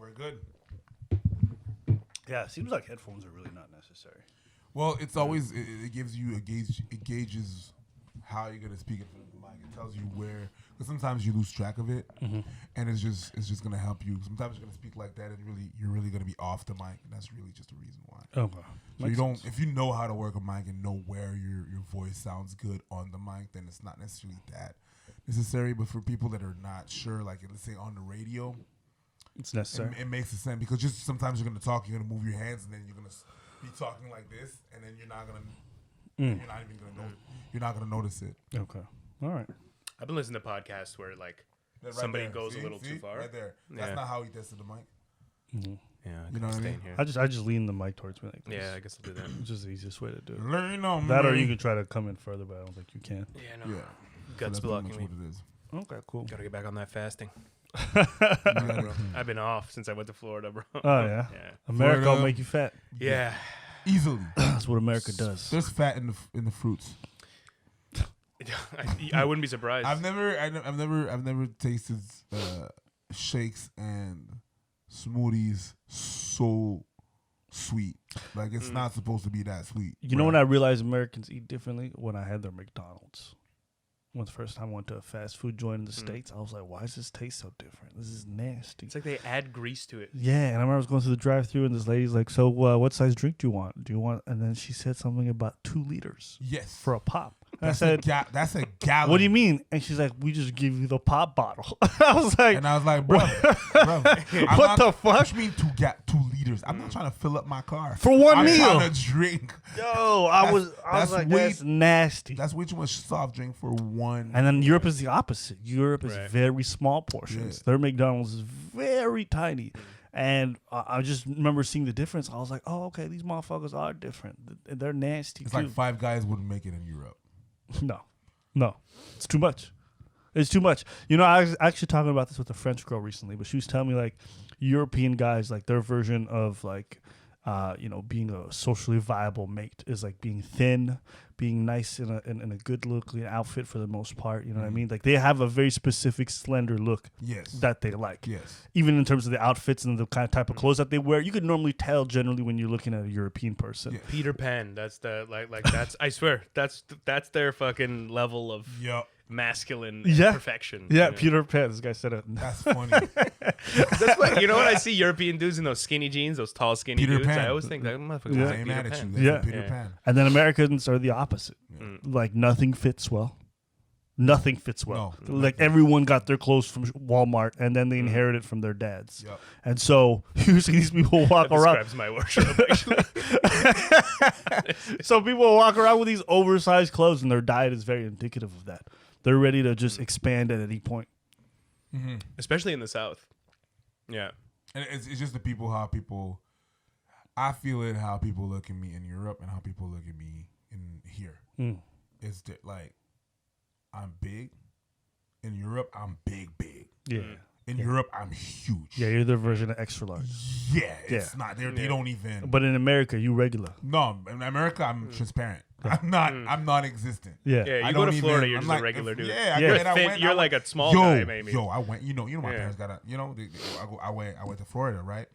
We're good. Yeah, it seems like headphones are really not necessary. Well, it's always it gives you a gauge. It gauges how you're gonna speak in front of the mic. It tells you where, because sometimes you lose track of it, and it's just gonna help you. Sometimes you're gonna speak like that, and you're really gonna be off the mic, and that's really just the reason why. Okay. So you don't, if you know how to work a mic and know where your voice sounds good on the mic, then it's not necessarily that necessary. But for people that are not sure, like let's say on the radio, it's necessary. It makes sense because just sometimes you're gonna talk, you're gonna move your hands, and then you're gonna be talking like this, and then you're not gonna notice it. Okay. All right. I've been listening to podcasts where like somebody goes a little too far. Right there. That's not how he tested the mic. Yeah, you know what I mean? here. I just lean the mic towards me like this. Yeah, I guess I'll do that. It's just the easiest way to do it. Learn on That or you can try to come in further, but I don't think you can. Yeah, no. Yeah. Guts so blocking me. what it is. Okay, cool. Gotta get back on that fasting. I've been off since I went to Florida, bro. Oh, yeah? Yeah. America Florida. will make you fat. Yeah. Easily. That's what America does. There's fat in the fruits. I wouldn't be surprised. I've never tasted shakes and smoothies so sweet. Like it's not supposed to be that sweet. You know when I realized Americans eat differently? When I had their McDonald's. When the first time I went to a fast food joint in the States, I was like, why does this taste so different? This is nasty. It's like they add grease to it. Yeah, and I remember I was going through the drive-thru and this lady's like, so what size drink do you want? And then she said something about 2 liters. Yes. For a pop. And That's I said, that's a gallon. what do you mean? And she's like, we just give you the pop bottle. I was like, bro, what the fuck? What you mean 2 liters? I'm not trying to fill up my car. For one I'm meal. trying to drink. Yo, I was like, that's nasty. That's way too much soft drink for one. And then Europe is the opposite. Europe is Right. very small portions. Yeah. Their McDonald's is very tiny. And I just remember seeing the difference. I was like, oh, okay, these motherfuckers are different. They're nasty It's too. like 5 Guys wouldn't make it in Europe. No. It's too much. It's too much. You know, I was actually talking about this with a French girl recently, but she was telling me like European guys, like their version of like, being a socially viable mate is like being thin, being nice in a good looking outfit for the most part. You know what I mean? Like they have a very specific slender look Yes. that they like. Yes. Even in terms of the outfits and the kind of type of clothes that they wear, you could normally tell generally when you're looking at a European person. Yeah. Peter Pan. That's the like that's I swear that's their fucking level of Yup. masculine Yeah. perfection. Yeah, you know? Peter Pan. This guy said it. That's funny. That's what you know. When I see European dudes in those skinny jeans, those tall skinny Peter dudes, Pan. I always think that motherfucker Yeah. looks I like ain't Peter mad at Pan. you. That's Yeah. a Peter Yeah. Pan. And then Americans are the opposite. Like nothing fits well. Nothing fits well. No. Like everyone got their clothes from Walmart and then they inherited from their dads. Yup. And so usually these people walk That around. describes my wardrobe. Actually, So people walk around with these oversized clothes and their diet is very indicative of that. They're ready to just expand at any point. especially in the South. Yeah. And it's just the people, how people, I feel it, how people look at me in Europe and how people look at me in here. It's like, I'm big. In Europe, I'm big. Yeah. In Europe, I'm huge. Yeah, you're their version of extra large. Yeah, it's not. They don't even. But in America, you regular. No, in America, I'm transparent. I'm not. I'm non-existent. Yeah. Yeah, I you go to don't Florida, even- you're I'm just like, a regular dude. Yeah, I Yeah. went- I Fit, went- you're I like went- a small guy, maybe. Yo, I went. You know, my Yeah. parents got a. I went to Florida, right?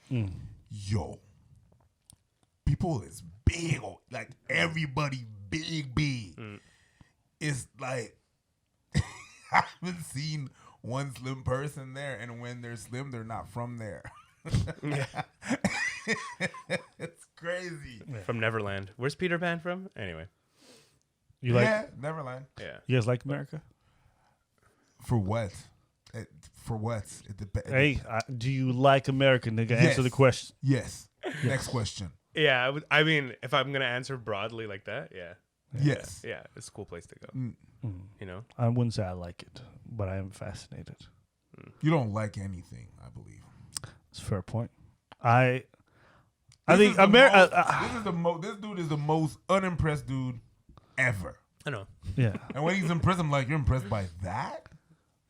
Yo, people is big. Like everybody, big. It's like I haven't seen one slim person there, and when they're slim, they're not from there. It's crazy. From Neverland. Where's Peter Pan from? Anyway. You like? Yeah, Neverland. Yeah. You guys like America? For what? For what? It depends. Hey, do you like America, nigga? Yes. Answer the question. Yes. Next question. Yeah, I mean, if I'm gonna answer broadly like that, yeah. Yes. Yeah, it's a cool place to go. You know? I wouldn't say I like it, but I am fascinated. You don't like anything, I believe. It's a fair point. I This think is the America. most- this dude is the most unimpressed dude ever. I know. Yeah, And when he's impressed, I'm like, you're impressed by that?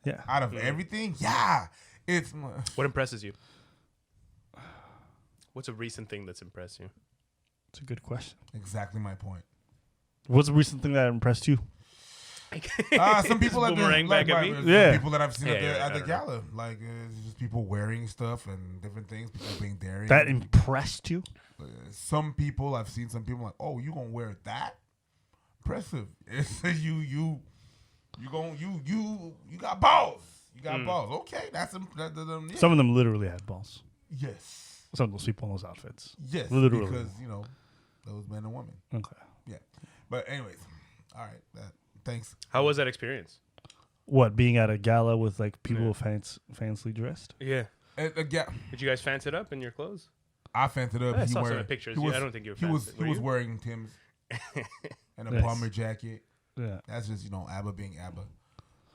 yeah. Out of everything? Yeah. It's What impresses you? What's a recent thing that's impressed you? It's a good question. exactly my point. What's the recent thing that impressed you? Some people at Boomerang back at me. Yeah. Some people that I've seen Yeah, at the, yeah, at I the don't know. gala, like it's just people wearing stuff and different things, people being daring. That impressed you? Some people I've seen, some people like, oh, you gonna wear that? Impressive. It's you got balls. You got balls. Okay, that's yeah. Some of them literally had balls. Yes. Some of those people in those outfits. Yes. Literally. Because those men and women. Okay. Yeah. But anyways, all right. Thanks. How was that experience? What, being at a gala with like people fancily dressed? Yeah. Did Did you guys fancy it up in your clothes? I fancied up. I saw some of the pictures. I don't think you were fancy. He was wearing Tim's and a Nice. bomber jacket. Yeah. That's just ABBA being ABBA.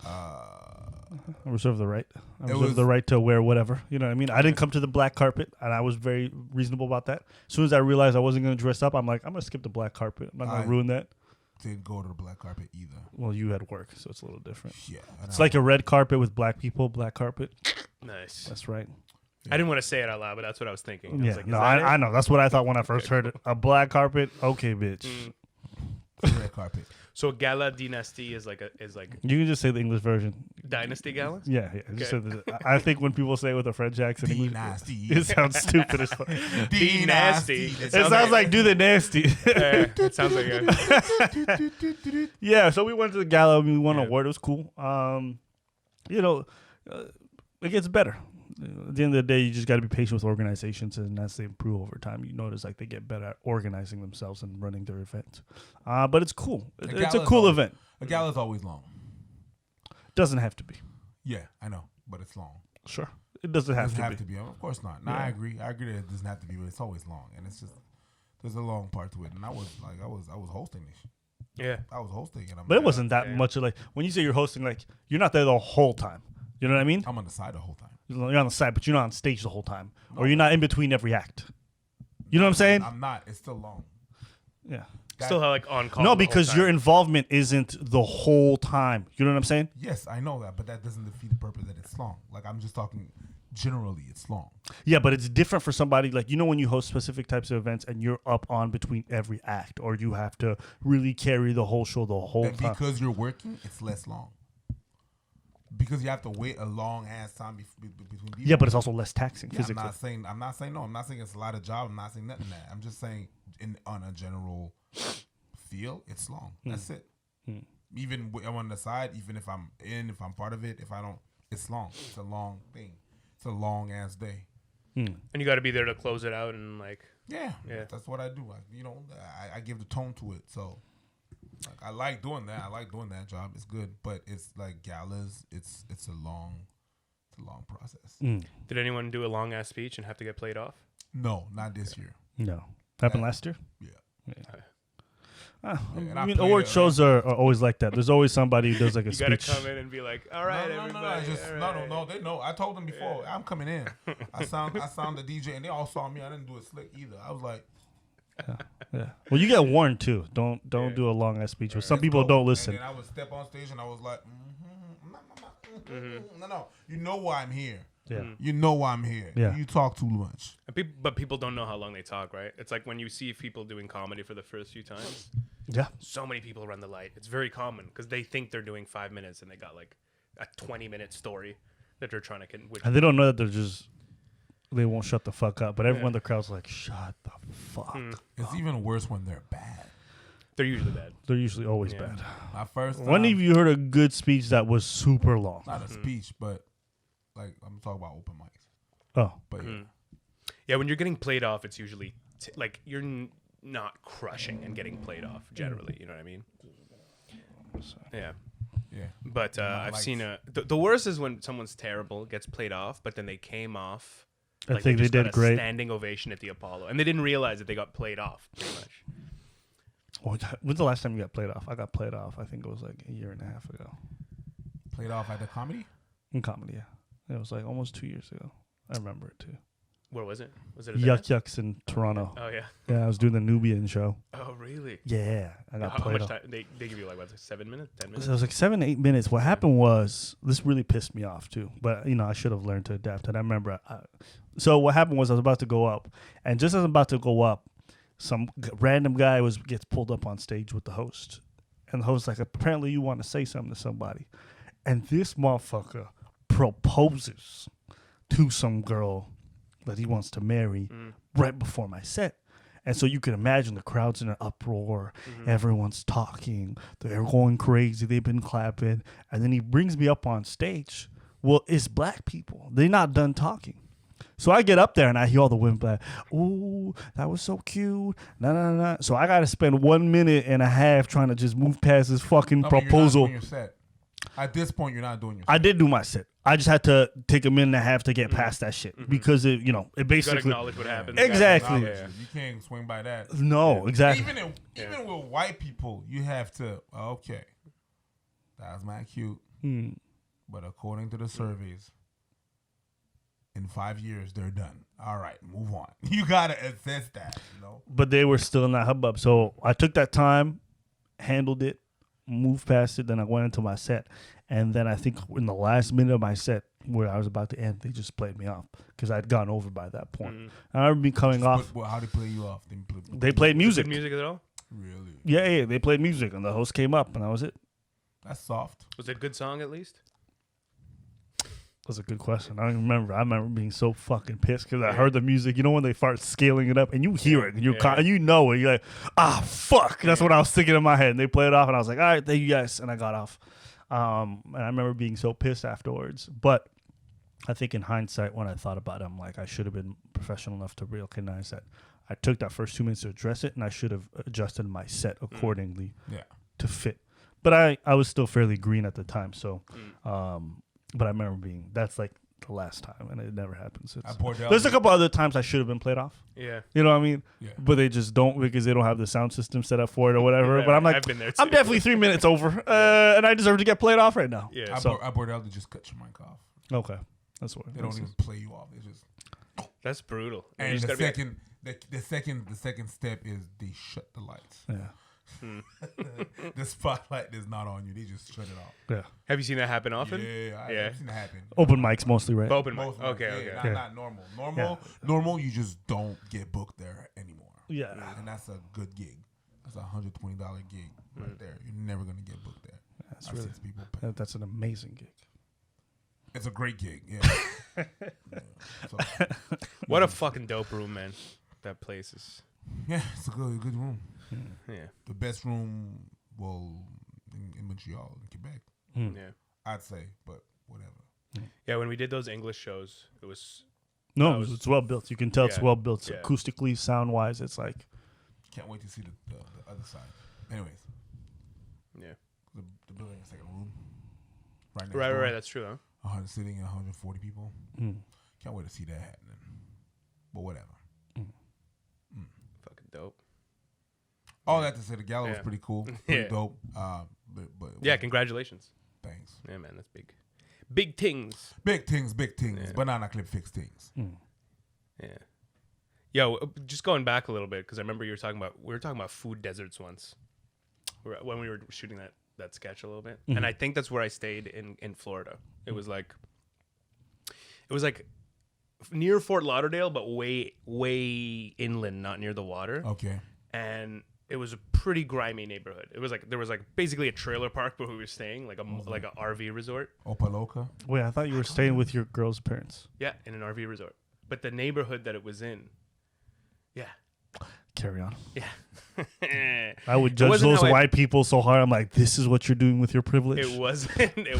I reserve the right. I It reserve was- the right to wear whatever. You know what I mean? I didn't come to the black carpet, and I was very reasonable about that. As soon as I realized I wasn't going to dress up, I'm like, I'm going to skip the black carpet. I'm not going to ruin that. Didn't go to the black carpet either. Well, you had work, so it's a little different. Yeah. It's like a red carpet with black people, black carpet. Nice. That's right. I didn't want to say it out loud, but that's what I was thinking. I was Yeah, like, no, is that I it? know. That's what I thought when I first heard it. A black carpet? Okay, bitch. red carpet. So Gala Dynasty is like You can just say the English version. Dynasty Gala. Yeah. Just say I think when people say it with a French accent, English, Dynasty. it sounds stupid as fuck. Dynasty. It sounds like do the nasty. It sounds like a, Yeah, so we went to the gala. We won an Yeah. award. It was cool. It gets better. At the end of the day, you just got to be patient with organizations, and as they improve over time, you notice like they get better at organizing themselves and running their events. But it's cool. It's a gala's cool always- event. A gala's always long. Doesn't have to be. Yeah, I know, but it's long. Sure, it doesn't It have doesn't to have be. to be. Of course not. No, Yeah. I agree. I agree that it doesn't have to be, but it's always long, and it's just there's a long part to it. And I was hosting this. yeah. I was hosting, and I'm But it like, wasn't that much of like when you say you're hosting, like you're not there the whole time. You know what I mean? I'm on the side the whole time. You're on the side, but you're not on stage the whole time, or you're not in between every act. You know what I'm saying? I'm not. It's still long. Yeah. Still like on call. No, the whole because time. your involvement isn't the whole time. You know what I'm saying? Yes, I know that, but that doesn't defeat the purpose that it's long. Like I'm just talking generally, it's long. Yeah, but it's different for somebody like when you host specific types of events and you're up on between every act, or you have to really carry the whole show the whole And time. because you're working, it's less long. Because you have to wait a long ass time between people. Yeah, but it's also less taxing Yeah, physically. I'm not saying no. I'm not saying it's a lot of job. I'm not saying nothing that. I'm just saying on a general feel, it's long. That's it. Even I'm on the side, even if I'm if I'm part of it, if I don't, it's long. It's a long thing. It's a long ass day. and you got to be there to close it out and like. Yeah, Yeah. that's what I do. I give the tone to it. So like, I like doing that. I like doing that job. It's good, but it's like galas. It's a long process. Did anyone do a long ass speech and have to get played off? No, not this year. No. Happened last year? Yeah. and I I mean, played award it, shows are always like that. There's always somebody who does like a You got to speech. come in and be like, all right, No, everybody. just all no. right." They know. I told them before. I'm coming in. I sound the DJ, and they all saw me. I didn't do it slick either. I was like, Yeah. Well, you get warned too. Don't do a long ass speech. Some people don't listen. And then I would step on stage, and I was like, no. You know why I'm here. Yeah. You know why I'm here. Yeah. You talk too much. But people don't know how long they talk, right? It's like when you see people doing comedy for the first few times. Yeah. So many people run the light. It's very common because they think they're doing 5 minutes and they got like a 20-minute story that they're trying to which And they don't know that they won't shut the fuck up. But everyone in the crowd's like, shut the fuck. It's even worse when they're bad. they're usually bad. They're usually always Yeah. bad. My first time, When have you heard a good speech that was super long? not a speech, but like I'm talking about open mics. Oh. But yeah. Yeah, when you're getting played off, it's usually like you're not crushing and getting played off generally. You know what I mean? Yeah. Yeah. But I've like- seen the worst is when someone's terrible, gets played off, but then they came off. I think they just got did a great. standing ovation at the Apollo, and they didn't realize that they got played off. Pretty much. When's the last time you got played off? I got played off. I think it was like a year and a half ago. Played off at the comedy. In comedy, yeah. It was like almost 2 years ago. I remember it too. Where was it? Was it? At Yuck Yucks in Toronto. Oh yeah. Yeah, I was doing the Nubian show. Oh really? Yeah, I got How played much off. time? They give you like what? 7 minutes? 10 So minutes? it was like 7 to 8 minutes. What happened was, this really pissed me off too. But I should have learned to adapt. And I remember. So what happened was I was about to go up, and just as I'm about to go up, some random guy gets pulled up on stage with the host, And the host like, apparently you want to say something to somebody. And this motherfucker proposes to some girl that he wants to marry right before my set. And so you can imagine the crowd's in an uproar. Everyone's talking. They're going crazy. They've been clapping. And then he brings me up on stage. Well, it's black people. They're not done talking. So I get up there and I hear all the women like, ooh, that was so cute. Nah, nah, nah. So I got to spend 1 minute and a half trying to just move past this fucking proposal. You're not doing your set. At this point, you're not doing your set. I did do my set. I just had to take a minute and a half to get past that shit because it basically You gotta acknowledge what happened. Exactly. You can't swing by that. No, exactly. Even with white people, you have to. Okay, that was my cute. But according to the surveys, in 5 years they're done. All right, move on. You gotta assess that. But they were still in that hubbub, so I took that time, handled it, moved past it. Then I went into my set. And then I think in the last minute of my set, where I was about to end, they just played me off because I'd gone over by that point. I remember me coming off. How did they play you off? They played music. Music at all? Really? Yeah, they played music, and the host came up, and that was it. That's soft. Was it a good song at least? That's a good question. I don't remember. I remember being so fucking pissed because I heard the music. You know when they start scaling it up, and you hear it, and you know it. You're like, fuck. That's what I was thinking in my head. And they played it off, and I was like, all right, thank you guys, and I got off. And I remember being so pissed afterwards. But I think in hindsight, when I thought about it, I'm like, I should have been professional enough to recognize that I took that first 2 minutes to address it, and I should have adjusted my set accordingly to fit. But I was still fairly green at the time, so. But I remember that's like the last time, and it never happened since. There's a couple other times I should have been played off. Yeah. You know what I mean? Yeah. But they just don't because they don't have the sound system set up for it or whatever. Right, but I'm like, I've been there too. I'm definitely 3 minutes over, and I deserve to get played off right now. Yeah. Bordel to just cut your mic off. Okay. That's what they don't even play you off. It's just. That's brutal. And the second step is they shut the lights. Yeah. The spotlight is not on you. They just shut it off. Yeah. Have you seen that happen often? Yeah. I've seen that happen. Open mics mostly, right? Open mic. Okay. Not normal. Normal, you just don't get booked there anymore. Yeah. And that's a good gig. That's a $120 gig right there. You're never gonna get booked there. That's an amazing gig. It's a great gig. Yeah. So, what a fucking dope room, man. That place is. Yeah, it's a good room. Yeah. The best room, in Montreal, in Quebec. Yeah. I'd say, but whatever. Yeah, when we did those English shows, it was. No, it's well built. You can tell it's well built. Yeah. Acoustically, sound wise, it's like. Can't wait to see the other side. Anyways. Yeah. The building is like a room. Right. That's true, huh? Sitting at 140 people. Can't wait to see that happening. But whatever. Fucking dope. All that to say, the gala was pretty cool. Pretty dope. But yeah, congratulations. Thanks. Yeah, man, that's big. Big things. Big things. Yeah. Banana clip fix things. Yeah. Yo, just going back a little bit, because I remember we were talking about food deserts once when we were shooting that sketch a little bit. And I think that's where I stayed in Florida. It was like near Fort Lauderdale, but way inland, not near the water. Okay. And it was a pretty grimy neighborhood. It was like there was like basically a trailer park where we were staying, like a RV resort. Opaloka. Wait, I thought you were staying with your girl's parents. Yeah, in an RV resort. But the neighborhood that it was in, Carry on. Yeah. I would judge those white people so hard. I'm like, this is what you're doing with your privilege. It wasn't. You know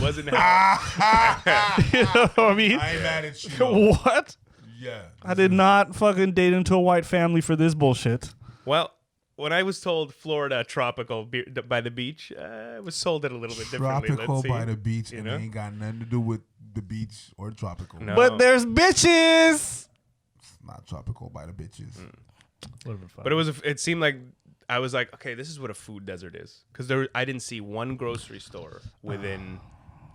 what I mean? I ain't mad at you. What? Yeah. I did not fucking date into a white family for this bullshit. Well, when I was told Florida tropical by the beach, I was sold it a little bit differently. Tropical by the beach, and it ain't got nothing to do with the beach or tropical. No. But there's bitches. It's not tropical by the bitches. But it seemed like I was like, okay, this is what a food desert is, because I didn't see one grocery store within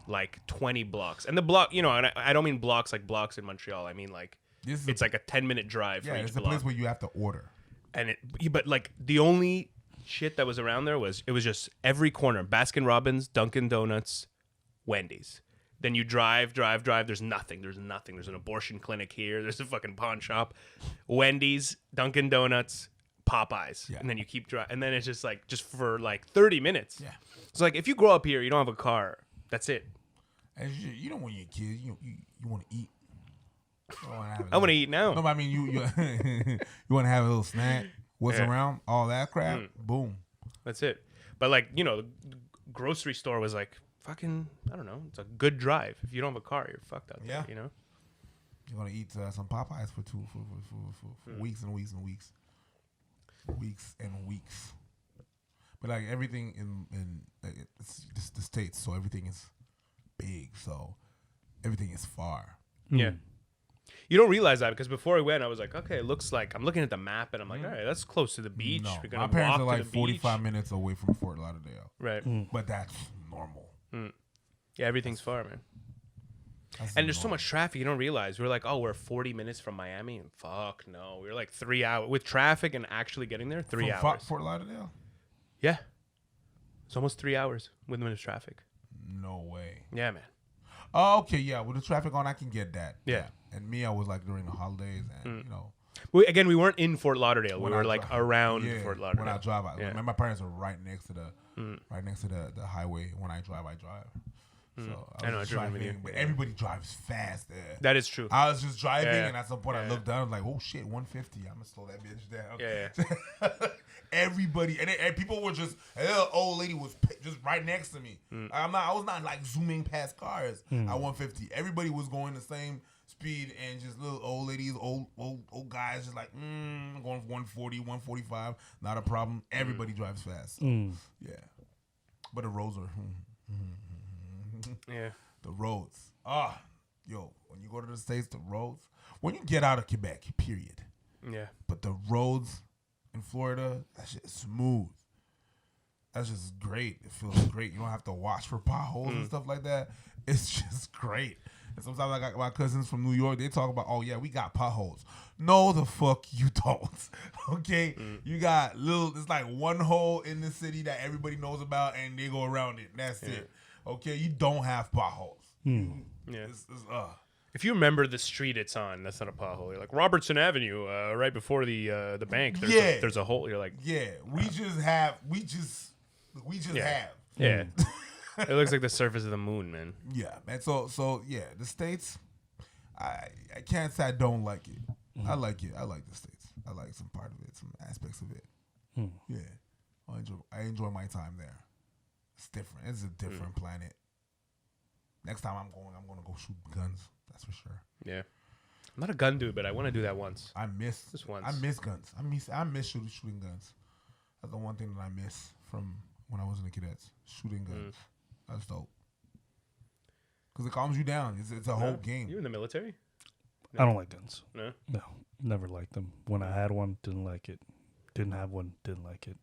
like 20 blocks, and the block, and I don't mean blocks like blocks in Montreal. I mean like it's like a 10-minute drive. Yeah, for each it's a block. place where you have to order. And but like the only shit that was around there was just every corner: Baskin Robbins, Dunkin' Donuts, Wendy's. Then you drive. There's nothing. There's an abortion clinic here. There's a fucking pawn shop. Wendy's, Dunkin' Donuts, Popeyes, Yeah. and then you keep driving, and then it's just for like 30 minutes. Yeah. It's like if you grow up here, you don't have a car. That's it. And you know, when you're a kid, you want to eat. I want to eat now. No, I mean you you want to have a little snack. What's Yeah. around? All that crap. Boom. That's it. But like, you know, the grocery store was like fucking, I don't know. It's a good drive. If you don't have a car, you're fucked out there. Yeah. You know. You're gonna eat some Popeyes for weeks and weeks and weeks, weeks and weeks. But like everything in it's the States, so everything is big, so everything is far. Yeah. You don't realize that because before we went, I was like, okay, it looks like I'm looking at the map and I'm like, all right, that's close to the beach. No, We're gonna my parents walk are to like the 45 beach. minutes away from Fort Lauderdale, Right. but that's normal. Yeah, everything's far, man. That's And there's so normal. much traffic. You don't realize. We're like, oh, we're 40 minutes from Miami. And fuck, no. We're like 3 hours. With traffic and actually getting there, 3 From hours. Fort Lauderdale. Yeah. It's almost 3 hours with the traffic. No way. Yeah, man. Oh, okay, yeah. With the traffic on, I can get that. Yeah. And me, I was like during the holidays, and you know. Again, we weren't in Fort Lauderdale. We when were I like dri- around yeah, Fort Lauderdale. When I drive, Yeah. my parents are right next to the highway. When I drive. So I know, I was drove with you. driving, but everybody drives fast there. That is true. I was just driving, Yeah. and at some point I Yeah. looked down. I was like, "Oh shit, 150! I'm gonna slow that bitch down." Yeah, Everybody and people were just. A little old lady was just right next to me. I was not like zooming past cars at 150. Everybody was going the same speed, and just little old ladies, old guys, just like going 140, 145. Not a problem. Everybody drives fast. So, yeah, but the roads are. Yeah. The roads. Yo, when you go to the States, the roads. When you get out of Quebec, period. Yeah. But the roads in Florida, that shit is smooth. That's just great. It feels great. You don't have to watch for potholes and stuff like that. It's just great. And sometimes I got my cousins from New York, they talk about, oh yeah, we got potholes. No, the fuck you don't. Okay? You got it's like one hole in the city that everybody knows about and they go around it. And that's it. Okay? You don't have potholes. Yeah. It's If you remember the street it's on, that's not a pothole. You're like Robertson Avenue, right before the bank. There's a hole. You're like, yeah, we just have. yeah. It looks like the surface of the moon, man. Yeah, man. So yeah, the States. I can't say I don't like it. I like it. I like the States. I like some part of it, some aspects of it. Yeah, I enjoy my time there. It's different. It's a different planet. Next time I'm gonna go shoot guns. That's for sure. Yeah. I'm not a gun dude, but I want to do that once. I miss Just once. I miss guns. I miss shooting guns. That's the one thing that I miss from when I was in the cadets. Shooting guns. That's dope. Because it calms you down. It's a whole game. You in the military? I don't like guns. No. No, never liked them. When I had one, didn't like it. Didn't have one, didn't like it.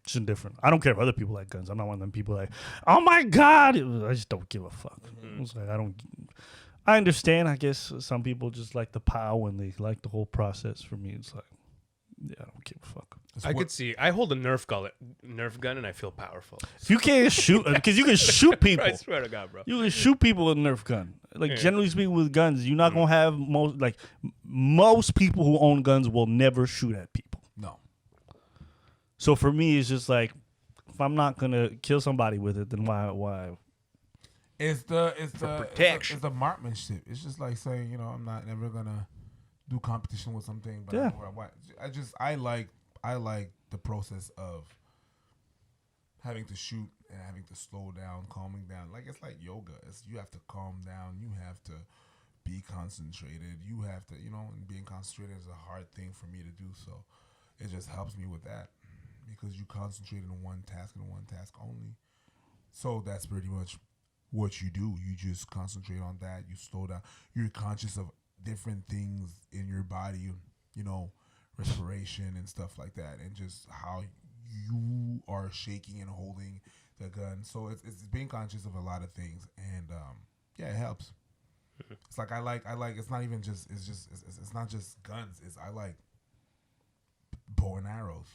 It's indifferent. I don't care if other people like guns. I'm not one of them people like, oh my God. I just don't give a fuck. It's like, I understand, I guess some people just like the power and they like the whole process. For me, it's like, yeah, I don't give a fuck. I could see. I hold a Nerf gun and I feel powerful. If you can't shoot, because you can shoot people. I swear to God, bro. You can shoot people with a Nerf gun. Like, generally speaking, with guns, you're not going to have most people who own guns will never shoot at people. No. So for me, it's just like, if I'm not going to kill somebody with it, then why? It's the marksmanship. It's just like saying, I'm not never gonna do competition with something. But Yeah. I like the process of having to shoot and having to slow down, calming down. Like it's like yoga. You have to calm down. You have to be concentrated. You have to, and being concentrated is a hard thing for me to do. So it just helps me with that because you concentrate on one task and one task only. So that's pretty much what you do. You just concentrate on that. You slow down. You're conscious of different things in your body, respiration and stuff like that, and just how you are shaking and holding the gun. So it's being conscious of a lot of things, and it helps. It's like I like. It's not even just. It's not just guns. I like bow and arrows.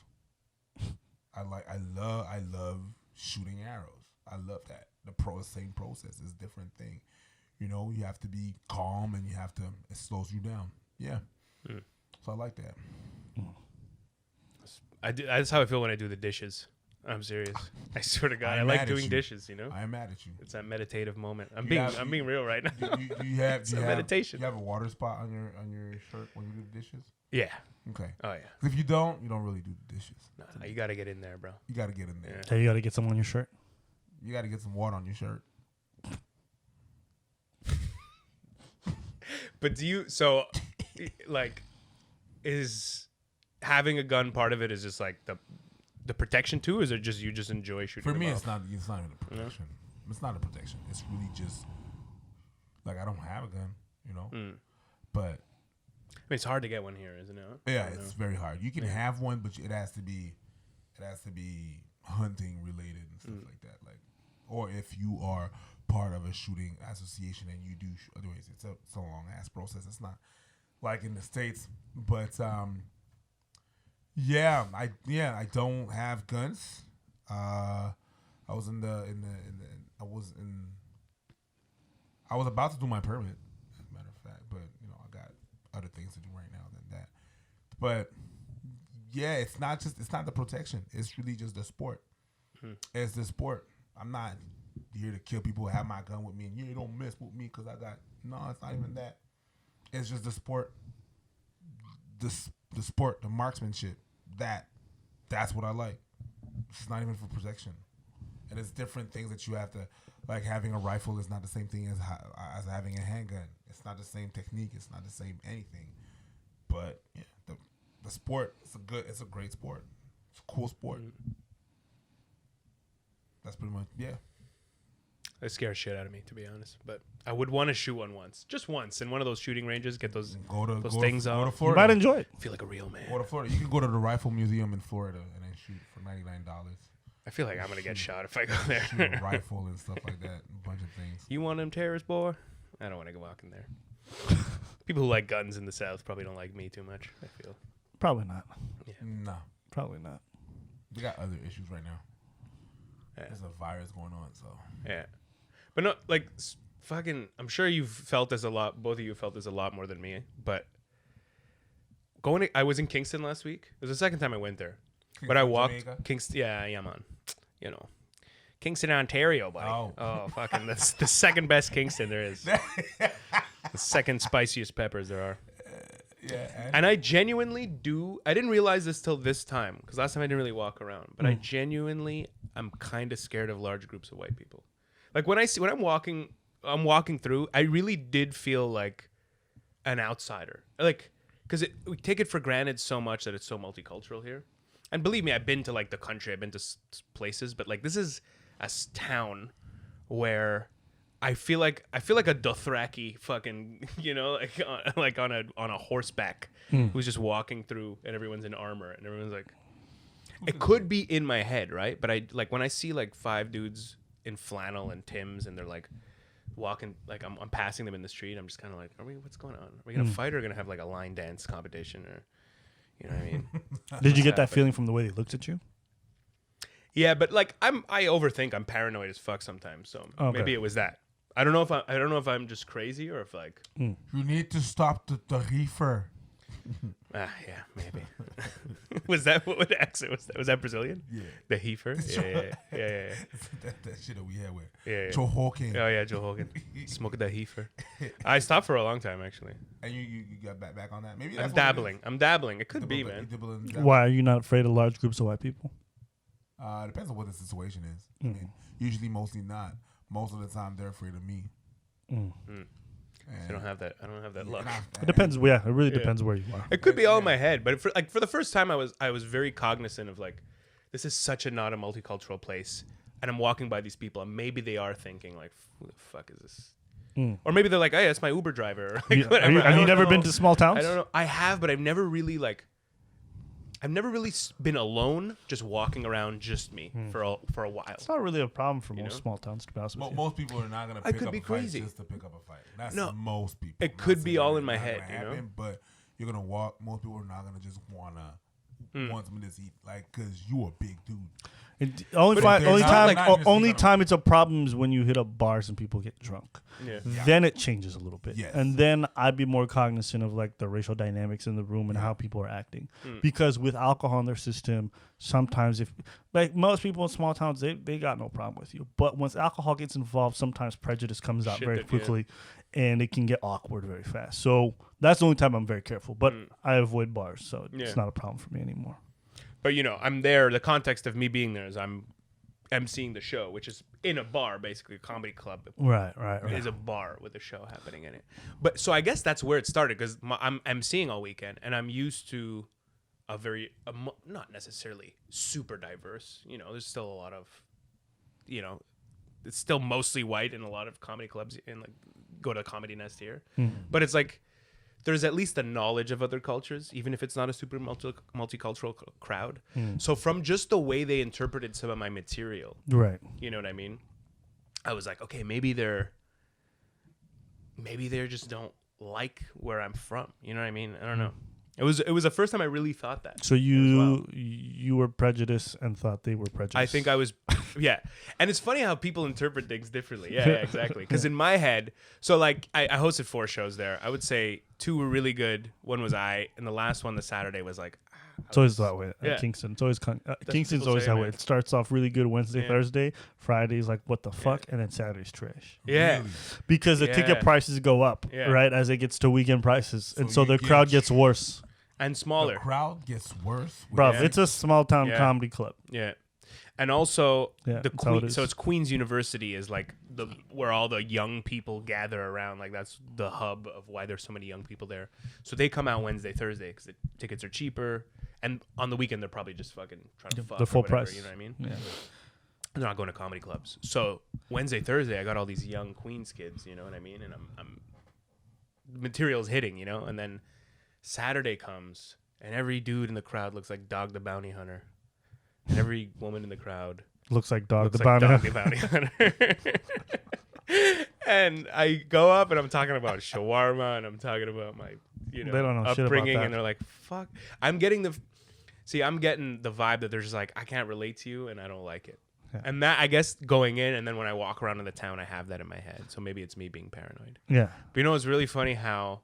I love shooting arrows. I love that. The same process is a different thing. You have to be calm and it slows you down. Yeah. So I like that. That's That's how I feel when I do the dishes. I'm serious. I swear to God, I like doing dishes. You know, I am mad at you. It's that meditative moment. I'm being real right now. Do you have meditation. Do you have a water spot on your shirt when you do the dishes? Yeah. Okay. Oh yeah. If you don't really do the dishes. Nah, you got to get in there, bro. You got to get in there. Yeah. So you got to get some on your shirt. You got to get some water on your shirt. But is having a gun part of it is just like the protection too, or is it just you just enjoy shooting? For me, it's not even a protection. Yeah. It's not a protection. It's really just like I don't have a gun, you know. But I mean, it's hard to get one here, isn't it? Yeah, it's very hard. You can have one, but it has to be hunting related and stuff like that. Like, or if you are part of a shooting association and you do. Anyways, it's a long ass process. It's not like in the States, but I don't have guns. I was about to do my permit, as a matter of fact, but I got other things to do right now than that. But yeah, it's not the protection. It's really just the sport. It's the sport. I'm not here to kill people, have my gun with me, and you don't mess with me because I got it's not even that. It's just the sport. The sport, the marksmanship. That's what I like. It's not even for protection, and it's different things that you have to like. Having a rifle is not the same thing as having a handgun. It's not the same technique. It's not the same anything. But yeah, the sport. It's a great sport. It's a cool sport. That's pretty much It scares shit out of me, to be honest. But I would want to shoot one just once, in one of those shooting ranges. Get those things on. You might enjoy it. Feel like a real man. Go to Florida. You can go to the Rifle Museum in Florida and then shoot for $99. I feel like I'm gonna get shot if I go there. Shoot a rifle and stuff like that. A bunch of things. You want them terrorists, boy? I don't want to go walking there. People who like guns in the South probably don't like me too much, I feel. Probably not. Yeah. No. Probably not. We got other issues right now. Yeah. There's a virus going on, so. Yeah. But no, like, fucking, I'm sure you've felt this a lot. Both of you felt this a lot more than me. But I was in Kingston last week. It was the second time I went there. But I walked Kingston. Yeah, man. Kingston, Ontario, buddy. Oh, fucking, that's the second best Kingston there is. The second spiciest peppers there are. Yeah. And I genuinely I didn't realize this till this time, because last time I didn't really walk around. But I'm kind of scared of large groups of white people. Like when I'm walking through, I really did feel like an outsider. Like, because we take it for granted so much that it's so multicultural here. And believe me, I've been to like the country, I've been to places, but like this is a town where I feel like a Dothraki fucking, like on a horseback who's just walking through, and everyone's in armor, and everyone's like, it could be in my head, right? But I like when I see like 5 dudes in flannel and Timbs, and they're like walking, like I'm passing them in the street, I'm just kind of like, what's going on? Are we gonna fight, or gonna have like a line dance competition, or you know what I mean? Did you get that feeling from the way they looked at you? Yeah, but like I overthink. I'm paranoid as fuck sometimes, so maybe it was that. I don't know if I'm just crazy, or if like you need to stop the reefer. Yeah, maybe. Was that what the accent was? Was that Brazilian? Yeah, the heifer. Yeah. that shit that we had with Joe Hogan. Oh yeah, Joe Hogan. Smoking the heifer. I stopped for a long time actually. And you got back on that? Maybe I'm dabbling. It could be, man. Why are you not afraid of large groups of white people? Depends on what the situation is. I mean, usually, mostly not. Most of the time, they're afraid of me. I don't have that luck. It depends. Yeah, it really depends where you are. It could be all in my head, but for the first time, I was very cognizant of like, this is not a multicultural place, and I'm walking by these people, and maybe they are thinking like, who the fuck is this? Or maybe they're like, hey, that's my Uber driver. Like, have you never been to small towns? I don't know. I have, but I've never really been alone, just walking around, just me for a while. It's not really a problem for most small towns, to be honest with you. Most people are not going to pick up a fight just to pick up a fight. That's most people. It could be all in my head, but you're going to walk. Most people are not going to just want something to eat, like, because you a big dude. Only gonna- time it's a problem is when you hit up bars and people get drunk. Yeah. Then it changes a little bit. Yes. And then I'd be more cognizant of like the racial dynamics in the room and how people are acting. Because with alcohol in their system, sometimes if like most people in small towns, they got no problem with you. But once alcohol gets involved, sometimes prejudice comes out very quickly and it can get awkward very fast. So that's the only time I'm very careful. But I avoid bars, so it's not a problem for me anymore. But I'm there. The context of me being there is I'm emceeing the show, which is in a bar, basically a comedy club. Right. It is a bar with a show happening in it. But so I guess that's where it started because I'm emceeing all weekend, and I'm used to a very not necessarily super diverse. There's still a lot of, it's still mostly white in a lot of comedy clubs and like go to Comedy Nest here, but it's like. There's at least a knowledge of other cultures, even if it's not a super multicultural crowd. So from just the way they interpreted some of my material, right? You know what I mean? I was like, okay, maybe they just don't like where I'm from. You know what I mean? I don't know. It was the first time I really thought that. So you were prejudiced and thought they were prejudiced. I think I was, yeah. And it's funny how people interpret things differently. Yeah, exactly. Because in my head, so like I hosted 4 shows there. I would say 2 were really good. One was and the last one, the Saturday, was like. It's always that way at Kingston. It's always Kingston's always that way. It starts off really good Wednesday, Thursday. Friday's like what the fuck, and then Saturday's trash. Yeah, Really? Because the ticket prices go up, right, as it gets to weekend prices, and so the crowd gets worse and smaller. The crowd gets worse. Bro, it's a small town comedy club. Yeah. And also Yeah, the that's how it Queen, is. so it's Queen's University is like where all the young people gather around. Like that's the hub of why there's so many young people there. So they come out Wednesday, Thursday because the tickets are cheaper, and on the weekend they're probably just fucking trying to fuck the full or whatever, price. You know what I mean? Yeah. They're not going to comedy clubs. So Wednesday, Thursday, I got all these young Queens kids. You know what I mean? And I'm material's hitting. And then Saturday comes, and every dude in the crowd looks like Dog the Bounty Hunter. And every woman in the crowd looks like Dog looks the like Bounty Dog the Bounty Hunter. And I go up and I'm talking about shawarma and I'm talking about my, They don't know shit about upbringing, that. and they're like, "Fuck." I'm getting the vibe that they're just like, I can't relate to you and I don't like it. Yeah. And that, I guess, going in, and then when I walk around in the town, I have that in my head. So maybe it's me being paranoid. Yeah. But it's really funny how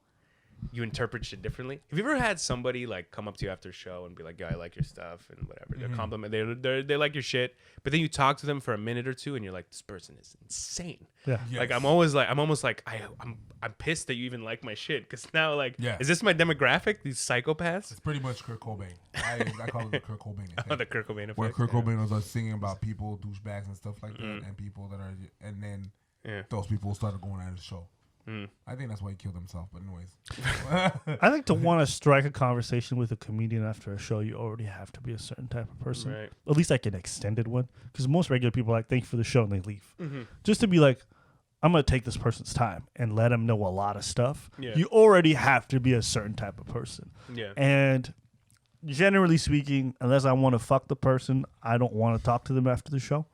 you interpret shit differently. Have you ever had somebody like come up to you after a show and be like, "Yo, I like your stuff," and whatever, they're compliment, they like your shit, but then you talk to them for a minute or two and you're like, "This person is insane." Yeah. Yes. Like I'm almost like I'm pissed that you even like my shit, because now like, is this my demographic? These psychopaths? It's pretty much Kurt Cobain. I call it the Kurt Cobain effect. Oh, the Kurt Cobain effect. Where Kurt Cobain was singing about people, douchebags and stuff like that, and people that are, and then those people started going out of the show. I think that's why he killed himself. But anyways, I think to want to strike a conversation with a comedian after a show, you already have to be a certain type of person. Right. At least like an extended one, because most regular people are like, "Thank you for the show," and they leave. Just to be like, I'm gonna take this person's time and let him know a lot of stuff. Yeah. You already have to be a certain type of person. Yeah. And generally speaking, unless I want to fuck the person, I don't want to talk to them after the show.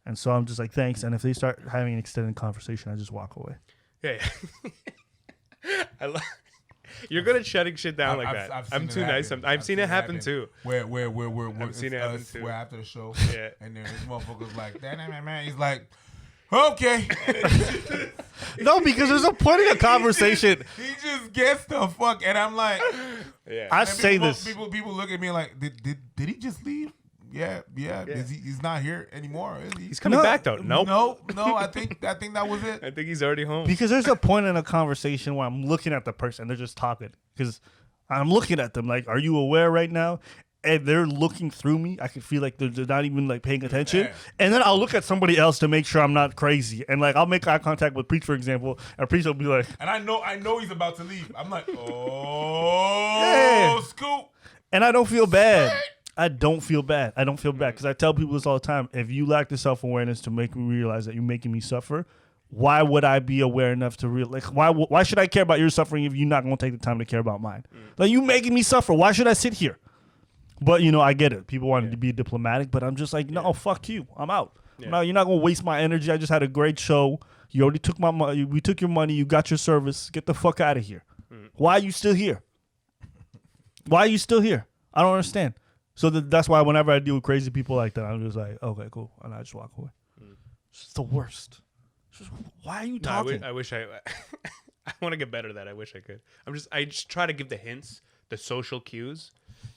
And so I'm just like, thanks. And if they start having an extended conversation, I just walk away. Yeah. You're good at shutting shit down like that. I'm too nice. I've seen it happen too. Where I've seen it happen too. Where after the show, Yeah. and then this motherfucker's like, man, he's like, okay. No, because there's a point in the conversation. He just gets the fuck, and I'm like, Yeah. I and say people, this. People look at me like, did he just leave? Yeah. He's not here anymore. Is he? He's coming back though. Nope. No. I think that was it. I think he's already home. Because there's a point in a conversation where I'm looking at the person, they're just talking. Because I'm looking at them like, are you aware right now? And they're looking through me. I can feel like they're not even like paying attention. Yeah. And then I'll look at somebody else to make sure I'm not crazy. And like I'll make eye contact with Preach, for example, and Preach will be like, And I know he's about to leave. I'm like, Yeah. Scoop. and I don't feel bad. I don't feel bad because I tell people this all the time. If you lack the self-awareness to make me realize that you're making me suffer, why would I be aware enough to why should I care about your suffering if you're not going to take the time to care about mine? Like, you making me suffer. Why should I sit here? But, I get it. People wanted to be diplomatic, but I'm just like, no, fuck you. I'm out. Yeah. No, you're not going to waste my energy. I just had a great show. You already took my money. We took your money. You got your service. Get the fuck out of here. Why are you still here? I don't understand. So that's why whenever I deal with crazy people like that, I'm just like, okay, cool, and I just walk away. It's just the worst. Just, why are you talking? I wish I I want to get better at that. I wish I could. I just try to give the hints, the social cues.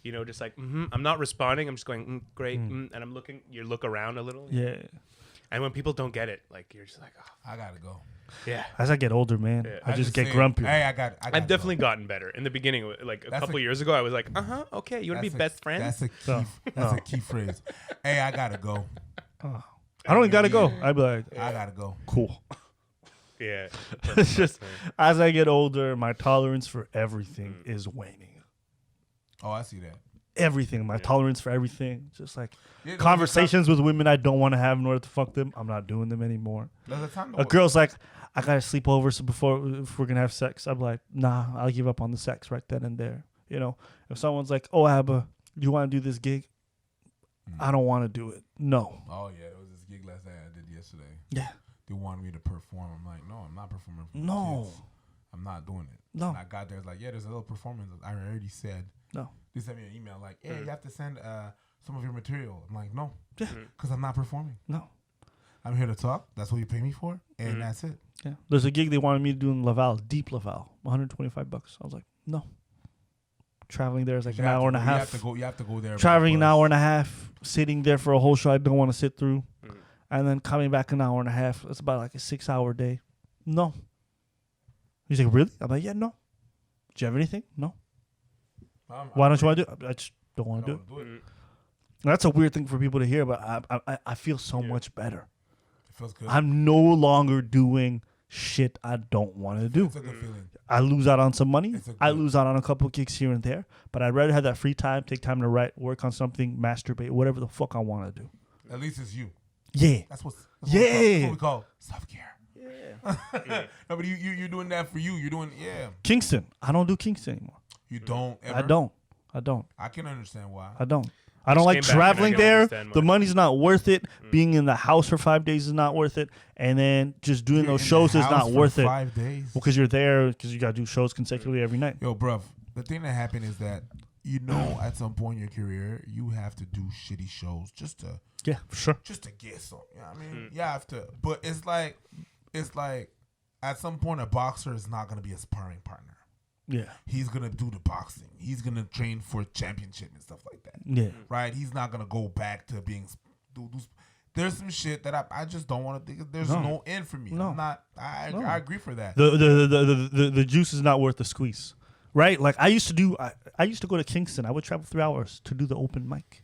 You know, just like I'm not responding. I'm just going great, and I'm looking. You look around a little. Yeah. And when people don't get it, like you're just like, oh, I gotta go. Yeah. As I get older, man, I just get grumpy. Hey, I've definitely gotten better. In the beginning, like a couple years ago, I was like, okay, you want to be best friends? That's a key phrase. Hey, I gotta go. I don't even gotta go. I'd be like, I gotta go. Cool. Yeah. It's just as I get older, my tolerance for everything is waning. Oh, I see that. Everything, my tolerance for everything, just like conversations with women I don't want to have in order to fuck them. I'm not doing them anymore. A girl's like, I gotta sleep over so if we're gonna have sex. I'm like, nah, I'll give up on the sex right then and there. You know, if someone's like, oh, Abba, do you want to do this gig? I don't want to do it. No. Oh yeah, there was this gig last night I did yesterday. Yeah. They wanted me to perform. I'm like, no, I'm not performing for no. kids. I'm not doing it. No. And I got there, it's like, yeah, there's a little performance. I already said. No. They sent me an email like, hey, you have to send some of your material. I'm like, no. Yeah. Because I'm not performing. No. I'm here to talk. That's what you pay me for. And that's it. Yeah. There's a gig they wanted me to do in Laval, deep Laval, $125. I was like, no. Traveling there is like an hour and a half. You have to go there. Traveling an hour and a half, sitting there for a whole show I don't want to sit through. And then coming back an hour and a half. It's about like a 6-hour day. No. He's like, really? I'm like, yeah, no. Do you have anything? No. Why don't you want to do it? I just don't want to do it. That's a weird thing for people to hear, but I feel so much better. It feels good. I'm no longer doing shit I don't want to do. It's a good feeling. I lose out on some money. I lose out on a couple of gigs here and there, but I'd rather have that free time, take time to write, work on something, masturbate, whatever the fuck I want to do. At least it's you. Yeah. That's what we call self-care. Yeah. No, but you're doing that for you. You're doing, Kingston. I don't do Kingston anymore. You don't ever? I don't. I can understand why. I don't like traveling there. The money's not worth it. Being in the house for 5 days is not worth it. And then just doing those shows is not worth it. 5 days? Well, because you're there, because you got to do shows consecutively every night. Yo, bruv, the thing that happened is that, at some point in your career, you have to do shitty shows just to... Yeah, for sure. Just to get something. You know what I mean? You have to... But it's like, at some point, a boxer is not going to be a sparring partner. Yeah. He's going to do the boxing. He's going to train for championship and stuff like that. Yeah. Right? He's not going to go back to being... There's some shit that I just don't want to think. There's no end for me. No. I'm not... I agree for that. The juice is not worth the squeeze. Right? Like, I used to go to Kingston. I would travel 3 hours to do the open mic.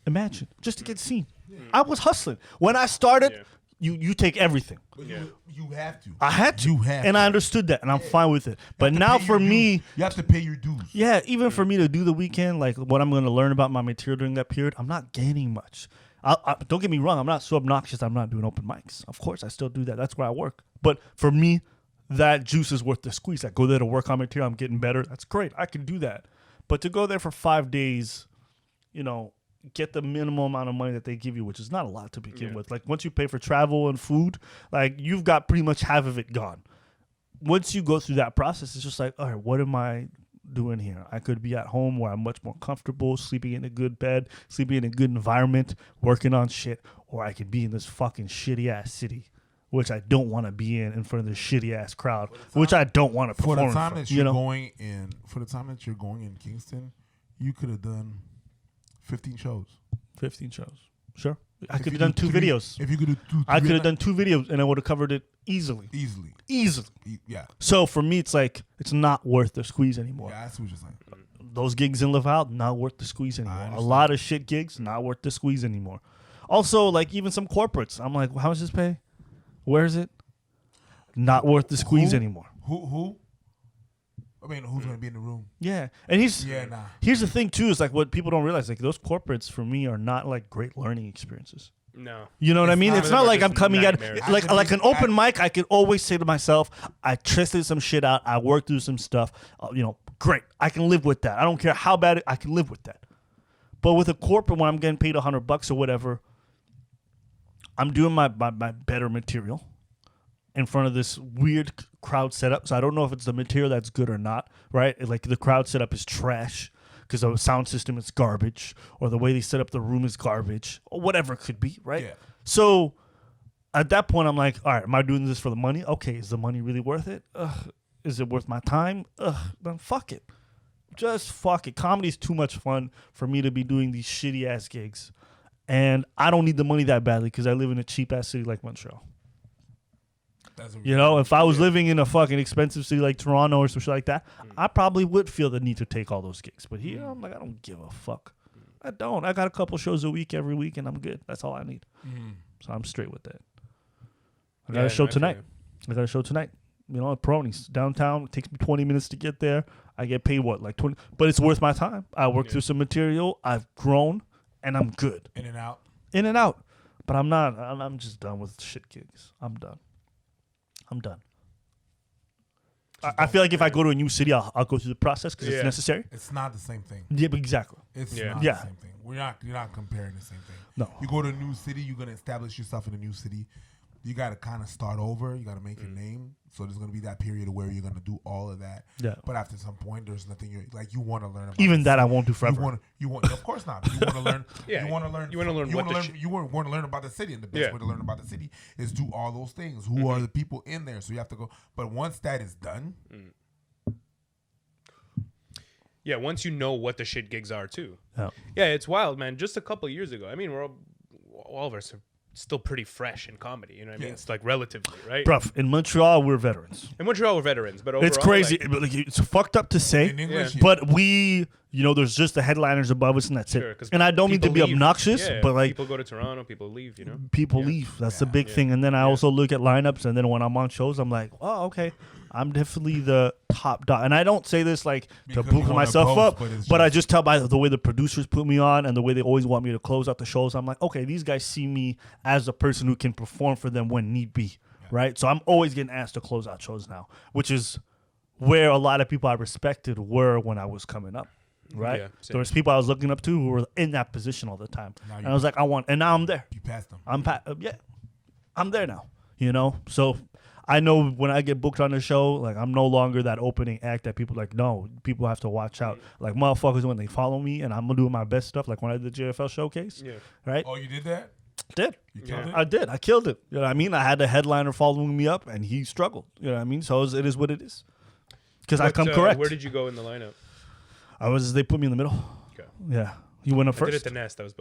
Imagine. Just to get seen. Yeah. I was hustling. When I started... You take everything. But you have to. I had to. You have and to. I understood that, and I'm fine with it. But now for me... You have to pay your dues. Yeah, even for me to do the weekend, like what I'm going to learn about my material during that period, I'm not gaining much. Don't get me wrong. I'm not so obnoxious I'm not doing open mics. Of course, I still do that. That's where I work. But for me, that juice is worth the squeeze. I go there to work on material. I'm getting better. That's great. I can do that. But to go there for 5 days, get the minimum amount of money that they give you, which is not a lot to begin with. Like, once you pay for travel and food, like, you've got pretty much half of it gone. Once you go through that process, it's just like, all right, what am I doing here? I could be at home where I'm much more comfortable, sleeping in a good bed, sleeping in a good environment, working on shit, or I could be in this fucking shitty-ass city, which I don't want to be in front of this shitty-ass crowd, which I don't want to perform for the time that you're going in Kingston, you could have done 15 shows. 15 shows. Sure. I could have done 2 videos. If you could do I could have done 2 videos and I would have covered it easily. Easily. Yeah. So for me, it's like, it's not worth the squeeze anymore. Yeah, that's what you're saying. Those gigs in Laval, not worth the squeeze anymore. A lot of shit gigs, not worth the squeeze anymore. Also, like, even some corporates, I'm like, how much does this pay? Where is it? Not worth the squeeze anymore. Who? I mean, who's going to be in the room? Yeah. And here's the thing, too, is like what people don't realize. Like, those corporates, for me, are not like great learning experiences. No. You know what I mean? It's not like I'm coming at like an open mic. I could always say to myself, I tested some shit out. I worked through some stuff. Great. I can live with that. I don't care how bad I can live with that. But with a corporate, when I'm getting paid $100 or whatever, I'm doing my better material in front of this weird crowd setup. So I don't know if it's the material that's good or not, right? Like, the crowd setup is trash because the sound system is garbage, or the way they set up the room is garbage, or whatever it could be, right? Yeah. So at that point, I'm like, all right, am I doing this for the money? Okay, is the money really worth it? Is it worth my time? Then fuck it. Just fuck it. Comedy is too much fun for me to be doing these shitty ass gigs. And I don't need the money that badly because I live in a cheap ass city like Montreal. You know, if I was living in a fucking expensive city like Toronto or some shit like that, I probably would feel the need to take all those gigs. But here, I'm like, I don't give a fuck. I don't. I got a couple shows a week every week, and I'm good. That's all I need. So I'm straight with that. I got a show tonight. You know, at Peroni's downtown. It takes me 20 minutes to get there. I get paid, what, like 20? But it's worth my time. I work through some material. I've grown, and I'm good. In and out. But I'm not. I'm just done with shit gigs. I'm done. I feel like if I go to a new city, I'll go through the process because it's necessary. It's not the same thing. Yeah, but exactly. It's not the same thing. You're not comparing the same thing. No. You go to a new city, you're gonna establish yourself in a new city. You gotta kind of start over. You gotta make your name. So there's gonna be that period where you're gonna do all of that. Yeah. But after some point, there's nothing you want to learn about. Even that I won't do forever. You want. Of course not. You want to learn. You want to learn. You want to learn You want to learn about the city, and the best way to learn about the city is do all those things. Who are the people in there? So you have to go. But once that is done. Yeah, once you know what the shit gigs are too. Yeah. Yeah, it's wild, man. Just a couple of years ago. I mean, all of us are still pretty fresh in comedy. You know what I mean? It's like relatively, right? Bruv, in Montreal, we're veterans. In Montreal, we're veterans, but overall, it's crazy. It's fucked up to say, in English, but we, you know, there's just the headliners above us and that's it. And I don't mean to be obnoxious, but like people go to Toronto, people leave, you know? People leave. That's the big thing. And then I also look at lineups, and then when I'm on shows, I'm like, oh, okay, I'm definitely the top dog. And I don't say this like to boot myself up, but I just tell by the way the producers put me on and the way they always want me to close out the shows. I'm like, okay, these guys see me as a person who can perform for them when need be, right? So I'm always getting asked to close out shows now, which is where a lot of people I respected were when I was coming up, right? Yeah, there was people I was looking up to who were in that position all the time. And I was like, and now I'm there. You passed them. I'm there now, you know? So I know when I get booked on the show, like I'm no longer that opening act that people like, no, people have to watch out. Like motherfuckers when they follow me and I'm doing my best stuff, like when I did the JFL showcase. Yeah. Right? Oh, you did that? Did. You killed it? I did. I killed it. You know what I mean? I had a headliner following me up and he struggled. You know what I mean? So it is what it is. Because I come correct. Where did you go in the lineup? They put me in the middle. Okay. Yeah. You went up first. I did it at the Nest. That was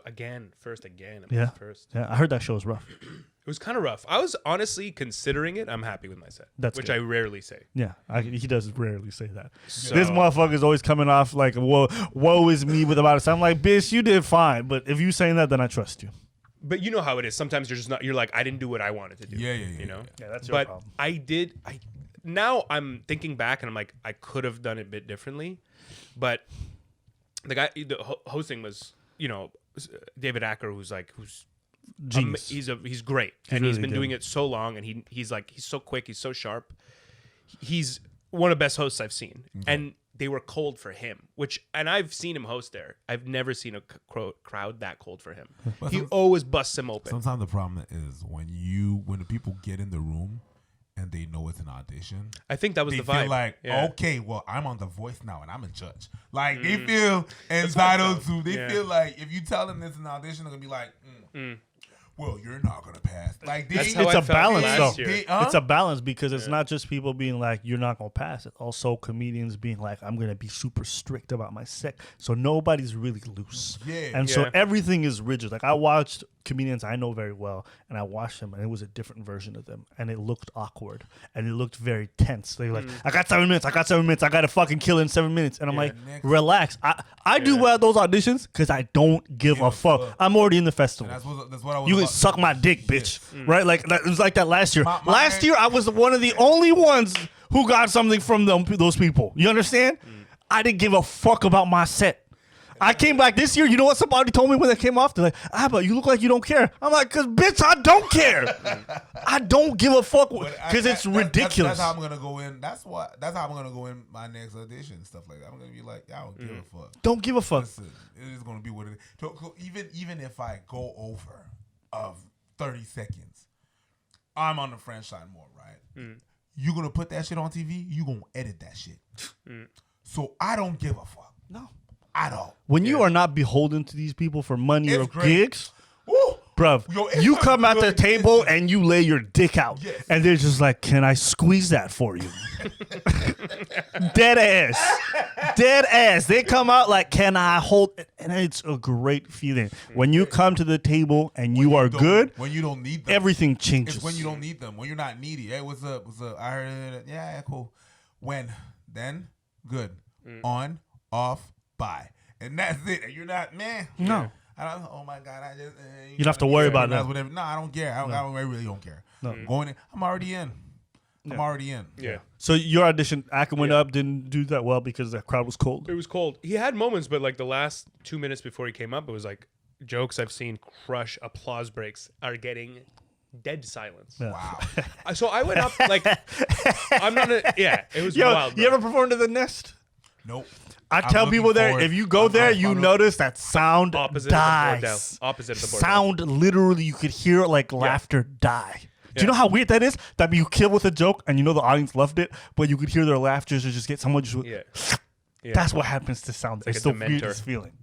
first. Yeah. First. Yeah. I heard that show was rough. It was kind of rough. I was honestly considering it. I'm happy with my set, which I rarely say. Yeah, he does rarely say that. So, this motherfucker's always coming off like, woe is me with about it. So I'm like, bitch, you did fine. But if you saying that, then I trust you. But you know how it is. Sometimes you're just not. You're like, I didn't do what I wanted to do. Yeah. You know. Yeah, that's your problem. But I did. Now I'm thinking back and I'm like, I could have done it a bit differently. But the hosting was, you know, David Acker, who's genius. He's great, and he's been doing it so long, and he's so quick, he's so sharp. He's one of the best hosts I've seen, and they were cold for him. And I've seen him host there. I've never seen a crowd that cold for him. He always busts him open. Sometimes the problem is when the people get in the room and they know it's an audition. I think that was the vibe. They feel like, okay, well, I'm on The Voice now, and I'm a judge. Like they feel entitled to. They feel like if you tell them it's an audition, they're gonna be like. Well, you're not gonna pass. Like it's a balance, though. It's a balance because it's not just people being like, "You're not gonna pass." It's also comedians being like, "I'm gonna be super strict about my set," so nobody's really loose. And so everything is rigid. Like I watched comedians I know very well, and I watched them, and it was a different version of them, and it looked awkward, and it looked very tense. They were like, "I got 7 minutes. I got to fucking kill in 7 minutes," and I'm like, "Relax." I do well at those auditions because I don't give a fuck. I'm already in the festival. That's what I was. Suck my dick, bitch. Right? Like it was like that last year. Last year, I was one of the only ones who got something from those people. You understand? I didn't give a fuck about my set. I came back this year. You know what somebody told me when they came off? They're like, but you look like you don't care. I'm like, because, bitch, I don't care. I don't give a fuck because it's ridiculous. That's how I'm going to go in. That's how I'm going to go in my next audition and stuff like that. I'm going to be like, I don't give a fuck. Don't give a fuck. Listen, it is going to be what it is. So even if I go over of 30 seconds, I'm on the French side more, right? You going to put that shit on TV, you going to edit that shit. So I don't give a fuck. No. at all. When you are not beholden to these people for money It's or great. gigs, Woo! bruv, Yo, it's you a come at the good table business. and you lay your dick out. Yes. And they're just like, can I squeeze that for you? Dead ass. Dead ass. They come out like, can I hold it? And it's a great feeling. When you come to the table and you are good, When you don't need them. everything changes. It's when you don't need them. When you're not needy. Hey, what's up? What's up? I heard it. Yeah, cool. When? Then? Good. On, off, bye. And that's it. And you're not, man. No. I don't. Oh my God! I just. You don't have to worry about that. Whatever. No, I don't care. I really don't care. No. Going in. I'm already in. I'm already in. Yeah. So your audition, Akin went up, didn't do that well because the crowd was cold. It was cold. He had moments, but like the last 2 minutes before he came up, it was like jokes I've seen crush applause breaks are getting dead silence. Yeah. Wow. So I went up like I'm not a it was Yo, wild. you Bro. ever performed at the Nest? Nope. I I'm tell looking people there, forward- if you go I'm- there, I'm you following- notice that sound Opposite dies. of the bordel. Opposite of the bordel. Sound literally, you could hear like laughter die. Do you Yeah. know how weird that is? That you kill with a joke and you know the audience loved it, but you could hear their laughter just get someone just. Yeah. That's what happens to sound. like It's a the dementor. weirdest feeling.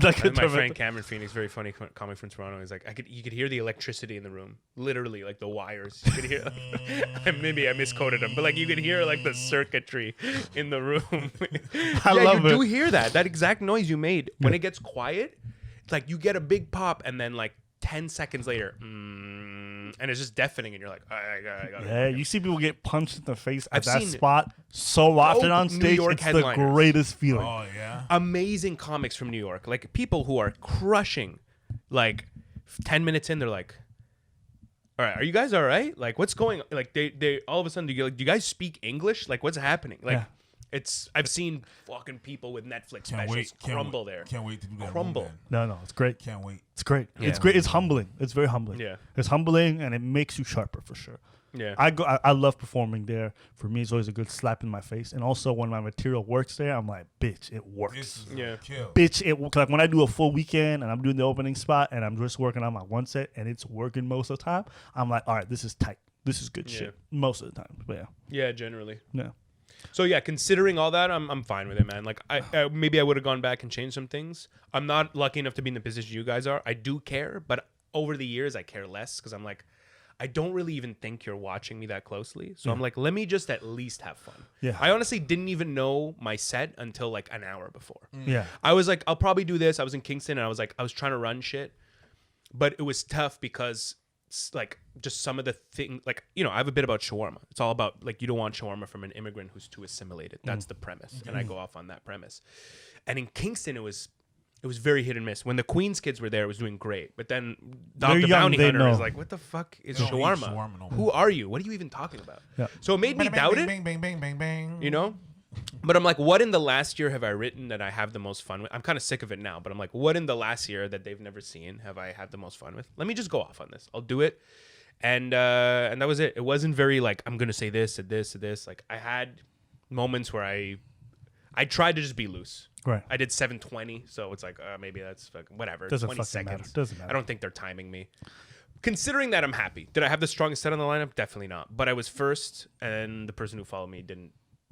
Like And my friend Cameron Phoenix, very funny comic from Toronto, he's like, you could hear the electricity in the room, literally, like the wires. You could hear. Maybe I misquoted him, but like you could hear like the circuitry in the room. I love you it. do hear that exact noise you made when it gets quiet. It's like you get a big pop, and then like 10 seconds later, and it's just deafening, and you're like, I got Yeah, you see people get punched in the face at I've that seen spot so often dope on New stage. York It's the headliners. greatest feeling. Oh yeah. Amazing comics from New York, like people who are crushing. Like 10 minutes in, they're like, all right, are you guys all right? Like, what's going on? Like, they all of a sudden, do you guys speak English? Like, what's happening? Like, Yeah. I've seen fucking people with Netflix Can't specials wait. crumble there. Can't wait to do that. Crumble. Then. No, it's great. Can't wait. It's great. It's Yeah. great. It's humbling. It's very humbling. Yeah. It's humbling and it makes you sharper for sure. Yeah. I love performing there. For me, it's always a good slap in my face. And also when my material works there, I'm like, bitch, it works. This is Yeah. a kill. Bitch, like when I do a full weekend and I'm doing the opening spot and I'm just working on my one set and it's working most of the time, I'm like, all right, this is tight. This is good shit most of the time. But Yeah, generally. yeah. So yeah, considering all that, I'm fine with it, man. Like I maybe I would have gone back and changed some things. I'm not lucky enough to be in the position you guys are. I do care, but over the years I care less because I'm like, I don't really even think you're watching me that closely. So I'm like, let me just at least have fun. Yeah. I honestly didn't even know my set until like an hour before. Yeah. I was like, I'll probably do this. I was in Kingston and I was trying to run shit, but it was tough because like just some of the things, like, you know, I have a bit about shawarma. It's all about like, you don't want shawarma from an immigrant who's too assimilated. That's the premise. And I go off on that premise. And in Kingston, it was very hit and miss. When the Queens kids were there, it was doing great. But then Dog They're the young, Bounty they Hunter know. is like, what the fuck is They don't eat shawarma? shawarma no more. Who are you? What are you even talking about? Yeah. So it made me Bang, doubt bang, it. Bang bang bang bang bang. You know? But I'm like, what in the last year have I written that I have the most fun with? I'm kind of sick of it now, but I'm like, what in the last year that they've never seen have I had the most fun with? Let me just go off on this. I'll do it. And that was it. It wasn't very like, I'm going to say this and this and this. Like I had moments where I tried to just be loose. Right. I did 720, so it's like maybe that's whatever. Doesn't 20 fucking matter. seconds. Doesn't matter. I don't think they're timing me. Considering that, I'm happy. Did I have the strongest set on the lineup? Definitely not. But I was first, and the person who followed me didn't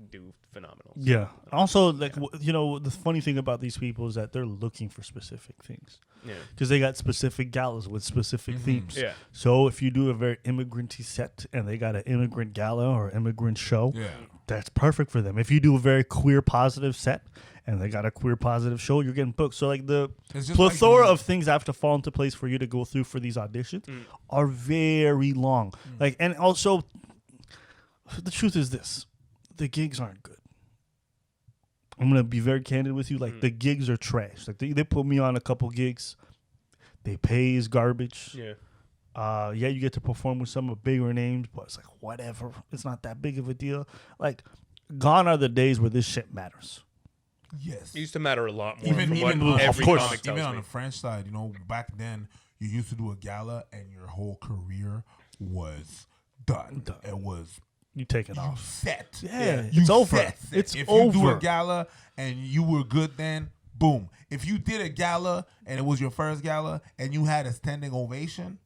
do phenomenal. So, Yeah. Also, like, you know, the funny thing about these people is that they're looking for specific things. yeah. Because they got specific galas with specific themes. Yeah. So if you do a very immigrant-y set and they got an immigrant gala or immigrant show, Yeah. that's perfect for them. If you do a very queer positive set and they got a queer positive show, you're getting booked. So like the It's just plethora like- of things that have to fall into place for you to go through for these auditions are very long. Like, and also the truth is this, the gigs aren't good. I'm going to be very candid with you. Like the gigs are trash. Like they put me on a couple gigs. They pay is garbage. Yeah. Yeah, you get to perform with some of bigger names, but it's like whatever. It's not that big of a deal. Like, gone are the days where this shit matters. Yes. It used to matter a lot more. Even from what of every course. comic tells Even on me. the French side, you know, back then you used to do a gala and your whole career was done. It was You take it off. set. Yeah, You it's over. set. It's if you do over. a gala and you were good, then boom. If you did a gala and it was your first gala and you had a standing ovation,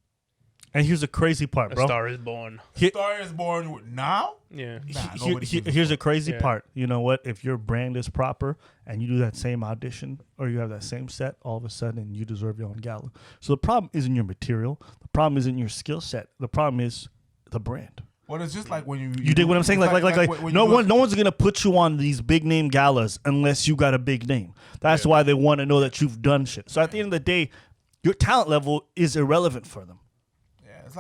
And here's the crazy part, bro. A Star is Born. Star is Born now. Yeah. Here's the crazy part. You know what? If your brand is proper and you do that same audition or you have that same set, all of a sudden you deserve your own gala. So the problem isn't your material. The problem isn't your skill set. The problem is the brand. Well, it's just like when you dig what I'm saying? Like no one's gonna put you on these big name galas unless you got a big name. That's why they want to know that you've done shit. So at the end of the day, your talent level is irrelevant for them.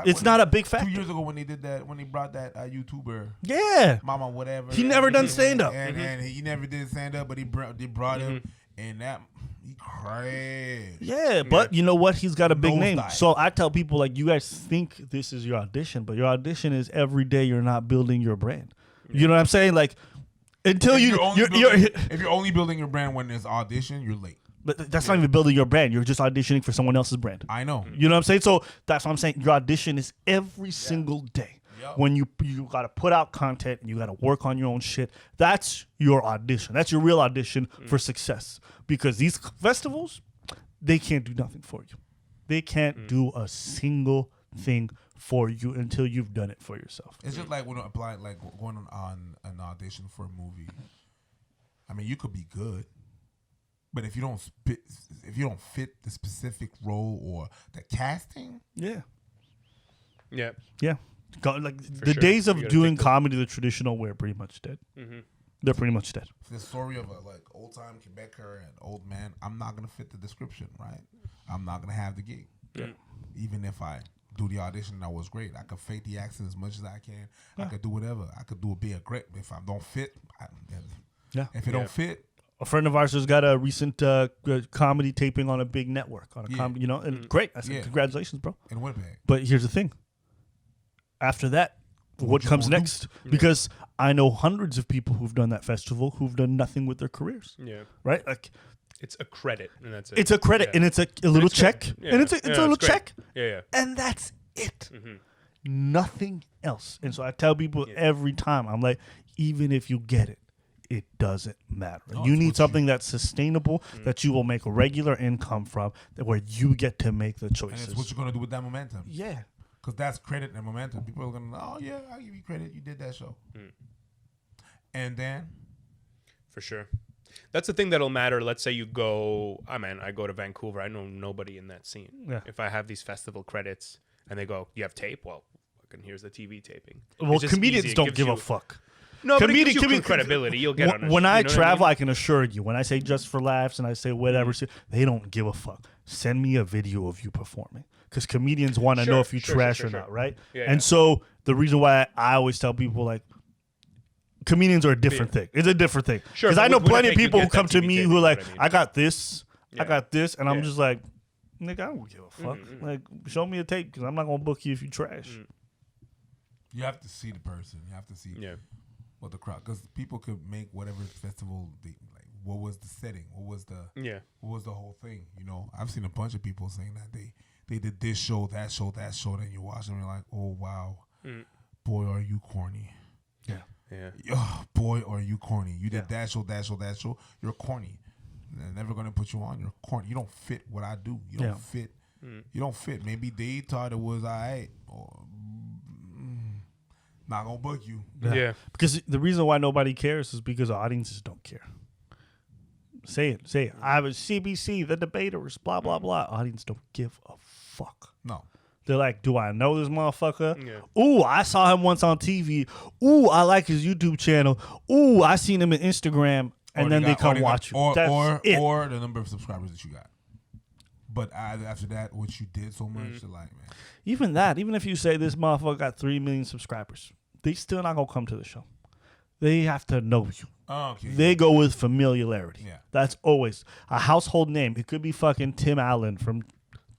It's not a big factor. 2 years ago when they did that, when they brought that YouTuber, Mama whatever, he never done stand up, and he never did stand up, but they brought him, and that he crashed. Yeah, but you know what? He's got a big name. So I tell people like, you guys think this is your audition, but your audition is every day. You're not building your brand. You know what I'm saying? Like until if you're only building your brand when there's audition, you're late. But that's not even building your brand. You're just auditioning for someone else's brand. I know. You know what I'm saying? So that's what I'm saying. Your audition is every single day. Yep. When you got to put out content and you got to work on your own shit. That's your audition. That's your real audition for success. Because these festivals, they can't do nothing for you. They can't do a single thing for you until you've done it for yourself. It's just like when applying, like going on an audition for a movie. I mean, you could be good. But if you don't fit the specific role or the casting, yeah. The days of doing comedy the traditional way are pretty much dead. Mm-hmm. They're pretty much dead. The story of a old time Quebecer and old man, I'm not gonna fit the description, right? I'm not gonna have the gig. Yeah. Even if I do the audition, that was great. I could fake the accent as much as I can. Yeah. I could do whatever. I could be a great. If I don't fit, if it don't fit. A friend of ours has got a recent comedy taping on a big network on a comedy, and great. I said, congratulations, bro. In Winnipeg. But here's the thing. After that, what comes next? Yeah. Because I know hundreds of people who've done that festival who've done nothing with their careers. Yeah. Right? Like, it's a credit, and that's it. It's a credit, and it's a little check, and it's a little check, yeah, and that's it. Mm-hmm. Nothing else. And so I tell people every time, I'm like, even if you get it, it doesn't matter. No, you need something that's sustainable, that you will make a regular income from, where you get to make the choices. And it's what you're going to do with that momentum. Yeah. Because that's credit and momentum. People are going to, oh, yeah, I'll give you credit. You did that show. And then? For sure. That's the thing that'll matter. Let's say you go, I go to Vancouver. I know nobody in that scene. Yeah. If I have these festival credits and they go, you have tape? Well, fucking here's the TV taping. Well, comedians don't give a fuck. No, but it gives you credibility. You'll get on. When I travel, I can assure you, when I say just for laughs and I say whatever, they don't give a fuck. Send me a video of you performing. Because comedians want to know if you trash or not, right? Yeah, and so the reason why I always tell people, like, comedians are a different thing. It's a different thing. Because I know plenty of people who come to me who are like, I got this, and I'm just like, nigga, I don't give a fuck. Like, show me a tape because I'm not going to book you if you trash. You have to see the person. You have to see what the crowd, because people could make whatever festival like. What was the setting? What was the whole thing? You know, I've seen a bunch of people saying that they did this show, that show, that show. Then you watch them and you're like, oh wow, boy, are you corny? Yeah. Oh, boy, are you corny? You did that show, that show, that show. You're corny. They're never gonna put you on. You're corny. You don't fit what I do. You don't fit. You don't fit. Maybe they thought it was alright. Not gonna book you. Yeah. Because the reason why nobody cares is because audiences don't care. Say it. I was CBC, the debaters, blah, blah, blah. Audience don't give a fuck. No. They're like, do I know this motherfucker? Yeah. Ooh, I saw him once on TV. Ooh, I like his YouTube channel. Ooh, I seen him on Instagram. And then they come watch you. Or the number of subscribers that you got. But after that, what you did so much, they're like, man. Even if you say this motherfucker got 3 million subscribers, they still not going to come to the show. They have to know you. Oh, okay. They go with familiarity. Yeah. That's always a household name. It could be fucking Tim Allen from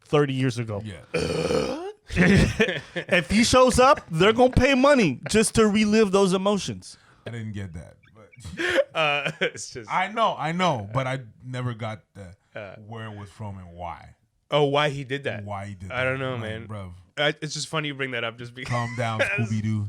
30 years ago. Yeah. If he shows up, they're going to pay money just to relive those emotions. I didn't get that. But it's just I know, but I never got where it was from and why. Oh, why he did that? Why he did that. I don't know, man. Bruv. It's just funny you bring that up. Just because Calm down, Scooby Doo.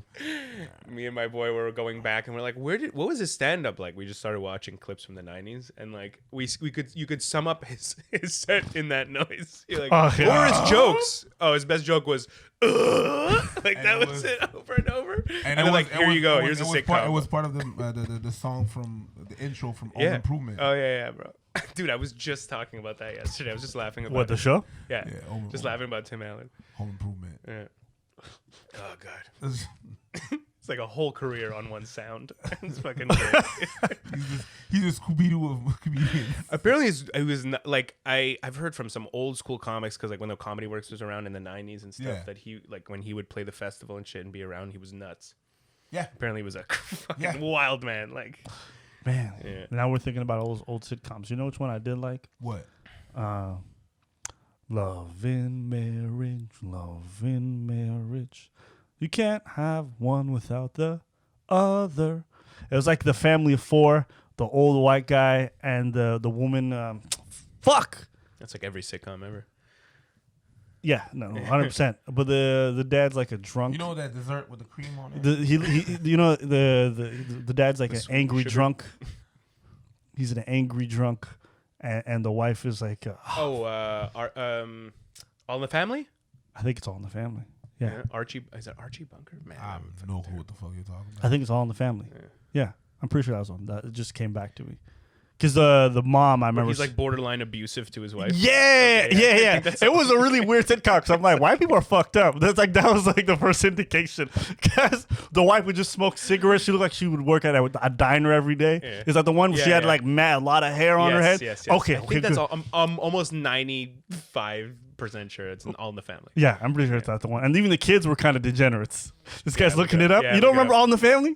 me and my boy were going back and we're like, what was his stand up like? We just started watching clips from the 90s and like you could sum up his set in that noise. You're like, what were his jokes? Oh, his best joke was like and that was it over and over. And then like, here you go. Here's a sitcom. It was part of the song from the intro from Home Improvement. Oh yeah, bro. Dude, I was just talking about that yesterday. I was just laughing about the show? Yeah, just laughing about Tim Allen. Home Improvement. Yeah. Oh god. It's like a whole career on one sound. It's fucking great. he's a Scooby Doo of comedians. Apparently, it was not, like I've heard from some old school comics because like when the Comedy Works was around in the 90s and stuff that he like when he would play the festival and shit and be around, he was nuts. Yeah. Apparently, he was a fucking wild man. Like, man. Yeah. Now we're thinking about all those old sitcoms. You know which one I did like? What? Love in marriage. You can't have one without the other. It was like the family of four, the old white guy and the woman. Fuck. That's like every sitcom ever. Yeah, no, 100%. But the dad's like a drunk. You know that dessert with the cream on it? The dad's like an angry drunk. He's an angry drunk, and the wife is like. All in the Family? I think it's All in the Family. Yeah. Archie, is it Archie Bunker? Man, I don't know what the fuck you're talking about. I think it's All in the Family. Yeah, I'm pretty sure that was one. That it just came back to me. Because the mom, I remember. He's like borderline abusive to his wife. Yeah. It was a really weird sitcom. Because I'm like, white people are fucked up. That was like the first indication. Because the wife would just smoke cigarettes. She looked like she would work at a diner every day. Yeah. Is that the one where she had like a lot of hair on her head? Yes. Okay, I think that's all. I'm almost 95% sure it's All in the Family. Yeah, I'm pretty sure it's that the one. And even the kids were kind of degenerates. This guy's looking it up. You don't remember All in the Family?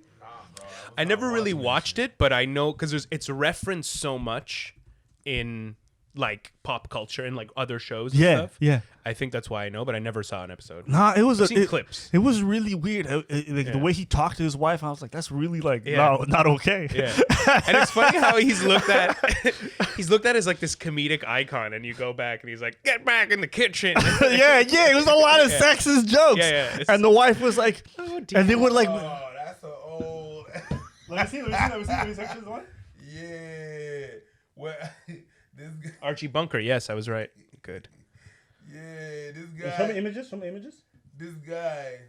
I never really watched it, but I know because it's referenced so much in like pop culture and like other shows and stuff. Yeah. I think that's why I know, but I never saw an episode. Nah, it was clips. It was really weird. The way he talked to his wife, I was like, that's really like not okay. Yeah. And it's funny how he's looked at as like this comedic icon, and you go back and he's like, get back in the kitchen. yeah, it was a lot of sexist jokes. Yeah. And the wife was like, and they would like. Oh, that's so old. Let me see the one. Yeah. Well, this guy. Archie Bunker. Yes, I was right. Good. Yeah, this guy. Show me images. This guy.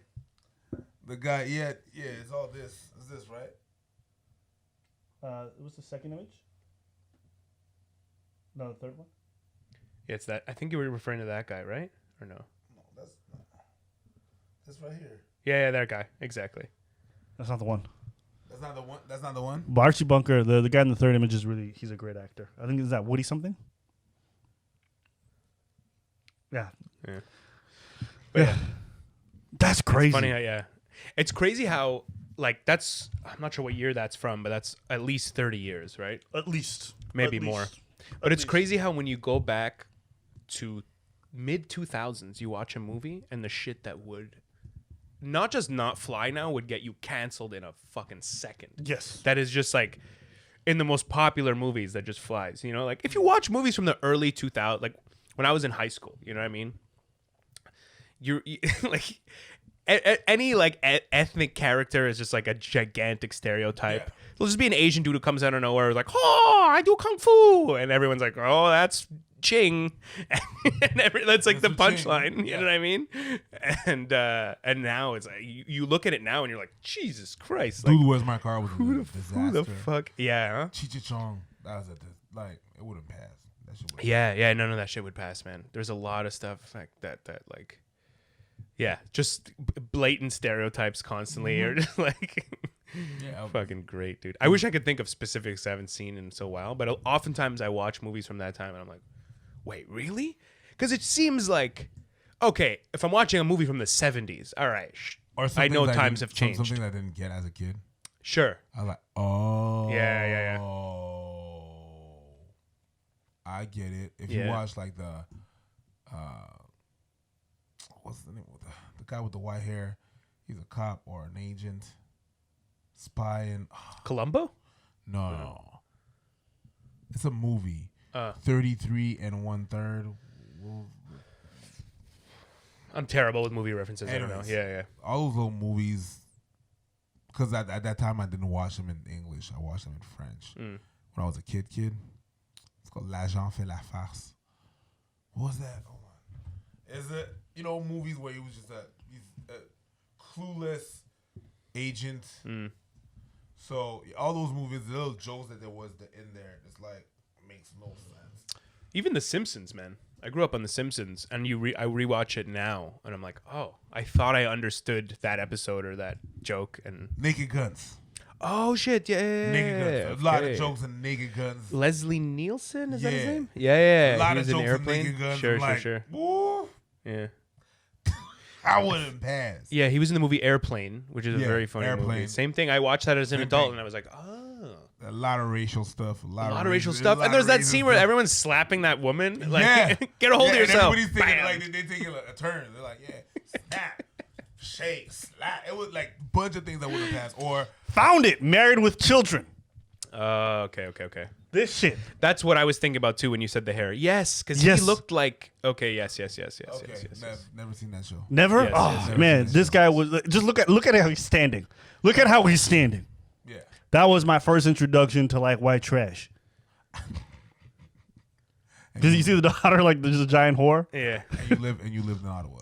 The guy. Yeah. It's all this. It's this, right? What's the second image? No, the third one. Yeah, it's that. I think you were referring to that guy, right? Or no? No, that's right here. Yeah, that guy. Exactly. That's not the one. That's not the one. But Archie Bunker, the guy in the third image is he's a great actor. I think is that Woody something. Yeah. But yeah. That's crazy. It's funny how, it's crazy how like I'm not sure what year that's from, but that's at least 30 years, right? At least. Maybe more. But it's crazy how when you go back to mid 2000s, you watch a movie and the shit that would not just not fly now would get you canceled in a fucking second. Yes. That is just like in the most popular movies that just flies. You know, like if you watch movies from the early 2000s, like when I was in high school, you know what I mean? You like any like ethnic character is just like a gigantic stereotype. Yeah. There'll just be an Asian dude who comes out of nowhere like, oh, I do kung fu, and everyone's like, oh, that's Ching, and that's like the punchline. You know what I mean? And now it's like you look at it now and you're like, Jesus Christ, like, dude, where's my car? Was a disaster. Who the fuck? Yeah, huh? Cheech Chong. That was like it wouldn't pass. That shit would. Yeah, none of that shit would pass, man. There's a lot of stuff like that like. Yeah, just blatant stereotypes constantly, or just like, fucking great, dude. I wish I could think of specifics I haven't seen in so while, but oftentimes I watch movies from that time and I'm like, wait, really? Because it seems like, okay, if I'm watching a movie from the 70s, all right, I know times have changed. Something I didn't get as a kid. Sure. I was like, oh. Yeah. I get it. If you watch like the, what's the name of the guy with the white hair? He's a cop or an agent, spy, and Columbo? No. It's a movie. 33 1/3. I'm terrible with movie references. Anyways, I don't know. Yeah. all those little movies. Because at that time I didn't watch them in English. I watched them in French. When I was a kid. It's called L'agent fait la farce. What was that? Hold on. Is it movies where he was just a clueless agent? So all those movies, the little jokes that there was in there, it's like makes no sense. Even The Simpsons, man. I grew up on The Simpsons, and I rewatch it now, and I'm like, oh, I thought I understood that episode or that joke. And Naked Guns. Oh shit! Yeah. Naked Guns. A lot of jokes in Naked Guns. Leslie Nielsen, is that his name? Yeah. A lot he of was jokes in Airplane. in Naked Guns. Sure. Woo, Yeah. I wouldn't pass. Yeah, he was in the movie Airplane, which is a very funny movie. Same thing. I watched that as an adult, and I was like, oh. A lot of racial stuff. A lot of racial stuff. And there's that scene where everyone's slapping that woman. Like, get a hold of yourself. Everybody's thinking like they're taking a turn. They're like, snap, shake, slap. It was like a bunch of things that would have passed. Or Found It, Married with Children. Okay. This shit. That's what I was thinking about too when you said the hair. Yes, because he looked like. Okay, yes. Okay, never seen that show. Never? Yes, man, this guy was just look at how he's standing. Look at how he's standing. Yeah. That was my first introduction to like white trash. Did you see the daughter like there's a giant whore? Yeah. And you lived in Ottawa.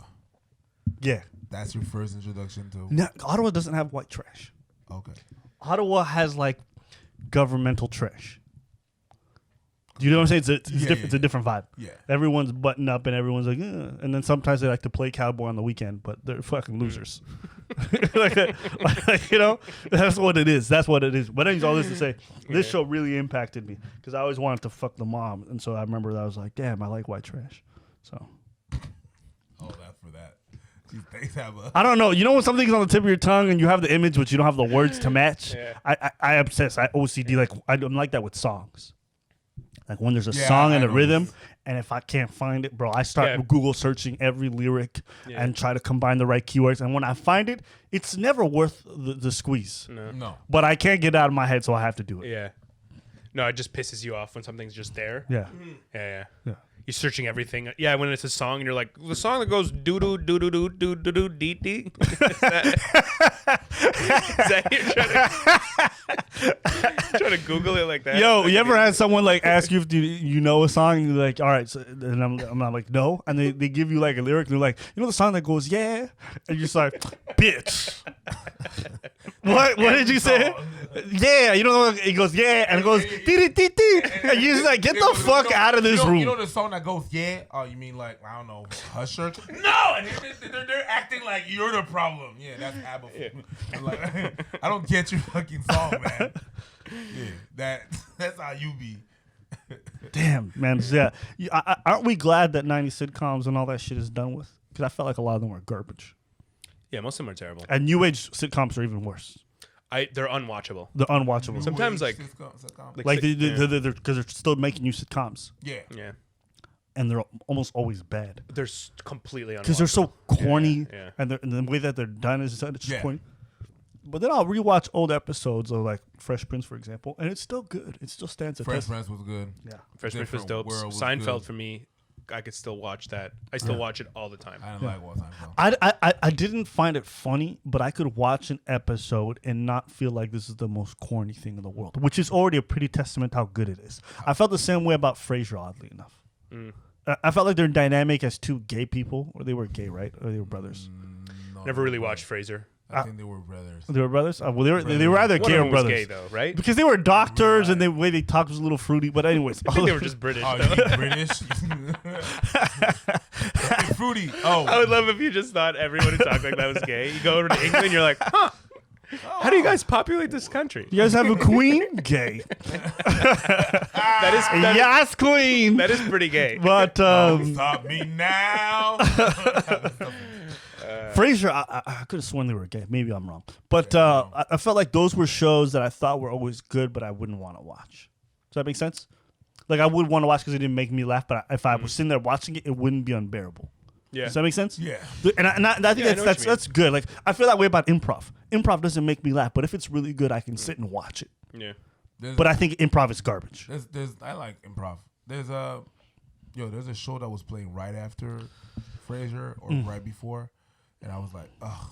Yeah. That's your first introduction to. No, Ottawa doesn't have white trash. Okay. Ottawa has like governmental trash. Do you know what I'm saying? It's different. It's a different vibe. Yeah. Everyone's buttoned up and everyone's like, and then sometimes they like to play cowboy on the weekend, but they're fucking losers. like, that's what it is. That's what it is. But anyways, all this to say, this show really impacted me because I always wanted to fuck the mom, and so I remember that I was like, damn, I like white trash. So. Oh, that's for that. These things have a. I don't know. You know when something's on the tip of your tongue and you have the image, but you don't have the words to match? Yeah. I obsess. I OCD. Like I'm like that with songs. Like when there's a song and a rhythm, and if I can't find it, bro, I start Google searching every lyric and try to combine the right keywords. And when I find it, it's never worth the squeeze. No. But I can't get it out of my head, so I have to do it. Yeah. No, it just pisses you off when something's just there. Yeah. Yeah. Yeah. You're searching everything. Yeah, when it's a song and you're like, the song that goes doo doo doo doo doo doo doo doo dee dee. Is that you're trying to Google it like that? Yo, you ever had someone like ask you if you know a song and you're like, all right, so, and I'm like, no, and they give you like a lyric and they're like, you know the song that goes yeah, and you're just like, bitch. What did you say? Yeah, you know it goes yeah, and it goes dee dee dee dee, and you're just like, get the fuck out of this room. You know the song that goes yeah? Oh, you mean like I don't know, Usher? No, and they're acting like you're the problem. Yeah, that's ABBA. Yeah. Like, I don't get your fucking song, man. Yeah, that's how you be. Damn, man. Yeah, aren't we glad that 90s sitcoms and all that shit is done with? Because I felt like a lot of them were garbage. Yeah, most of them are terrible. And new age sitcoms are even worse. They're unwatchable. They're unwatchable. Sometimes like they're still making new sitcoms. Yeah. And they're almost always bad. They're completely unwatchable. Because they're so corny, Yeah. and the way that they're done is just corny. But then I'll rewatch old episodes of like Fresh Prince, for example, and it's still good. It still stands. Fresh Prince was good. Yeah, Fresh Prince was dope. Seinfeld for me, I could still watch that. I still watch it all the time. I didn't like what Seinfeld. I didn't find it funny, but I could watch an episode and not feel like this is the most corny thing in the world, which is already a pretty testament to how good it is. I felt the same way about Frasier, oddly enough. I felt like their dynamic as two gay people, or they were gay, right? Or they were brothers. Never really watched Frasier. I think they were brothers. They were brothers? Well, they were either One gay of or them brothers. was gay, though, right? Because they were doctors and the way they talked was a little fruity. But anyways. I think they were just British. Oh, though. you mean British? Fruity. Oh. I would love if you just thought everyone who talked like that was gay. You go over to England, you're like, huh. How do you guys populate this country? You guys have a queen? Gay. Yes, queen. That is pretty gay. But stop me now. Frasier, I could have sworn they were gay. Maybe I'm wrong. But I felt like those were shows that I thought were always good, but I wouldn't want to watch. Does that make sense? Like I would want to watch because it didn't make me laugh, but if I was sitting there watching it, it wouldn't be unbearable. Yeah. Does that make sense? Yeah. And I think that's good. Like I feel that way about improv. Improv doesn't make me laugh, but if it's really good, I can sit and watch it. Yeah. But I think improv is garbage. I like improv. There's a show that was playing right after Frasier or right before, and I was like, ugh,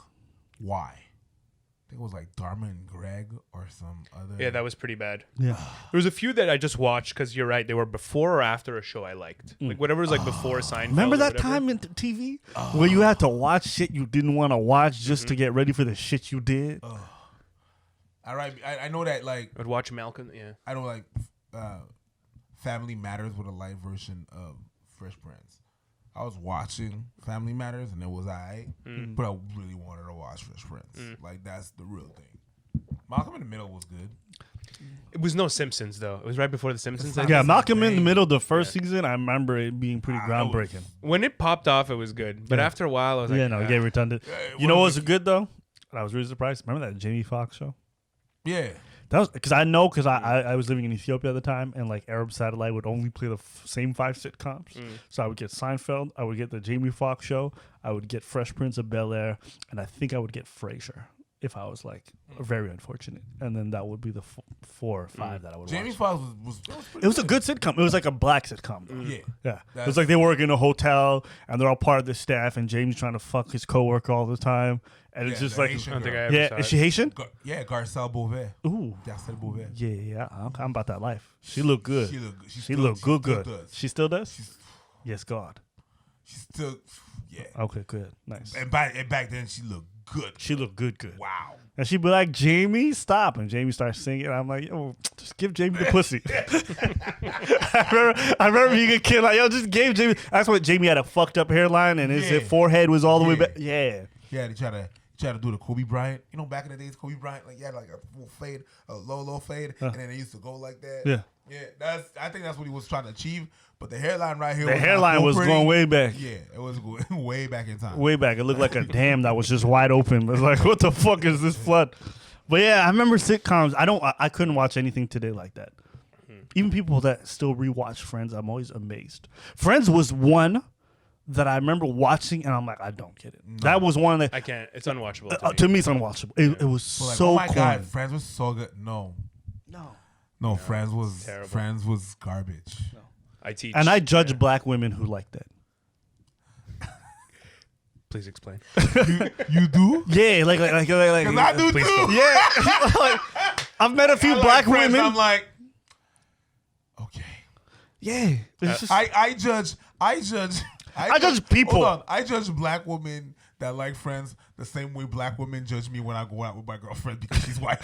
why? I think it was like Dharma and Greg or some other. Yeah, that was pretty bad. Yeah. There was a few that I just watched because you're right. They were before or after a show I liked. Like whatever was like before Seinfeld. Remember or that whatever. time in TV where you had to watch shit you didn't want to watch just to get ready for the shit you did? I know that like I'd watch Malcolm. Yeah. I know like Family Matters with a live version of Fresh Prince. I was watching Family Matters and it was alright, but I really wanted to watch Fresh Prince. Like that's the real thing. Malcolm in the Middle was good. It was no Simpsons though. It was right before the Simpsons. I Yeah, guess. Malcolm in the Middle, the first season, I remember it being pretty groundbreaking. When it popped off, it was good. But after a while, I was like, Yeah, no, it gave redundant. You know what was good though? I was really surprised. Remember that Jamie Foxx show? Yeah. That was because I was living in Ethiopia at the time, and like Arab Satellite would only play the same 5 sitcoms. So I would get Seinfeld, I would get the Jamie Foxx show, I would get Fresh Prince of Bel-Air, and I think I would get Frasier if I was like very unfortunate. And then that would be the 4 or 5 that I would Jamie watch. Foxx was It was a good sitcom. It was like a black sitcom. Though. Yeah. Yeah. It was like they work in a hotel and they're all part of the staff, and Jamie's trying to fuck his coworker all the time. And it's just the like, Haitian I don't think I girl. ever yeah, saw is it. she Haitian? Garcelle Beauvais. Ooh. Garcelle Beauvais. Yeah, I'm about that life. She looked good. She looked good. She looked good. Still Good. does. She still does? She's- Yes, God. She's still, yeah. Okay, good. Nice. And back then she looked good. She looked good, good. Wow. And she'd be like, Jamie, stop. And Jamie starts singing. And I'm like, yo, just give Jamie the pussy. I remember being a kid, like, yo, just give Jamie. That's what Jamie had a fucked up hairline and his forehead was all the way back. Yeah. Yeah, they try to do the Kobe Bryant. You know, back in the days, Kobe Bryant, like, he had like a full fade, a low fade, and then they used to go like that. Yeah. Yeah, I think that's what he was trying to achieve. But the hairline right here, The hairline was going way back. Yeah, it was going way back in time. Way back. It looked like a dam that was just wide open. It was like, what the fuck is this flood? But yeah, I remember sitcoms. I couldn't watch anything today like that. Even people that still rewatch Friends, I'm always amazed. Friends was one that I remember watching, and I'm like, I don't get it. No. That was one that I can't. It's unwatchable. to me, it's unwatchable. It was Like, so oh my corny. God, Friends was so good. No, Friends was terrible. Friends was garbage. No. I teach. And I judge black women who like that. Please explain. You do? Yeah, like Cause I do Please too. go. yeah. Like, I've met a few I like black Friends, women. I'm like, okay. Yeah, it's just, I judge people. Hold on. I judge black women that like Friends the same way black women judge me when I go out with my girlfriend because she's white.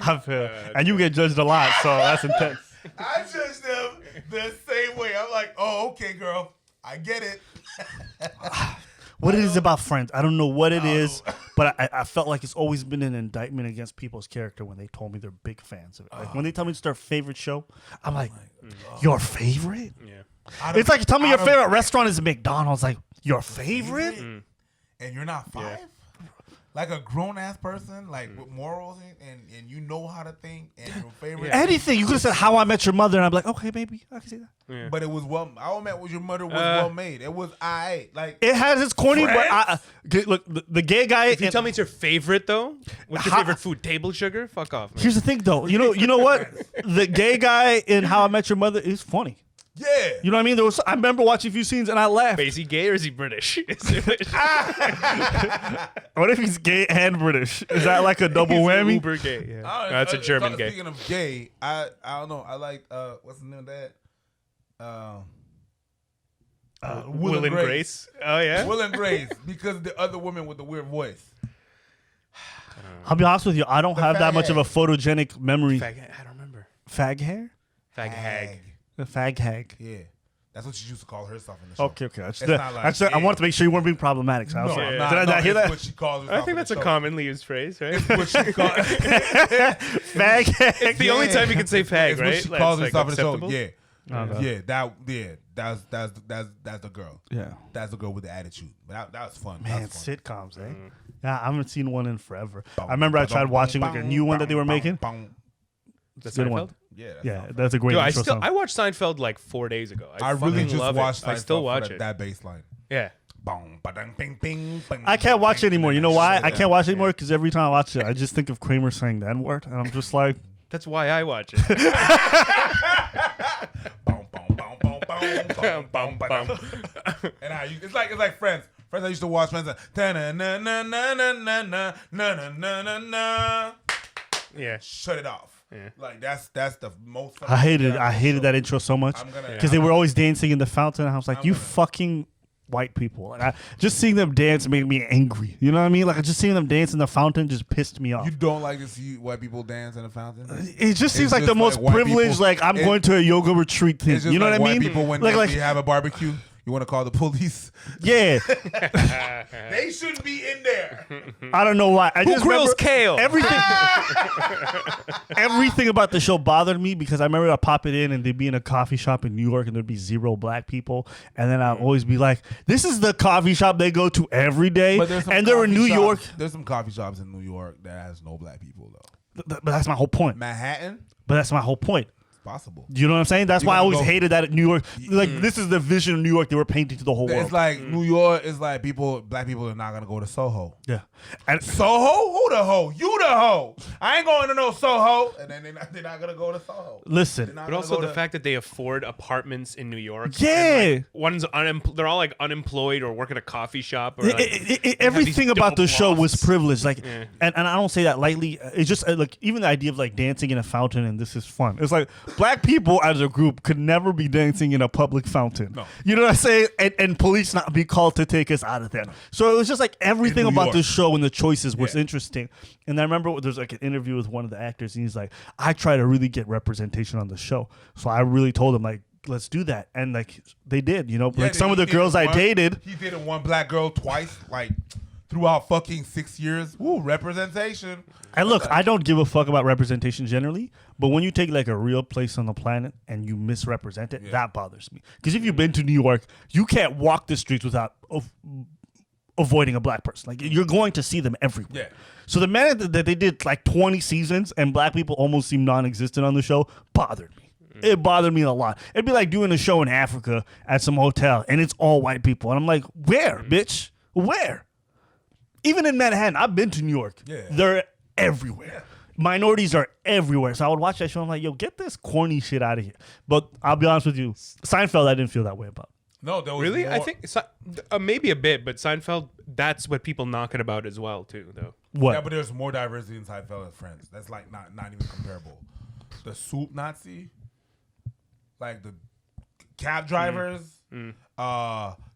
I feel, and you get judged a lot, so that's intense. I judge them the same way. I'm like, oh, okay, girl, I get it. What it is about Friends, I don't know what it is, but I felt like it's always been an indictment against people's character when they told me they're big fans of it. Like when they tell me it's their favorite show, I'm like, your favorite? Yeah. It's like you tell me your favorite restaurant is McDonald's. Like your favorite? And you're not 5? Like a grown ass person, like with morals and you know how to think and your favorite Anything. You could have said How I Met Your Mother, and I'm like, okay, baby, I can see that. Yeah. But it was How I Met With Your Mother was well made. It was like It has its corny, but look, the gay guy. If you tell me it's your favorite though, what's your favorite food? Table sugar? Fuck off. Man. Here's the thing, though. You know what? The gay guy in How I Met Your Mother is funny. yeah. You know what I mean? I remember watching a few scenes and I laughed. Is he gay or is he British? What if he's gay and British? Is that like a double whammy? Uber gay. Yeah. That's a German gay. Speaking of gay, I don't know. I like what's the name of that? Will and Grace. Oh yeah. Will and Grace, because the other woman with the weird voice. I'll be honest with you. I don't have that much of a photogenic memory. I don't remember. Fag hair? Fag hag. The fag hag. Yeah. That's what she used to call herself in the show. Okay. It's not like I wanted to make sure you weren't being problematic. So I was No, like, nah, did I not hear it's that? what she calls herself I think in that's the a show. commonly used phrase, right? It's what she calls. Fag hag. It's the only time you can say fag, It's right? what she Like, calls it's, herself in the acceptable? show. Yeah. That's the girl. Yeah. That's the girl with the attitude. But that was fun. Man, that was fun. sitcoms, eh? Yeah, I haven't seen one in forever. I remember I tried watching like a new one that they were making. That's Good one. Seinfeld? Yeah. Yeah, that's a great Yo, intro song. I watched Seinfeld like 4 days ago. I really fucking just love watched it. Seinfeld I still for watch it. that bass line. Yeah. I can't watch it anymore. You know why? I can't watch it anymore because every time I watch it, I just think of Kramer saying the N-word, and I'm just like, That's why I watch it. Boom, boom, boom, boom, boom, boom, boom, boom. And it's like Friends. Friends, I used to watch Friends. Yeah. Shut it off. Yeah. Like that's the most. I hated that intro so much because they were always dancing in the fountain. I was like, fucking white people. Like, just seeing them dance made me angry. You know what I mean? Like just seeing them dance in the fountain just pissed me off. You don't like to see white people dance in the fountain? It just seems like the most privileged. People, like I'm going to a yoga retreat thing. You know what I mean? People when they have a barbecue. You want to call the police? Yeah. They shouldn't be in there. I don't know why. Who grills kale? Everything about the show bothered me because I remember I'd pop it in and they'd be in a coffee shop in New York and there'd be 0 black people. And then I'd always be like, this is the coffee shop they go to every day. And they're in New York. There's some coffee shops in New York that has no black people, though. But that's my whole point. Manhattan? But that's my whole point. Possible. You know what I'm saying? That's why I always hated that at New York. Like this is the vision of New York they were painting to the whole world. It's like New York is like black people are not gonna go to Soho. Yeah. And Soho? Who the hoe? You the hoe. I ain't going to no Soho. And then they're not gonna go to Soho. Listen. But also the fact that they afford apartments in New York. Yeah. Like, they're all like unemployed or work at a coffee shop. Or everything about the show was privileged. Like, and I don't say that lightly. It's just like even the idea of like dancing in a fountain and this is fun. It's like black people as a group could never be dancing in a public fountain. No. You know what I'm saying? And police not be called to take us out of there. No. So it was just like everything about the show and the choices was interesting. And I remember there's like an interview with one of the actors and he's like, I try to really get representation on the show. So I really told him like, let's do that. And like they did, you know, like some of the girls I dated. He dated one black girl twice, like throughout fucking 6 years. Woo, representation. And look, I don't give a fuck about representation generally, but when you take like a real place on the planet and you misrepresent it, that bothers me. Because if you've been to New York, you can't walk the streets without avoiding a black person. Like you're going to see them everywhere. Yeah. So the minute that they did like 20 seasons and black people almost seemed non-existent on the show bothered me. It bothered me a lot. It'd be like doing a show in Africa at some hotel and it's all white people. And I'm like, where, bitch? Where? Even in Manhattan, I've been to New York. Yeah. They're everywhere. Yeah. Minorities are everywhere. So I would watch that show. I'm like, yo, get this corny shit out of here. But I'll be honest with you, Seinfeld, I didn't feel that way about. No, there was really? More. I think maybe a bit, but Seinfeld, that's what people knock it about as well, too, though. What? Yeah, but there's more diversity in Seinfeld and Friends. That's like not even comparable. The soup Nazi, like the cab drivers,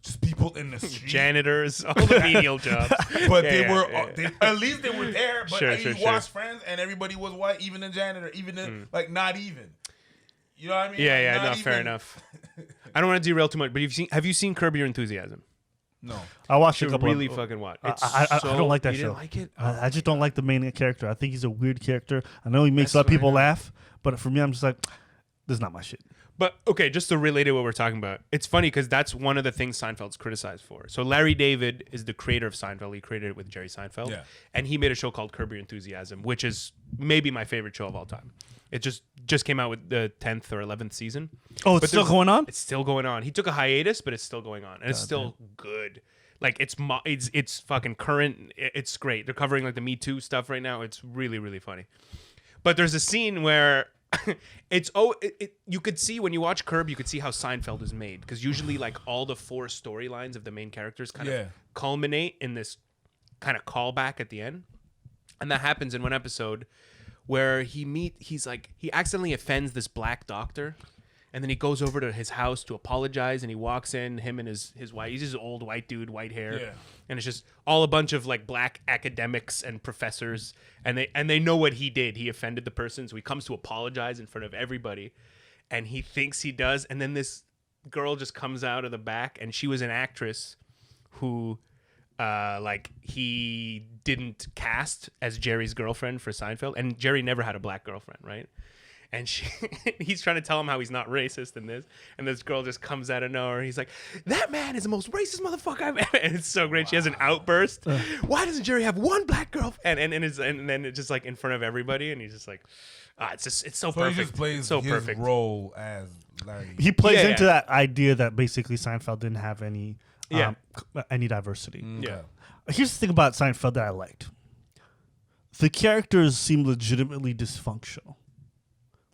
just people in the street, janitors, all the menial jobs. But at least they were there. But you watch Friends and everybody was white, even the janitor, even the, like not even. You know what I mean? Yeah, like, no, fair enough. I don't want to derail too much, but have you seen Curb Your Enthusiasm? No, I watched it. Really fucking watch. I don't like that show. Didn't like it? I just don't like the main character. I think he's a weird character. I know he makes a lot of people laugh, but for me, I'm just like, this is not my shit. But okay, just to relate to what we're talking about, it's funny because that's one of the things Seinfeld's criticized for. So Larry David is the creator of Seinfeld. He created it with Jerry Seinfeld, and he made a show called Curb Your Enthusiasm, which is maybe my favorite show of all time. It just came out with the 10th or 11th season. Oh, it's still going on? It's still going on. He took a hiatus, but it's still going on, and it's still good. Like it's fucking current. It's great. They're covering like the Me Too stuff right now. It's really, really funny. But there's a scene where you could see when you watch Curb, you could see how Seinfeld is made, because usually like all the 4 storylines of the main characters kind of culminate in this kind of callback at the end, and that happens in one episode where he accidentally offends this black doctor, and then he goes over to his house to apologize, and he walks in, him and his wife. He's just an old white dude, white hair, and it's just all a bunch of like black academics and professors, and they know what he did. He offended the person, so he comes to apologize in front of everybody, and he thinks he does, and then this girl just comes out of the back, and she was an actress who like he didn't cast as Jerry's girlfriend for Seinfeld, and Jerry never had a black girlfriend, right? And he's trying to tell him how he's not racist in this, and this girl just comes out of nowhere. He's like, "That man is the most racist motherfucker I've ever." And it's so great. Wow. She has an outburst. Why doesn't Jerry have one black girlfriend? And then it's just like in front of everybody, and he's just like, it's so perfect. He just plays so his perfect role as Larry. He plays into that idea that basically Seinfeld didn't have any diversity. Yeah. Here's the thing about Seinfeld that I liked. The characters seem legitimately dysfunctional.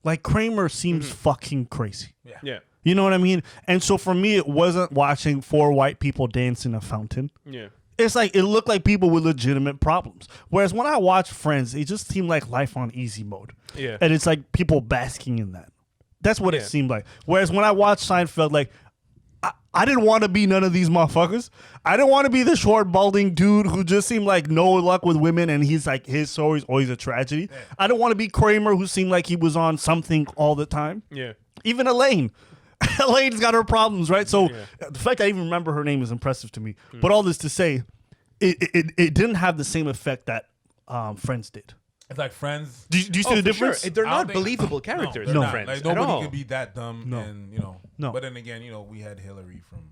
Like Kramer seems fucking crazy. Yeah. You know what I mean? And so for me, it wasn't watching 4 white people dance in a fountain. Yeah. It's like it looked like people with legitimate problems. Whereas when I watch Friends, it just seemed like life on easy mode. Yeah. And it's like people basking in that. That's what it seemed like. Whereas when I watched Seinfeld, like I didn't want to be none of these motherfuckers. I didn't want to be the short, balding dude who just seemed like no luck with women and he's like his story's always a tragedy. Yeah. I didn't want to be Kramer who seemed like he was on something all the time. Yeah. Even Elaine. Elaine's got her problems, right? So the fact I even remember her name is impressive to me. But all this to say, it didn't have the same effect that Friends did. It's like Friends. Do you see the difference? Sure. They're not believable characters. No, in Friends. like at nobody all. could be that dumb. No. And No. But then again, we had Hillary from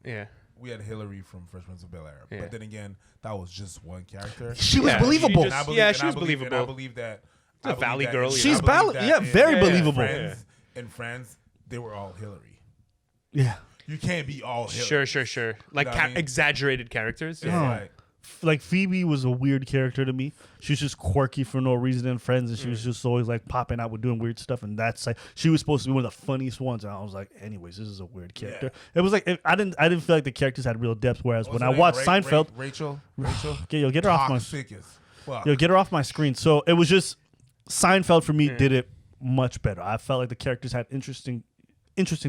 Yeah. we had Hillary from Fresh Prince of Bel-Air. Yeah. But then again, that was just one character. She was Yeah, believable. she just- she was believable. And I believe that. A valley girl. She's very believable. In Friends, they were all Hillary. Yeah. You can't be all Hillary. Sure. Like You know what I mean? exaggerated characters. It's like, Like Phoebe was a weird character to me. She was just quirky for no reason in Friends, and she was just always like popping out with doing weird stuff. And that's like she was supposed to be one of the funniest ones. And I was like, anyways, this is a weird character. It was like I didn't feel like the characters had real depth. Whereas when I watched Seinfeld, Rachel, okay, get her off my get her off my screen. So it was just Seinfeld for me did it much better. I felt like the characters had interesting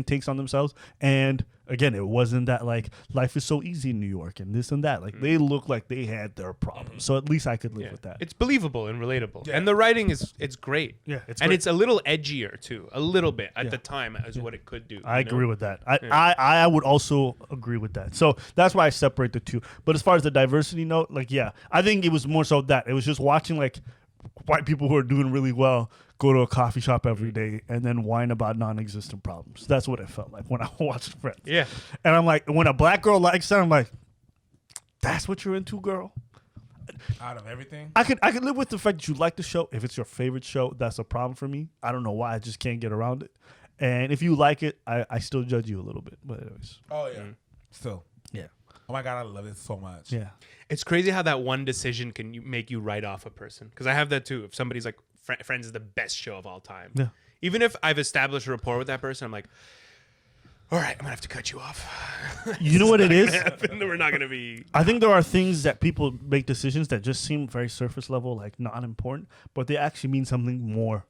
takes on themselves, and again, it wasn't that like life is so easy in New York and this and that. Like they looked like they had their problems, so at least I could live with that. It's believable and relatable, and the writing it's great. Yeah, it's and great. it's a little edgier too, a little bit at the time as what it could do. I agree with that. I would also agree with that. So that's why I separate the two. But as far as the diversity note, like I think it was more so that it was just watching like white people who are doing really well go to a coffee shop every day and then whine about non-existent problems. That's what it felt like when I watched Friends. Yeah. And I'm like, when a black girl likes that, I'm like, that's what you're into, girl? Out of everything? I could live with the fact that you like the show. If it's your favorite show, that's a problem for me. I don't know why. I just can't get around it. And if you like it, I still judge you a little bit. But anyways. Oh, yeah. Still. Yeah. Oh, my God. I love it so much. Yeah. It's crazy how that one decision can make you write off a person. Because I have that too. If somebody's like, Friends is the best show of all time. Yeah. Even if I've established a rapport with that person, I'm like, all right, I'm going to have to cut you off. You know what it is? We're not going to be... I think there are things that people make decisions that just seem very surface level, like not important, but they actually mean something more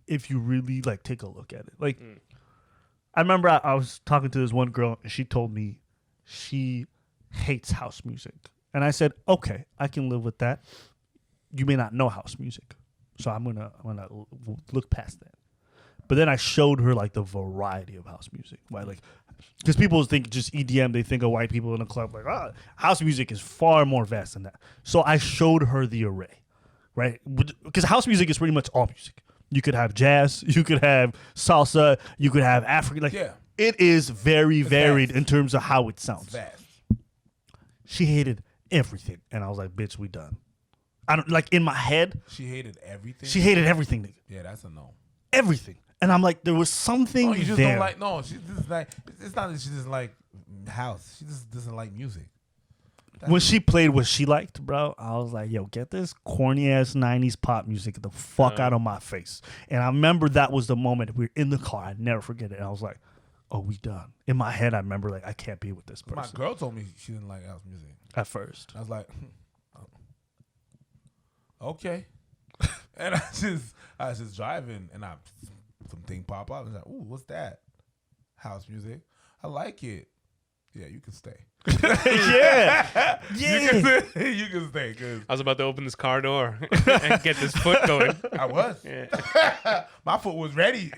if you really like take a look at it. Like, I remember I was talking to this one girl and she told me she hates house music. And I said, okay, I can live with that. You may not know house music. So I'm gonna look past that. But then I showed her like the variety of house music, right? Like, because people think just EDM, they think of white people in a club. Like, house music is far more vast than that. So I showed her the array, right? Because house music is pretty much all music. You could have jazz, you could have salsa, you could have African. Like, it is very varied in terms of how it sounds. She hated everything, and I was like, "Bitch, we done." I don't like in my head. She hated everything. She hated everything, nigga. Yeah, that's a no. Everything, and I'm like, there was something. No, you just there. don't like. No, she just like. It's not that she doesn't like house. She just doesn't like music. When she played what she liked, bro, I was like, yo, get this corny ass 90s pop music the fuck out of my face. And I remember that was the moment we were in the car. I never forget it. And I was like, oh, we done. In my head, I remember like I can't be with this person. My girl told me she didn't like house music at first. I was like, okay. And I was just driving and something pop up. I was like, ooh, what's that? House music. I like it. Yeah, you can stay. Yeah. You can stay. Cause I was about to open this car door and get this foot going. I was. Yeah. My foot was ready.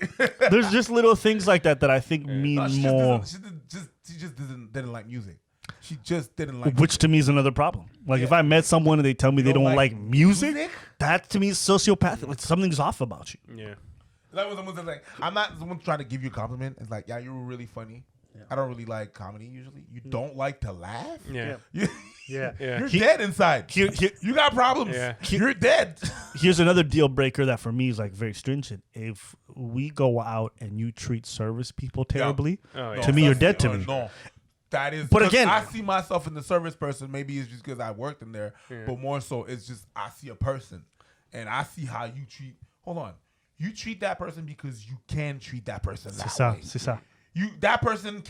There's just little things like that I think mean more. She just didn't like music. She just didn't like Which to me is another problem. Like if I met someone and they tell me they don't like music, that to me is sociopathic. Like something's off about you. Yeah. Like when someone's like, I'm not someone trying to give you a compliment. It's like, yeah, you're really funny. Yeah. I don't really like comedy usually. You don't like to laugh? Yeah. Yeah. You're dead inside. You got problems. Yeah. You're dead. Here's another deal breaker that for me is like very stringent. If we go out and you treat service people terribly, to me, you're dead to me. No. That is, but again, I see myself in the service person. Maybe it's just because I worked in there, but more so, it's just I see a person and I see how you treat. Hold on, You treat that person because you can treat that person that way. C'est ça. That person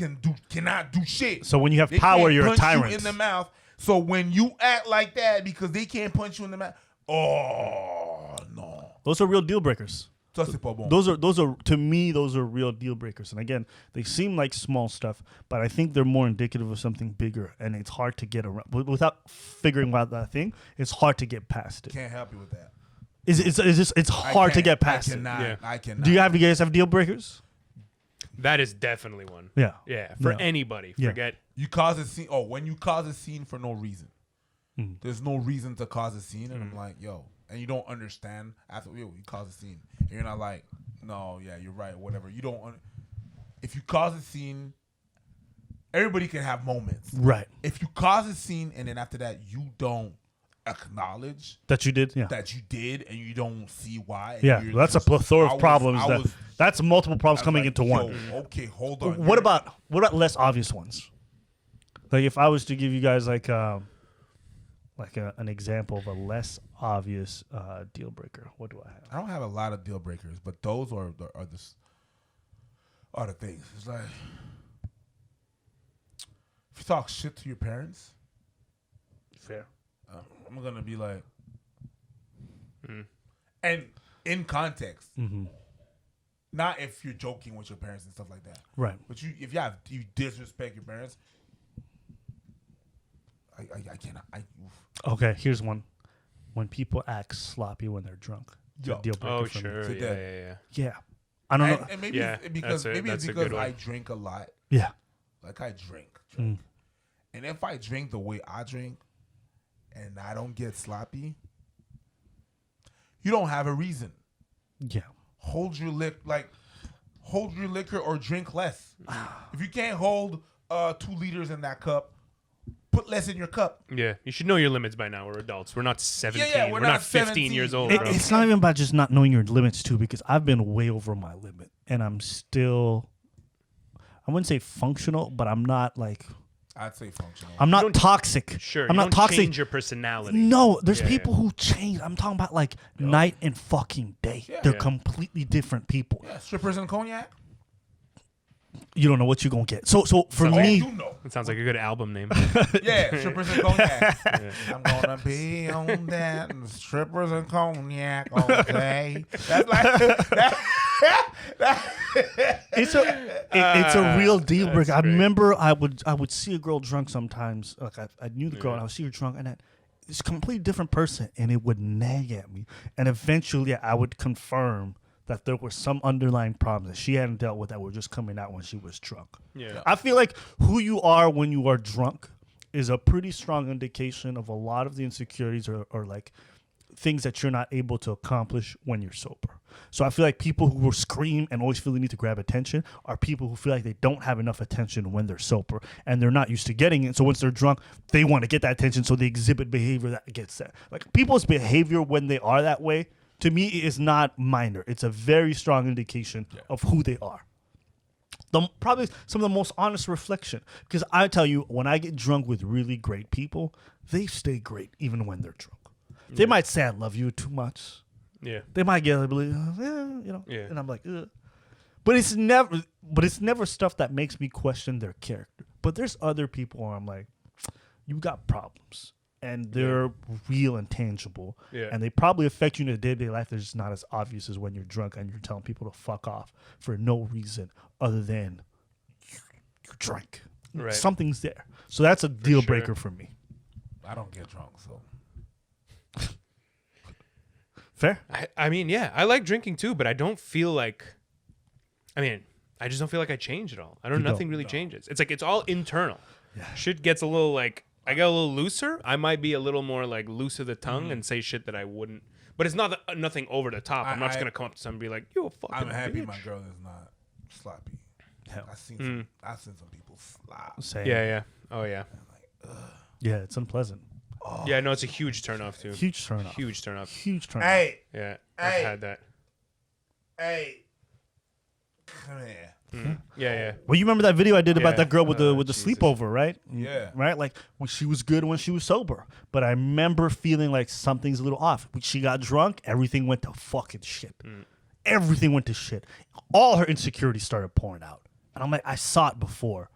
cannot do shit. So when you have They power, can't you're a punch tyrant. you in the mouth. So when you act like that because they can't punch you in the mouth, oh no. Those are real deal breakers. Ça, c'est pas bon. Those are to me, those are real deal breakers. And again, they seem like small stuff, but I think they're more indicative of something bigger, and it's hard to get around without figuring out that thing. It's hard to get past it. Can't help you with that. It's hard to get past it. I cannot. Do you guys have deal breakers? That is definitely one. Yeah. Yeah. For Yeah. anybody. Yeah. Forget. You cause a scene. Oh, when you cause a scene for no reason. There's no reason to cause a scene, and I'm like, yo, and you don't understand after you cause a scene, and you're not like, no, yeah, you're right, whatever. You don't. If you cause a scene, everybody can have moments, Right. If you cause a scene and then after that you don't acknowledge That you did? Yeah. that you did, and you don't see why. And Yeah. you're That's just- a plethora I of problems. was- That's multiple I problems was coming like, into yo, one. Okay, hold on. What about less obvious ones? Like if I was to give you guys like an example of a less obvious deal breaker, what do I have? I don't have a lot of deal breakers, but those are the things. It's like if you talk shit to your parents, Fair. I'm gonna be like, and in context, not if you're joking with your parents and stuff like that. Right. But if you disrespect your parents, I cannot. Okay, here's one. When people act sloppy when they're drunk. It's a Yo. deal breaker Oh, for me. sure. To Yeah, them. yeah. Yeah. I don't know. And maybe Yeah, it's because that's a good one. I drink a lot. Yeah. Like I drink. And if I drink the way I drink and I don't get sloppy, you don't have a reason. Yeah. Hold your liquor or drink less. If you can't hold 2 liters in that cup, put less in your cup. Yeah. You should know your limits by now. We're adults. We're not 17. Yeah, we're we're not not 15 17. years old, bro. It's not even about just not knowing your limits too, because I've been way over my limit and I'm still, I wouldn't say functional, but I'm not like, I'd say functional. I'm not toxic. Sure. I'm you not don't toxic. change your personality. No, there's Yeah, people who change. I'm talking about like night and fucking day. Yeah. They're Yeah. completely different people. Yeah, strippers and cognac. You don't know what you're gonna get. So for Oh, me, you know. That sounds like a good album name. Yeah, strippers and cognac. I'm gonna be on that strippers and cognac all day. That's like it's a real deal breaker. I great. remember I would see a girl drunk sometimes. Like I knew the girl, and I would see her drunk, and it's a completely different person, and it would nag at me. And eventually, I would confirm that there were some underlying problems that she hadn't dealt with that were just coming out when she was drunk. Yeah. I feel like who you are when you are drunk is a pretty strong indication of a lot of the insecurities or like things that you're not able to accomplish when you're sober. So I feel like people who will scream and always feel the need to grab attention are people who feel like they don't have enough attention when they're sober and they're not used to getting it. So once they're drunk, they want to get that attention, so they exhibit behavior that gets that. Like people's behavior when they are that way, to me, is not minor. It's a very strong indication of who they are. Probably some of the most honest reflection. Because I tell you, when I get drunk with really great people, they stay great even when they're drunk. They might say I love you too much. Yeah. They might get a little, Yeah. and I'm like, ugh. But it's never stuff that makes me question their character. But there's other people where I'm like, you got problems. And they're real and tangible. Yeah. And they probably affect you in a day-to-day life. They're just not as obvious as when you're drunk and you're telling people to fuck off for no reason other than you drank. Right. Something's there. So that's a deal sure. breaker for me. I don't get drunk, so Fair? I mean, yeah, I like drinking too, but I don't feel like, I just don't feel like I change at all. Nothing really changes. It's like, it's all internal. Yeah. Shit gets a little like, I get a little looser. I might be a little more like loose of the tongue and say shit that I wouldn't. But it's not nothing over the top. I'm not just gonna come up to someone and be like, "You a fucking I'm happy bitch." my girl is not sloppy. Hell. I've seen some people slop. Same. Yeah. Oh yeah. Yeah, it's unpleasant. Yeah. No, it's a huge turnoff too. Huge turn off. Huge turnoff. Huge turn Hey, Yeah. Hey. I've had that. hey, come here. Yeah. Well, you remember that video I did about Yeah. that girl with the Jesus. sleepover, right? Yeah. Right? Like when she was good when she was sober. But I remember feeling like something's a little off. When she got drunk, everything went to fucking shit. everything went to shit. All her insecurities started pouring out. And I'm like, I saw it before.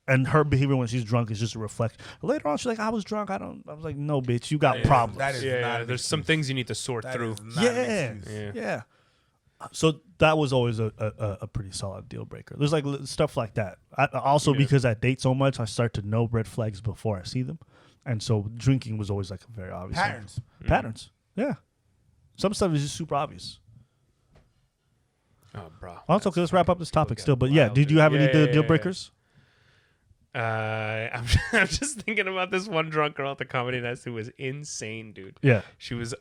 And her behavior when she's drunk is just a reflection. Later on, she's like, I was drunk. I was like, no, bitch, you got problems. That is not there's some things you need to sort through. Yeah. So that was always a pretty solid deal breaker. There's like stuff like that. Because I date so much, I start to know red flags before I see them. And so drinking was always like a very obvious patterns. Yeah. Some stuff is just super obvious. Oh, bro. Also, let's wrap up this topic still. But yeah, did you have any deal breakers? I'm just thinking about this one drunk girl at the Comedy Nest who was insane, dude. Yeah. She was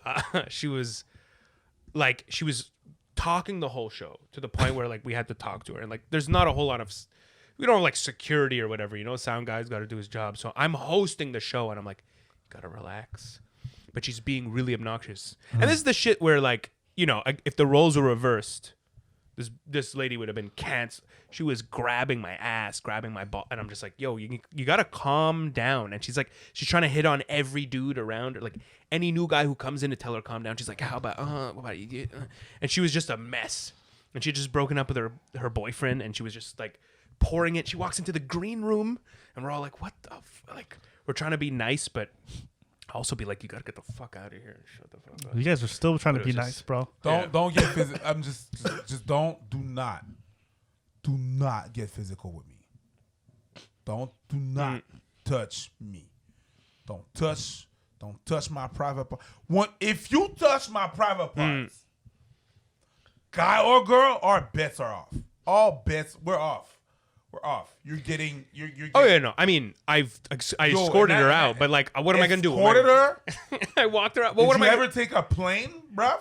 talking the whole show to the point where like we had to talk to her, and like there's not a whole lot of, we don't have like security or whatever, sound guy's got to do his job. So I'm hosting the show and I'm like, you gotta relax. But she's being really obnoxious. And this is the shit where like, if the roles were reversed, this lady would have been canceled. She was grabbing my ass, grabbing my ball, and I'm just like, yo, you gotta calm down. And she's trying to hit on every dude around her, like any new guy who comes in to tell her calm down. She's like, how about what about you? And she was just a mess. And she had just broken up with her boyfriend, and she was just like pouring it. She walks into the green room, and we're all like, what the like? We're trying to be nice, but also be like, you gotta get the fuck out of here and shut the fuck up. You guys are still trying to be nice, bro. Don't get physical. I'm just do not get physical with me. Do not touch me. Don't touch my private part. If you touch my private parts, guy or girl, our bets are off. All bets, we're off. We're off. You're getting. Oh yeah, no. I mean, I escorted her out, but like, what am I gonna do? Escorted her? I walked her out. Well, Did what am you I ever take a plane, bruv?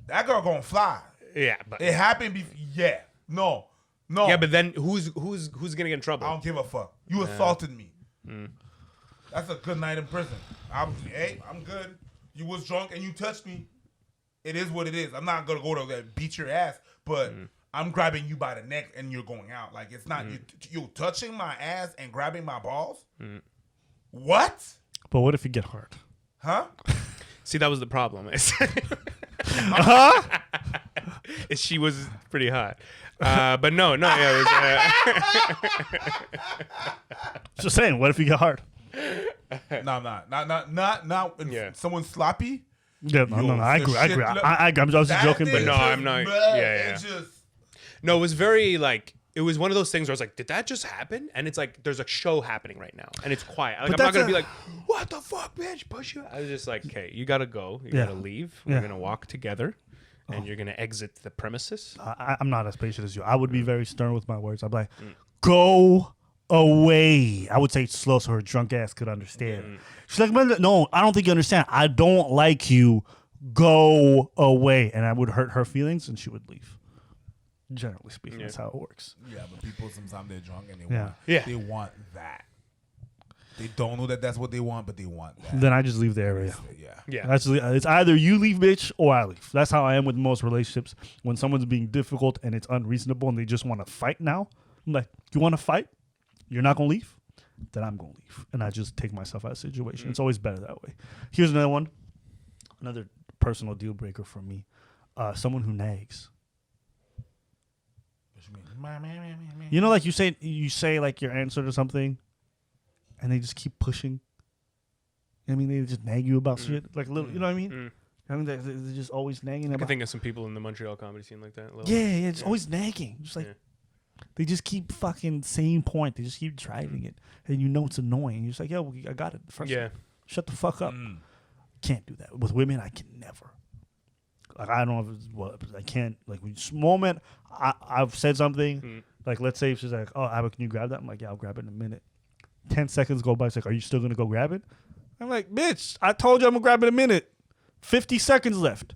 That girl gonna fly. Yeah, but It happened. Yeah, no. Yeah, but then who's gonna get in trouble? I don't give a fuck. You assaulted me. That's a good night in prison. I'm good. You was drunk and you touched me. It is what it is. I'm not gonna go to beat your ass, but I'm grabbing you by the neck and you're going out. Like, it's not you touching my ass and grabbing my balls. What? But what if you get hard? Huh? See, that was the problem. She was pretty hot. But no, yeah. Just saying, what if you get hard? No, I'm not. Not. Someone sloppy. Yeah, no. I agree. I was just joking, but no, I'm not. Yeah. No, it was very like, it was one of those things where I was like, did that just happen? And it's like, there's a show happening right now, and it's quiet. Like, I'm not gonna be like, what the fuck, bitch, push you. I was just like, okay, you gotta go. You gotta leave. We're gonna walk together. And you're going to exit the premises? I'm not as patient as you. I would be very stern with my words. I'd be like, go away. I would say it slow so her drunk ass could understand. She's like, no, I don't think you understand. I don't like you. Go away. And I would hurt her feelings and she would leave. Generally speaking, that's how it works. Yeah, but people, sometimes they're drunk and they want that. They don't know that that's what they want, but they want that. Then I just leave the area. Yeah. It's either you leave, bitch, or I leave. That's how I am with most relationships. When someone's being difficult and it's unreasonable and they just want to fight now, I'm like, you want to fight? You're not going to leave? Then I'm going to leave. And I just take myself out of the situation. It's always better that way. Here's another one. Another personal deal breaker for me. Someone who nags. You know, like you say like your answer to something, and they just keep pushing. I mean, they just nag you about shit. Like, little, you know what I mean? I mean, they're just always nagging. I can think of some people in the Montreal comedy scene like that. Yeah, it's always nagging. Just like, they just keep fucking same point. They just keep driving it. And you know it's annoying. You're just like, yo, I got it. First shut the fuck up. Can't do that. With women, I can never. Like, I don't know if it's what, I can't. Like, moment I've said something, like, let's say if she's like, oh, Abba, can you grab that? I'm like, yeah, I'll grab it in a minute. 10 seconds go by. It's like, are you still going to go grab it? I'm like, bitch, I told you I'm going to grab it in a minute. 50 seconds left.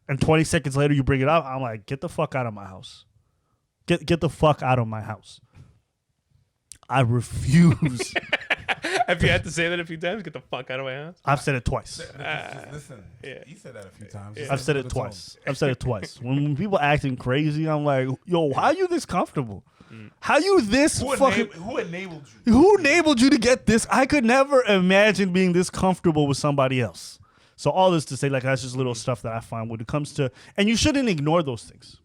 And 20 seconds later, you bring it up. I'm like, get the fuck out of my house. Get the fuck out of my house. I refuse. Have you had to say that a few times? Get the fuck out of my house? I've said it twice. Listen, you said that a few times. I've said it twice. When people acting crazy, I'm like, yo, how are you this comfortable? How you this who fucking... Who enabled you? Who enabled you to get this? I could never imagine being this comfortable with somebody else. So all this to say, like, that's just little stuff that I find when it comes to, and you shouldn't ignore those things.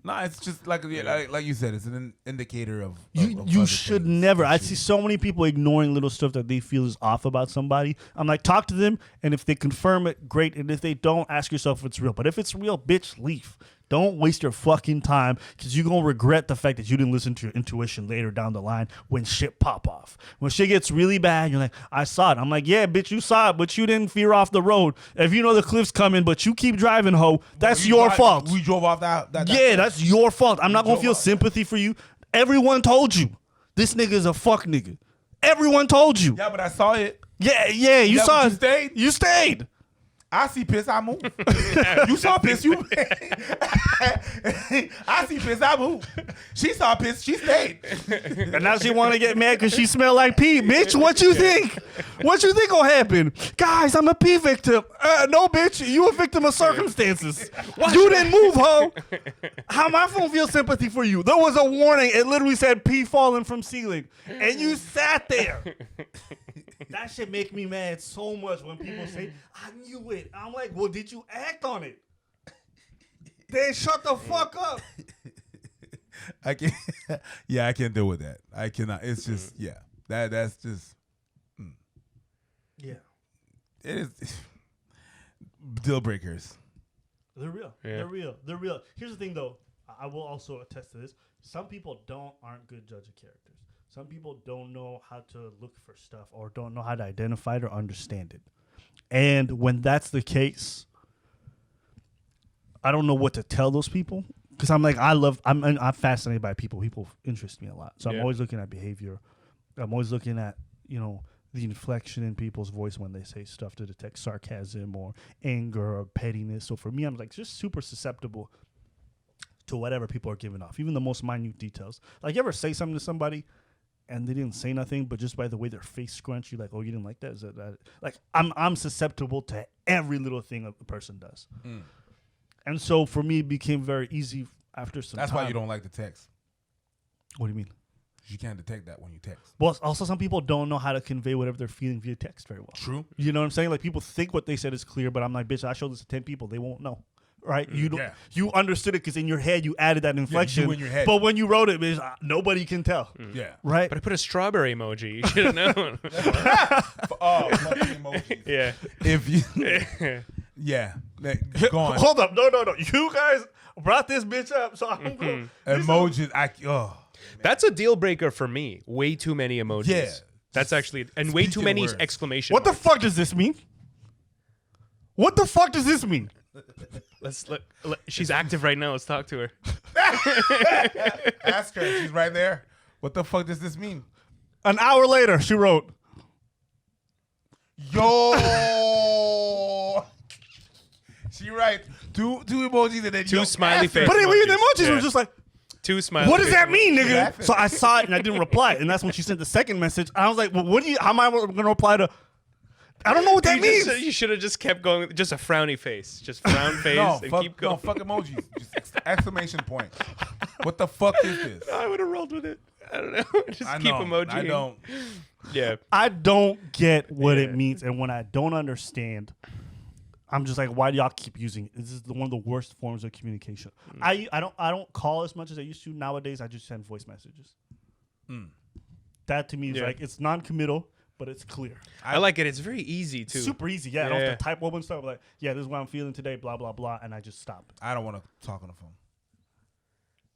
No, it's just like you said, it's an indicator of You should never. I see so many people ignoring little stuff that they feel is off about somebody. I'm like, talk to them, and if they confirm it, great. And if they don't, ask yourself if it's real. But if it's real, bitch, leave. Don't waste your fucking time, because you're going to regret the fact that you didn't listen to your intuition later down the line when shit pop off. When shit gets really bad, you're like, I saw it. I'm like, yeah, bitch, you saw it, but you didn't veer off the road. If you know the cliff's coming, but you keep driving, ho, that's your fault. We drove off that. Yeah, that's your fault. I'm not going to feel sympathy for you. Everyone told you. This nigga is a fuck nigga. Everyone told you. Yeah, but I saw it. Yeah, you saw it. You stayed? You stayed. I see piss, I move. You saw piss, you. I see piss, I move. She saw piss, she stayed. And now she want to get mad because she smell like pee. Bitch, what you think? What you think gonna happen? Guys, I'm a pee victim. No, bitch, you a victim of circumstances. You didn't move, ho. How my phone feel sympathy for you? There was a warning. It literally said pee falling from ceiling. And you sat there. That shit make me mad so much when people say, I knew it. I'm like, well, did you act on it? Then shut the fuck up. I can't. Yeah, I can't deal with that. I cannot. It's just That's just. Yeah. It is deal breakers. They're real. Yeah. They're real. Here's the thing, though. I will also attest to this. Some people aren't good judge of characters. Some people don't know how to look for stuff or don't know how to identify it or understand it. And when that's the case, I don't know what to tell those people, because I'm like, I'm fascinated by people. People interest me a lot. So I'm always looking at behavior. I'm always looking at, the inflection in people's voice when they say stuff to detect sarcasm or anger or pettiness. So for me, I'm like just super susceptible to whatever people are giving off, even the most minute details. Like, you ever say something to somebody and they didn't say nothing, but just by the way their face scrunched, you're like, oh, you didn't like that? Is that? Like, I'm susceptible to every little thing a person does. And so for me, it became very easy after some time. That's why you don't like the text. What do you mean? You can't detect that when you text. Well, also some people don't know how to convey whatever they're feeling via text very well. True. You know what I'm saying? Like, people think what they said is clear, but I'm like, bitch, I showed this to 10 people. They won't know. Right? You understood it because in your head you added that inflection. You in your head. But when you wrote it, bitch, nobody can tell. Yeah. Right? But I put a strawberry emoji. You should have known. Fucking emojis. Yeah. If you yeah. Go on. Hold up. No. You guys brought this bitch up, so I'm going. Emojis. That's a deal breaker for me. Way too many emojis. Yeah. That's actually, and way too many words. exclamation What marks. the fuck does this mean? What the fuck does this mean? Let's look. She's active right now. Let's talk to her. Ask her. She's right there. What the fuck does this mean? An hour later, she wrote, yo. She writes two emojis and then Two smiley faces. but even the emojis were just like, two smiley what does that faces. mean, nigga? Laughing. So I saw it and I didn't reply. And that's when she sent the second message. I was like, well, how am I going to reply to? I don't know what that means. You should have just kept going. Just a frowny face. Just frown face and keep going. No, fuck emojis. Just exclamation point. What the fuck is this? I would have rolled with it. I don't know. Just keep emoji. I don't. Yeah. I don't get what it means. And when I don't understand, I'm just like, why do y'all keep using it? This is one of the worst forms of communication. I don't call as much as I used to. Nowadays, I just send voice messages. That to me is like, it's non-committal, but it's clear. I like it. It's very easy too. Super easy. Yeah, I don't have to type open stuff. Like, yeah, this is what I'm feeling today, blah, blah, blah. And I just stop. I don't want to talk on the phone.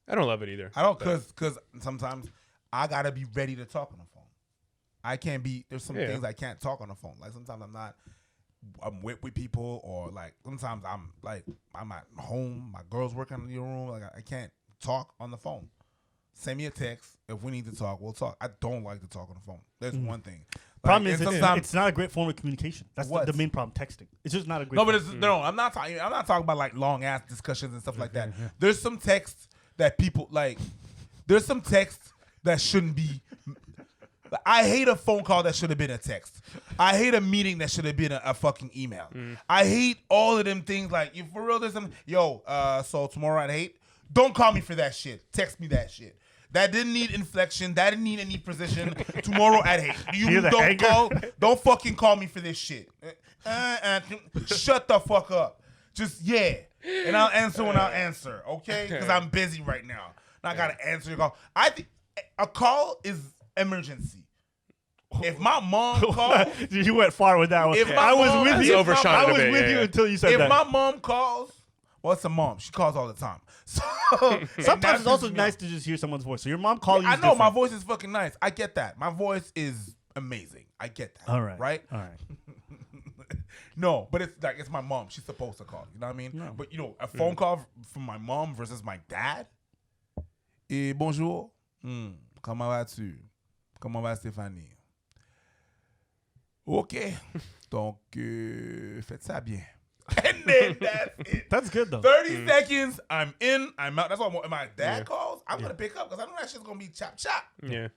I don't love it either. I don't, because sometimes I got to be ready to talk on the phone. I can't be, there's some things I can't talk on the phone. Like, sometimes I'm with people, or like sometimes I'm at home, my girl's working in your room, like I can't talk on the phone. Send me a text. If we need to talk, we'll talk. I don't like to talk on the phone. There's one thing. Problem is, it's not a great form of communication. That's the main problem. Texting. It's just not a great. No, but I'm not talking about like long ass discussions and stuff like that. There's some texts that people like. There's some texts that shouldn't be. I hate a phone call that should have been a text. I hate a meeting that should have been a fucking email. I hate all of them things. Like, you for real, there's some so tomorrow at 8. Don't call me for that shit. Text me that shit. That didn't need inflection. That didn't need any precision. Tomorrow at 8. You the don't hanger? don't fucking call me for this shit. Shut the fuck up. Just yeah. And I'll answer when I'll answer, okay? Because I'm busy right now. And I gotta answer your call. I think a call is emergency. If my mom calls, you went far with that one. If my I was mom- with That's you. overshot I it a was bit, with you yeah. until you said if that. my mom calls, well, it's a mom. She calls all the time. So Sometimes it's also nice to just hear someone's voice. So your mom calling you. I is know my different. voice is fucking nice. I get that. My voice is amazing. I get that. All right. Right? All right. No, but it's like it's my mom. She's supposed to call. You know what I mean? No. But a phone call from my mom versus my dad. Bonjour. Comment vas-tu? Comment va Stéphanie? Ok. Donc, faites ça bien. And then that's it. That's good though. 30 seconds, I'm in, I'm out. That's why when my dad calls, I'm going to pick up because I know that shit's going to be chop chop. Yeah.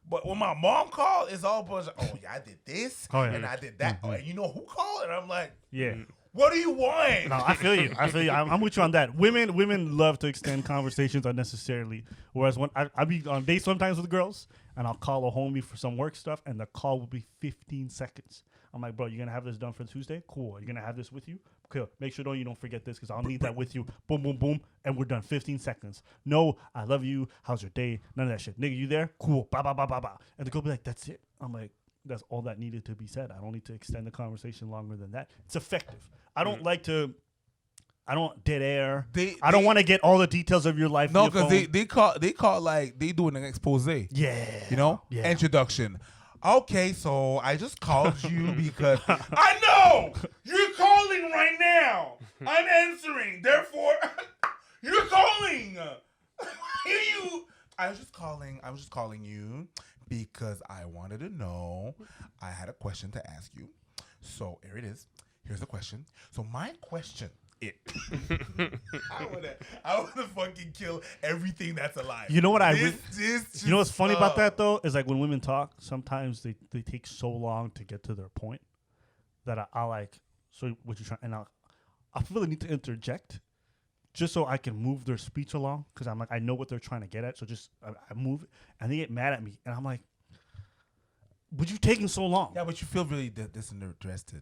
But when my mom called, it's all bunch of, oh, yeah, I did this, and I did that. Mm-hmm. Oh, and you know who called? And I'm like, Yeah. what do you want? No, I feel you. I'm with you on that. Women love to extend conversations unnecessarily. Whereas when I be on dates sometimes with girls, and I'll call a homie for some work stuff, and the call will be 15 seconds. I'm like, bro, you're gonna have this done for Tuesday? Cool. You're gonna have this with you? Cool. Make sure you don't forget this because I'll need that with you. Boom, boom, boom, and we're done. 15 seconds. No, I love you. How's your day? None of that shit. Nigga, you there? Cool. Ba ba ba ba ba. And the girl be like, that's it. I'm like, that's all that needed to be said. I don't need to extend the conversation longer than that. It's effective. I don't like to. I don't dead air. I don't want to get all the details of your life. No, because because they call like they doing an expose. Yeah. You know? Yeah. Introduction. Okay, so I just called you because I know you're calling right now. I'm answering. Therefore, you're calling. I was just calling you because I wanted to know. I had a question to ask you. So here it is. Here's the question. So my question I wanna fucking kill everything that's alive. You know what you know what's funny about that though is like when women talk, sometimes they take so long to get to their point that I like. So what you trying? And I feel the need to interject just so I can move their speech along because I'm like I know what they're trying to get at. So just I move and they get mad at me and I'm like, "Would you taking so long?" Yeah, but you feel really disinterested.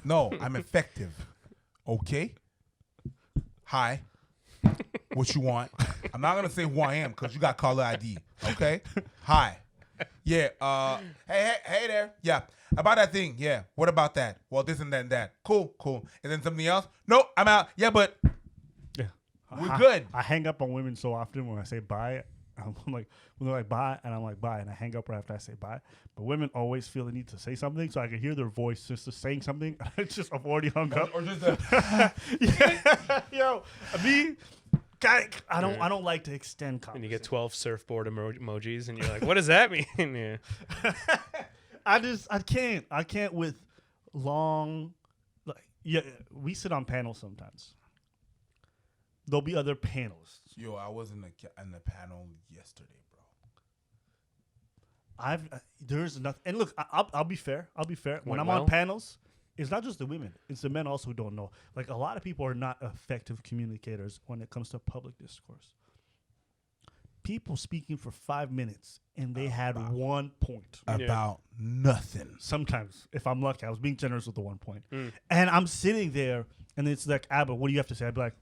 No, I'm effective. Okay. Hi. What you want? I'm not gonna say who I am because you got caller ID. Okay. Hi. Yeah. Hey there. Yeah. About that thing. Yeah. What about that? Well, this and that and that. Cool. And then something else. Nope. I'm out. Yeah, but yeah, we're good. I hang up on women so often when I say bye. I'm like, when they're like bye, and I'm like bye, and I hang up right after I say bye. But women always feel the need to say something, so I can hear their voice just saying something. It's just I've already hung up. Or just yeah, yo, me, I don't like to extend conversation. And you get 12 surfboard emojis, and you're like, what does that mean? Yeah. I can't with long. Like, yeah, we sit on panels sometimes. There'll be other panelists. Yo, I was in the panel yesterday, bro. There's nothing. And look, I'll be fair. When I'm on panels, it's not just the women; it's the men also who don't know. Like a lot of people are not effective communicators when it comes to public discourse. People speaking for 5 minutes and they had 1 point About nothing. Sometimes, if I'm lucky, I was being generous with the 1 point, and I'm sitting there, and it's like, Abba, what do you have to say? I'd be like,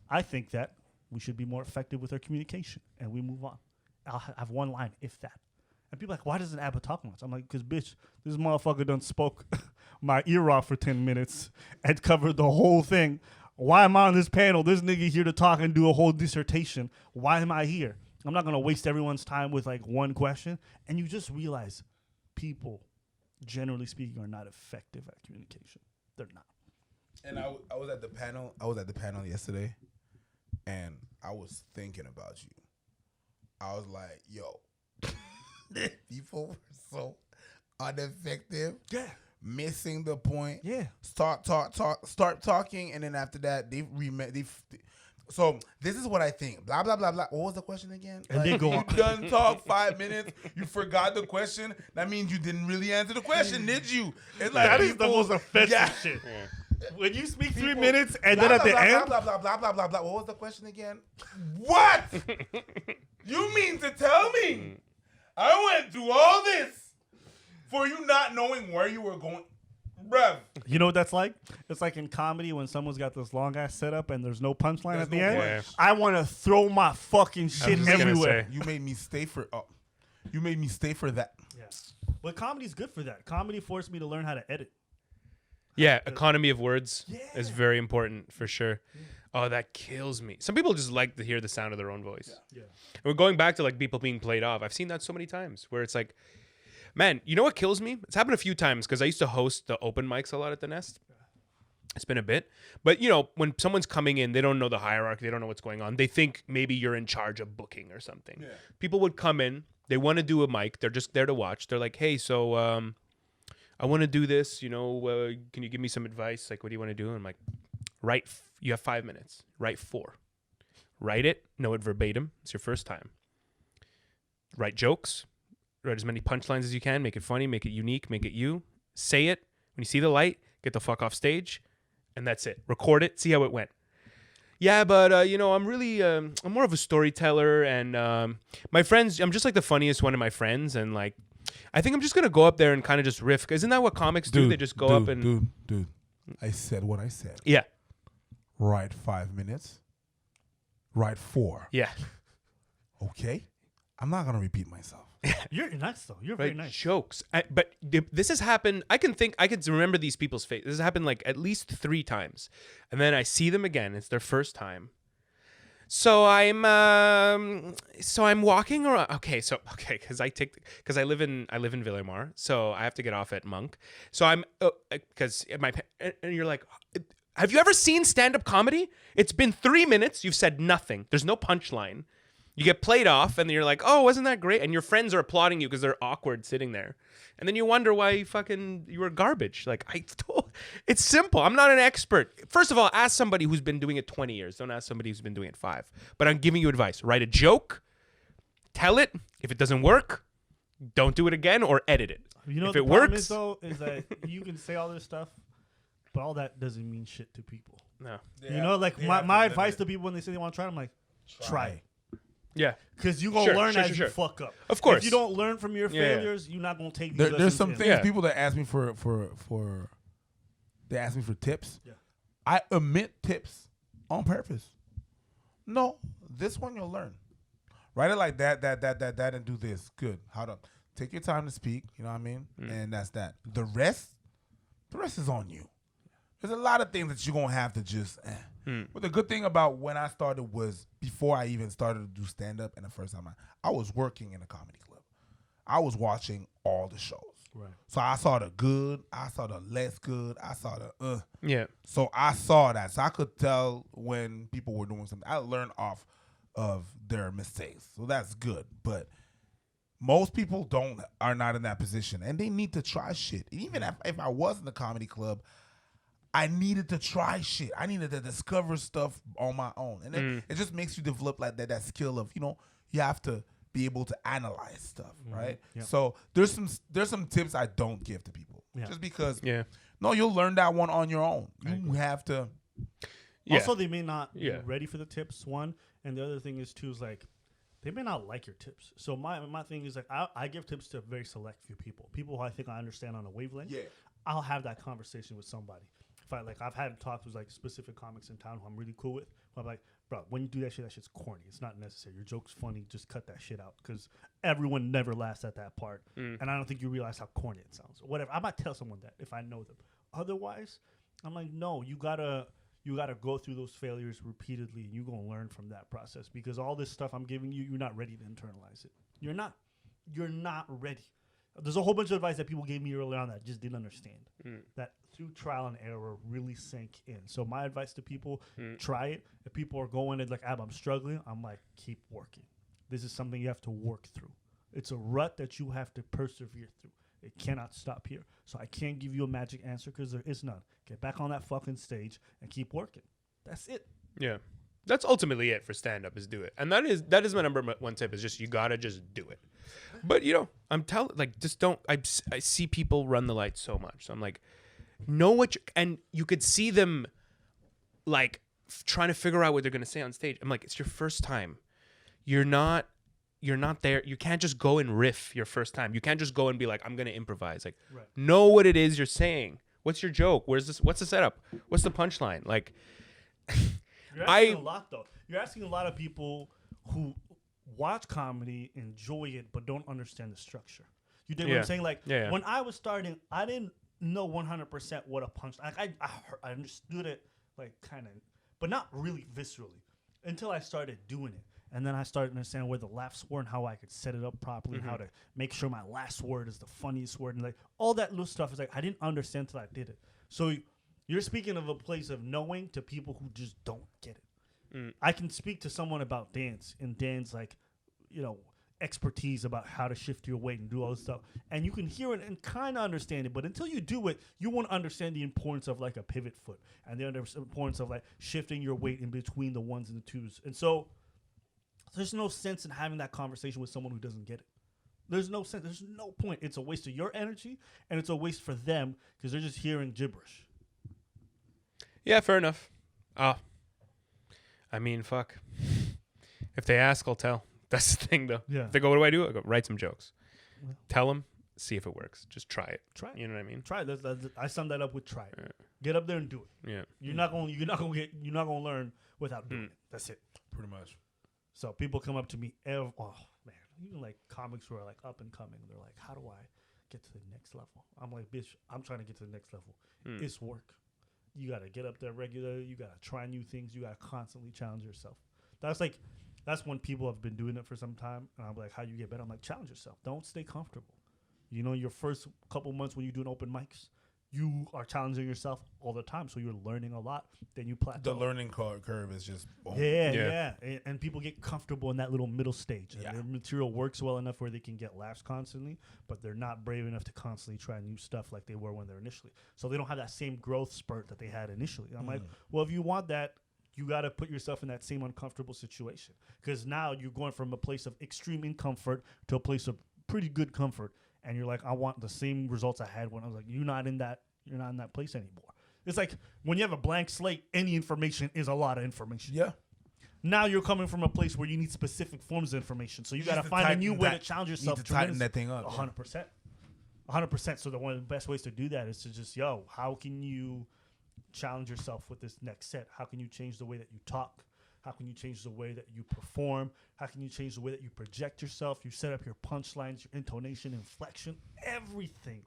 I think that we should be more effective with our communication, and we move on. I'll have one line, if that. And people are like, why doesn't Abba talk much? I'm like, because, bitch, this motherfucker done spoke my ear off for 10 minutes and covered the whole thing. Why am I on this panel? This nigga here to talk and do a whole dissertation. Why am I here? I'm not going to waste everyone's time with, like, one question. And you just realize people, generally speaking, are not effective at communication. They're not. And I was at the panel. I was at the panel yesterday, and I was thinking about you. I was like, yo, people were so ineffective. Yeah. Missing the point. Yeah. Start talking, and then after that, so this is what I think. Blah blah blah blah. What was the question again? And they go you done talk 5 minutes. You forgot the question. That means you didn't really answer the question, did you? It's like that is the most offensive shit. Yeah. When you speak People, 3 minutes and blah, then at blah, the blah, end, blah, blah, blah, blah, blah, blah. What was the question again? What? You mean to tell me I went through all this for you not knowing where you were going? Bruv. you know what that's like? It's like in comedy when someone's got this long ass setup and there's no punchline at the end. Yeah. I want to throw my fucking shit just gonna everywhere. say. You made me stay for you made me stay for that. Yeah. But comedy's good for that. Comedy forced me to learn how to edit. Yeah, economy of words Yeah. is very important for sure. Oh, that kills me. Some people just like to hear the sound of their own voice. Yeah. And we're going back to like people being played off. I've seen that so many times where it's like, man, you know what kills me? It's happened a few times because I used to host the open mics a lot at the Nest. It's been a bit. But, you know, when someone's coming in, they don't know the hierarchy. They don't know what's going on. They think maybe you're in charge of booking or something. Yeah. People would come in. They want to do a mic. They're just there to watch. They're like, hey, so I want to do this. You know, can you give me some advice? Like, what do you want to do? And I'm like, you have 5 minutes. Write 4. Write it. Know it verbatim. It's your first time. Write jokes. Write as many punchlines as you can. Make it funny. Make it unique. Make it you. Say it. When you see the light, get the fuck off stage. And that's it. Record it. See how it went. Yeah, but, you know, I'm really, I'm more of a storyteller. And my friends, I'm just like the funniest one of my friends. And, like, I think I'm just going to go up there and kind of just riff. Isn't that what comics do? They just go up and... Dude. I said what I said. Yeah. Write 5 minutes. Write 4. Yeah. Okay? I'm not going to repeat myself. You're nice, though. You're very nice. Jokes. But this has happened. I can remember these people's face. This has happened like at least 3 times. And then I see them again. It's their first time. So I'm walking around. Because I live in Villemar, so I have to get off at Monk. So I'm and you're like, have you ever seen stand-up comedy? It's been 3 minutes. You've said nothing. There's no punchline. You get played off, and you're like, oh, wasn't that great? And your friends are applauding you because they're awkward sitting there. And then you wonder why you were garbage. Like, it's simple. I'm not an expert. First of all, ask somebody who's been doing it 20 years. Don't ask somebody who's been doing it 5. But I'm giving you advice. Write a joke. Tell it. If it doesn't work, don't do it again or edit it. You know if what it the problem works, is, though, is that you can say all this stuff, but all that doesn't mean shit to people. No. You know, like my advice to people when they say they want to try it, I'm like, try it. Yeah. Because you're going to learn as you fuck up. Of course. If you don't learn from your failures, you're not going to take these There's some lessons things people that ask me for they ask me for tips. Yeah. I omit tips on purpose. No, this one you'll learn. Write it like that, and do this. Good. How to take your time to speak, you know what I mean? And that's that. The rest is on you. There's a lot of things that you're going to have to just But the good thing about when I started was before I even started to do stand-up and the first time I was working in a comedy club. I was watching all the shows. Right. So I saw the good, I saw the less good, I saw the Yeah. So I saw that. So I could tell when people were doing something. I learned off of their mistakes. So that's good. But most people are not in that position. And they need to try shit. Even if I was in the comedy club, I needed to try shit. I needed to discover stuff on my own. And it just makes you develop like that skill of, you know, you have to be able to analyze stuff, right? Yeah. So there's some tips I don't give to people. Yeah. Just because no, you'll learn that one on your own. You have to Also, they may not be ready for the tips, one. And the other thing is too is like they may not like your tips. So my thing is like I give tips to a very select few people. People who I think I understand on a wavelength. Yeah. I'll have that conversation with somebody. I've had talks with like specific comics in town who I'm really cool with. I'm like, bro, when you do that shit's corny. It's not necessary. Your joke's funny. Just cut that shit out because everyone never laughs at that part, and I don't think you realize how corny it sounds. Or whatever. I might tell someone that if I know them. Otherwise, I'm like, no, you gotta go through those failures repeatedly, and you're gonna learn from that process because all this stuff I'm giving you, you're not ready to internalize it. You're not ready. There's a whole bunch of advice that people gave me earlier on that I just didn't understand. That through trial and error really sank in. So my advice to people, try it. If people are going and like, I'm struggling, I'm like, keep working. This is something you have to work through. It's a rut that you have to persevere through. It cannot stop here. So I can't give you a magic answer because there is none. Get back on that fucking stage and keep working. That's it. Yeah. That's ultimately it for stand-up is do it. And that is my number one tip is just you got to just do it. But, you know, I see people run the lights so much. So I'm like, know what and you could see them like trying to figure out what they're going to say on stage. I'm like, it's your first time. You're not there. You can't just go and riff your first time. You can't just go and be like, I'm going to improvise. Like, know what it is you're saying. What's your joke? What's the setup? What's the punchline? Like, you're asking a lot though. You're asking a lot of people who watch comedy, enjoy it, but don't understand the structure. You dig what I'm saying? Like, when I was starting, I didn't know 100% what a punch. Like, I understood it, like, kind of, but not really viscerally until I started doing it. And then I started to understand where the laughs were and how I could set it up properly, and how to make sure my last word is the funniest word, and like all that little stuff is like I didn't understand until I did it. So you're speaking of a place of knowing to people who just don't get it. I can speak to someone about dance, and Dan's like, expertise about how to shift your weight and do all this stuff, and you can hear it and kind of understand it, but until you do it, you won't understand the importance of like a pivot foot and the importance of like shifting your weight in between the ones and the twos. And so there's no sense in having that conversation with someone who doesn't get it. There's no sense. There's no point. It's a waste of your energy, and it's a waste for them because they're just hearing gibberish. Yeah, fair enough. I mean, fuck. If they ask, I'll tell. That's the thing, though. Yeah. If they go, what do I do? I go, write some jokes. Yeah. Tell them, see if it works. Just try it. Try it. You know what I mean? Try it. I sum that up with try it. Get up there and do it. Yeah. You're not gonna learn without doing it. That's it. Pretty much. So people come up to me, even like comics who are like up and coming. They're like, how do I get to the next level? I'm like, bitch, I'm trying to get to the next level. It's work. You got to get up there regularly. You got to try new things. You got to constantly challenge yourself. That's when people have been doing it for some time. And I'm like, how do you get better? I'm like, challenge yourself. Don't stay comfortable. Your first couple months when you're doing open mics, you are challenging yourself all the time. So you're learning a lot. Then you plateau. The learning curve is just boom. Yeah. And people get comfortable in that little middle stage. And their material works well enough where they can get laughs constantly, but they're not brave enough to constantly try new stuff like they were when they're initially. So they don't have that same growth spurt that they had initially. I'm like, well, if you want that, you got to put yourself in that same uncomfortable situation, because now you're going from a place of extreme discomfort to a place of pretty good comfort. And you're like, I want the same results I had when I was like, you're not in that place anymore. It's like when you have a blank slate, any information is a lot of information. Yeah. Now you're coming from a place where you need specific forms of information. So you got to find a new way to challenge yourself. You need to tighten that thing up. 100%. 100%. So one of the best ways to do that is to just, how can you challenge yourself with this next set? How can you change the way that you talk? How can you change the way that you perform? How can you change the way that you project yourself? You set up your punchlines, your intonation, inflection. Everything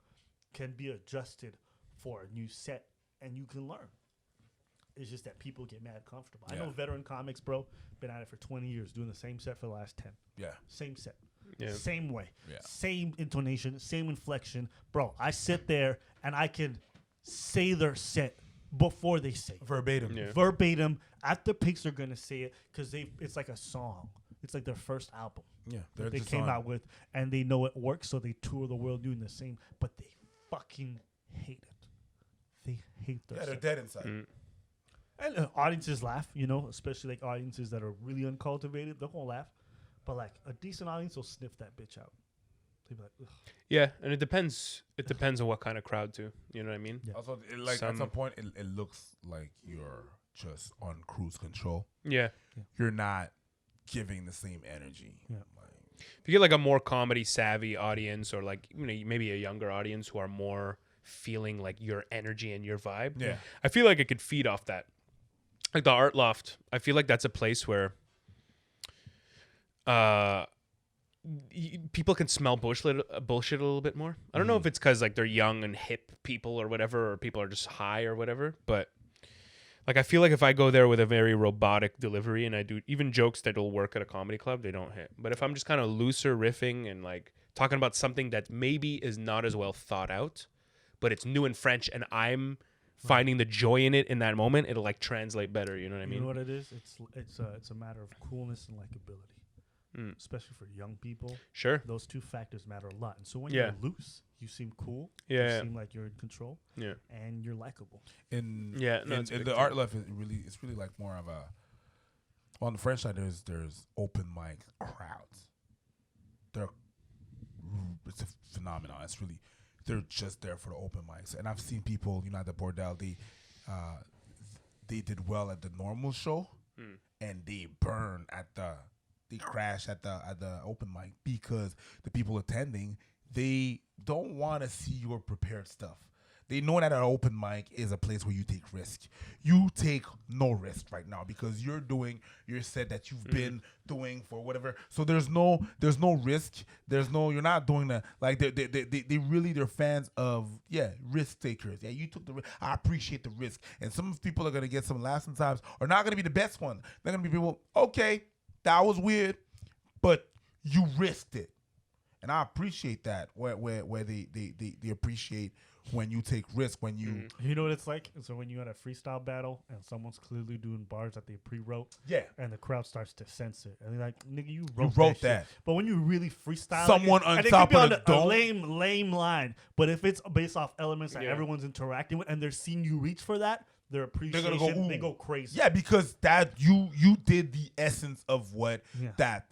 can be adjusted for a new set, and you can learn. It's just that people get mad comfortable. I know veteran comics, bro, been at it for 20 years, doing the same set for the last 10. Yeah. Same set. Yeah. Same way. Yeah. Same intonation, same inflection. Bro, I sit there, and I can say their set before they say it. Verbatim. Yeah. Verbatim. At the pics, they're going to say it because it's like a song. It's like their first album. Yeah. They came out with, and they know it works, so they tour the world doing the same, but they fucking hate it. They hate their they're dead inside. And audiences laugh, especially like audiences that are really uncultivated. They're going to laugh. But like a decent audience will sniff that bitch out. They'll be like, ugh. Yeah, and it depends. It depends on what kind of crowd too. You know what I mean? Yeah. Also, at some point, it looks like you're just on cruise control. Yeah. You're not giving the same energy. Yeah. If you get like a more comedy savvy audience, or like maybe a younger audience who are more feeling like your energy and your vibe, yeah, I feel like it could feed off that. Like the Art Loft, I feel like that's a place where people can smell bullshit a little bit more. I don't know if it's because like they're young and hip people or whatever, or people are just high or whatever, but like I feel like if I go there with a very robotic delivery and I do even jokes that will work at a comedy club, they don't hit. But if I'm just kind of looser riffing and like talking about something that maybe is not as well thought out, but it's new and French, and I'm finding the joy in it in that moment, it'll like translate better. You know what I mean? You know what it is? It's a matter of coolness and likability, especially for young people. Sure, those two factors matter a lot. And so when you're loose, you seem cool. You seem like you're in control. Yeah, and you're likable. In the Art Loft, it's really like more of a. On the French side, there's open mic crowds. It's a phenomenon. they're just there for the open mics. And I've seen people, at the Bordel, they did well at the normal show, and they crash at the open mic because the people attending, they don't want to see your prepared stuff. They know that an open mic is a place where you take risk. You take no risk right now because you're doing your set that you've been doing for whatever. So there's no risk. You're not doing that. Like they're fans of risk takers. Yeah, you took the risk. I appreciate the risk. And some people are gonna get some laughs sometimes, are not gonna be the best one. They're gonna be people. Okay, that was weird, but you risked it, and I appreciate that. Where they appreciate when you take risk, when you you know what it's like. So when you're at a freestyle battle and someone's clearly doing bars that they pre-wrote, and the crowd starts to sense it, and they're like, "Nigga, you wrote that." But when you really freestyle, someone on top of the dome, a lame line. But if it's based off elements that everyone's interacting with, and they're seeing you reach for that, their appreciation, they go crazy. Yeah, because that you did the essence of what that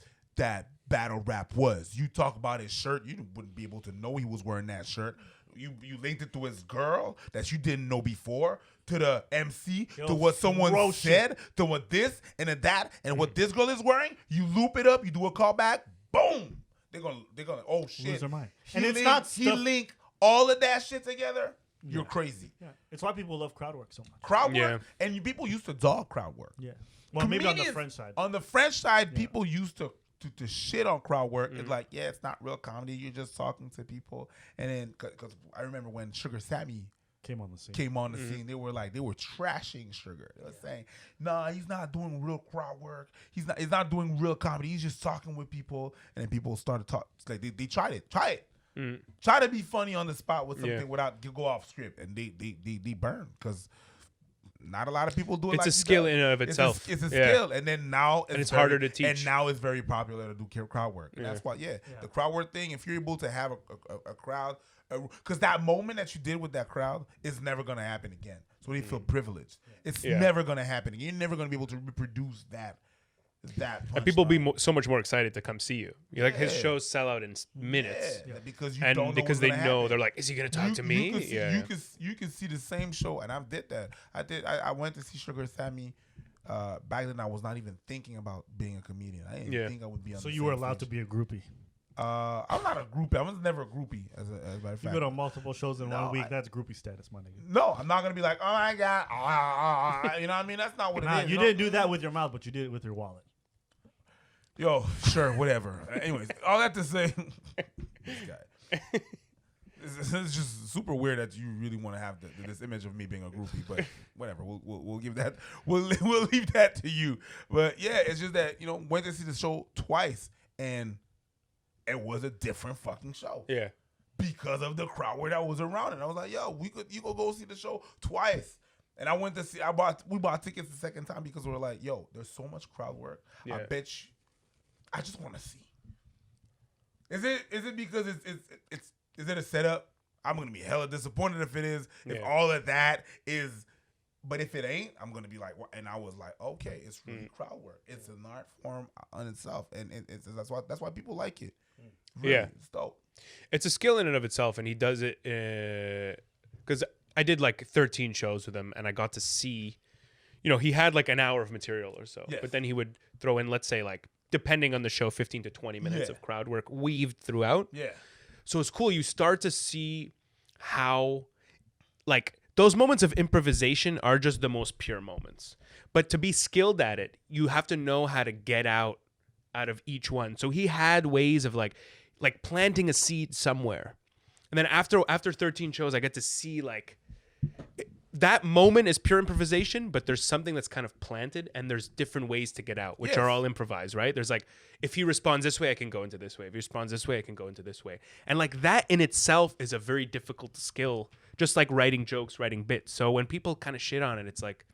battle rap was. You talk about his shirt, you wouldn't be able to know he was wearing that shirt. You linked it to his girl that you didn't know before, to the MC, to what someone said, to what this and that, and what this girl is wearing. You loop it up, you do a callback, boom. They're gonna oh shit. Lose their mind. And it's not he link all of that shit together. You're crazy. Yeah. It's why people love crowd work so much. Crowd work, and people used to dog crowd work. Yeah. Well, maybe on the French side. On the French side, people used to shit on crowd work. It's like, it's not real comedy. You're just talking to people. And then, because I remember when Sugar Sammy came on the scene, they were trashing Sugar. They were saying, "Nah, he's not doing real crowd work. He's not doing real comedy. He's just talking with people." And then people started talking. Like they tried it. Try it. Try to be funny on the spot with something without go off script, and they burn because. Not a lot of people do it. It's a skill in and of itself. It's a skill, and then now it's harder to teach. And now it's very popular to do crowd work, and that's why. The crowd work thing. If you're able to have a crowd, because that moment that you did with that crowd is never gonna happen again. So they feel privileged. It's never gonna happen again. You're never gonna be able to reproduce that. And people be so much more excited to come see you. You're like his shows sell out in minutes, because they know they're like, is he gonna talk to me? You can see the same show, and I did that. I went to see Sugar Sammy. Back then, I was not even thinking about being a comedian. I didn't think I would be on. So you were allowed to be a groupie. I'm not a groupie. I was never a groupie. As a matter of fact, you go to multiple shows in 1 week. That's groupie status, my nigga. No, I'm not gonna be like, oh my god, you know what I mean? That's not what it is. You didn't do that with your mouth, but you did it with your wallet. Yo, sure, whatever. Anyways, all that to say, this guy. It's just super weird that you really want to have this image of me being a groupie, but whatever. We'll give that. We'll leave that to you. But yeah, it's just that went to see the show twice, and it was a different fucking show. Yeah, because of the crowd that was around, and I was like, yo, you could go see the show twice. And I went to see. We bought tickets the second time because we were like, yo, there's so much crowd work. Yeah. I bet you. I just want to see. Is it because it's is it a setup? I'm gonna be hella disappointed if it is. If all of that is, but if it ain't, I'm gonna be like, what? And I was like, okay, it's really crowd work. It's an art form on itself, and that's why people like it. Really, it's dope. It's a skill in and of itself, and he does it because I did like 13 shows with him, and I got to see, he had like an hour of material or so, but then he would throw in, let's say, like, depending on the show, 15 to 20 minutes of crowd work weaved throughout. Yeah. So it's cool. You start to see how, like, those moments of improvisation are just the most pure moments. But to be skilled at it, you have to know how to get out of each one. So he had ways of like planting a seed somewhere. And then after 13 shows, I get to see like that moment is pure improvisation, but there's something that's kind of planted, and there's different ways to get out, which are all improvised, right? There's like, if he responds this way, I can go into this way. If he responds this way, I can go into this way. And like that in itself is a very difficult skill, just like writing jokes, writing bits. So when people kind of shit on it, it's like,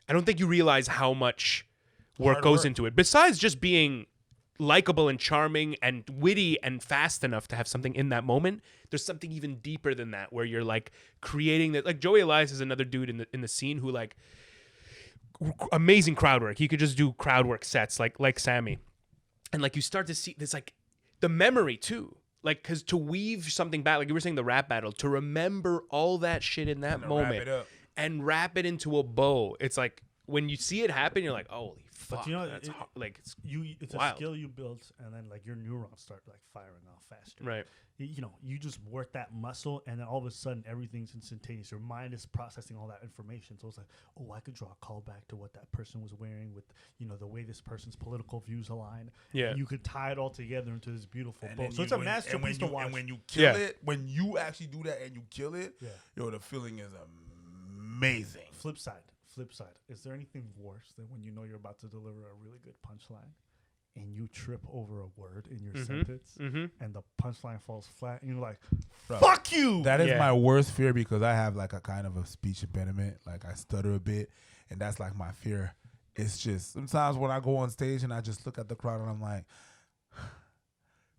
I don't think you realize how much work goes into it. Besides just being likable and charming and witty and fast enough to have something in that moment, there's something even deeper than that, where you're like creating that. Like Joey Elias is another dude in the scene who like amazing crowd work. He could just do crowd work sets like Sammy, and like you start to see this like the memory too. like, because to weave something back, like you were saying, the rap battle, to remember all that shit in that moment and wrap it into a bow. It's like when you see it happen, you're like, holy fuck. But you know, it's a skill you build, and then like your neurons start like firing off faster. Right. You just work that muscle, and then all of a sudden everything's instantaneous. Your mind is processing all that information. So it's like, oh, I could draw a callback to what that person was wearing with, the way this person's political views align. Yeah. And you could tie it all together into this beautiful bow. So it's a masterpiece to watch. And when you kill it, when you actually do that and you kill it, the feeling is amazing. Flip side. Is there anything worse than when you know you're about to deliver a really good punchline and you trip over a word in your sentence and the punchline falls flat and you're like, fuck you? That is my worst fear, because I have like a kind of a speech impediment. Like I stutter a bit, and that's like my fear. It's just sometimes when I go on stage and I just look at the crowd and I'm like,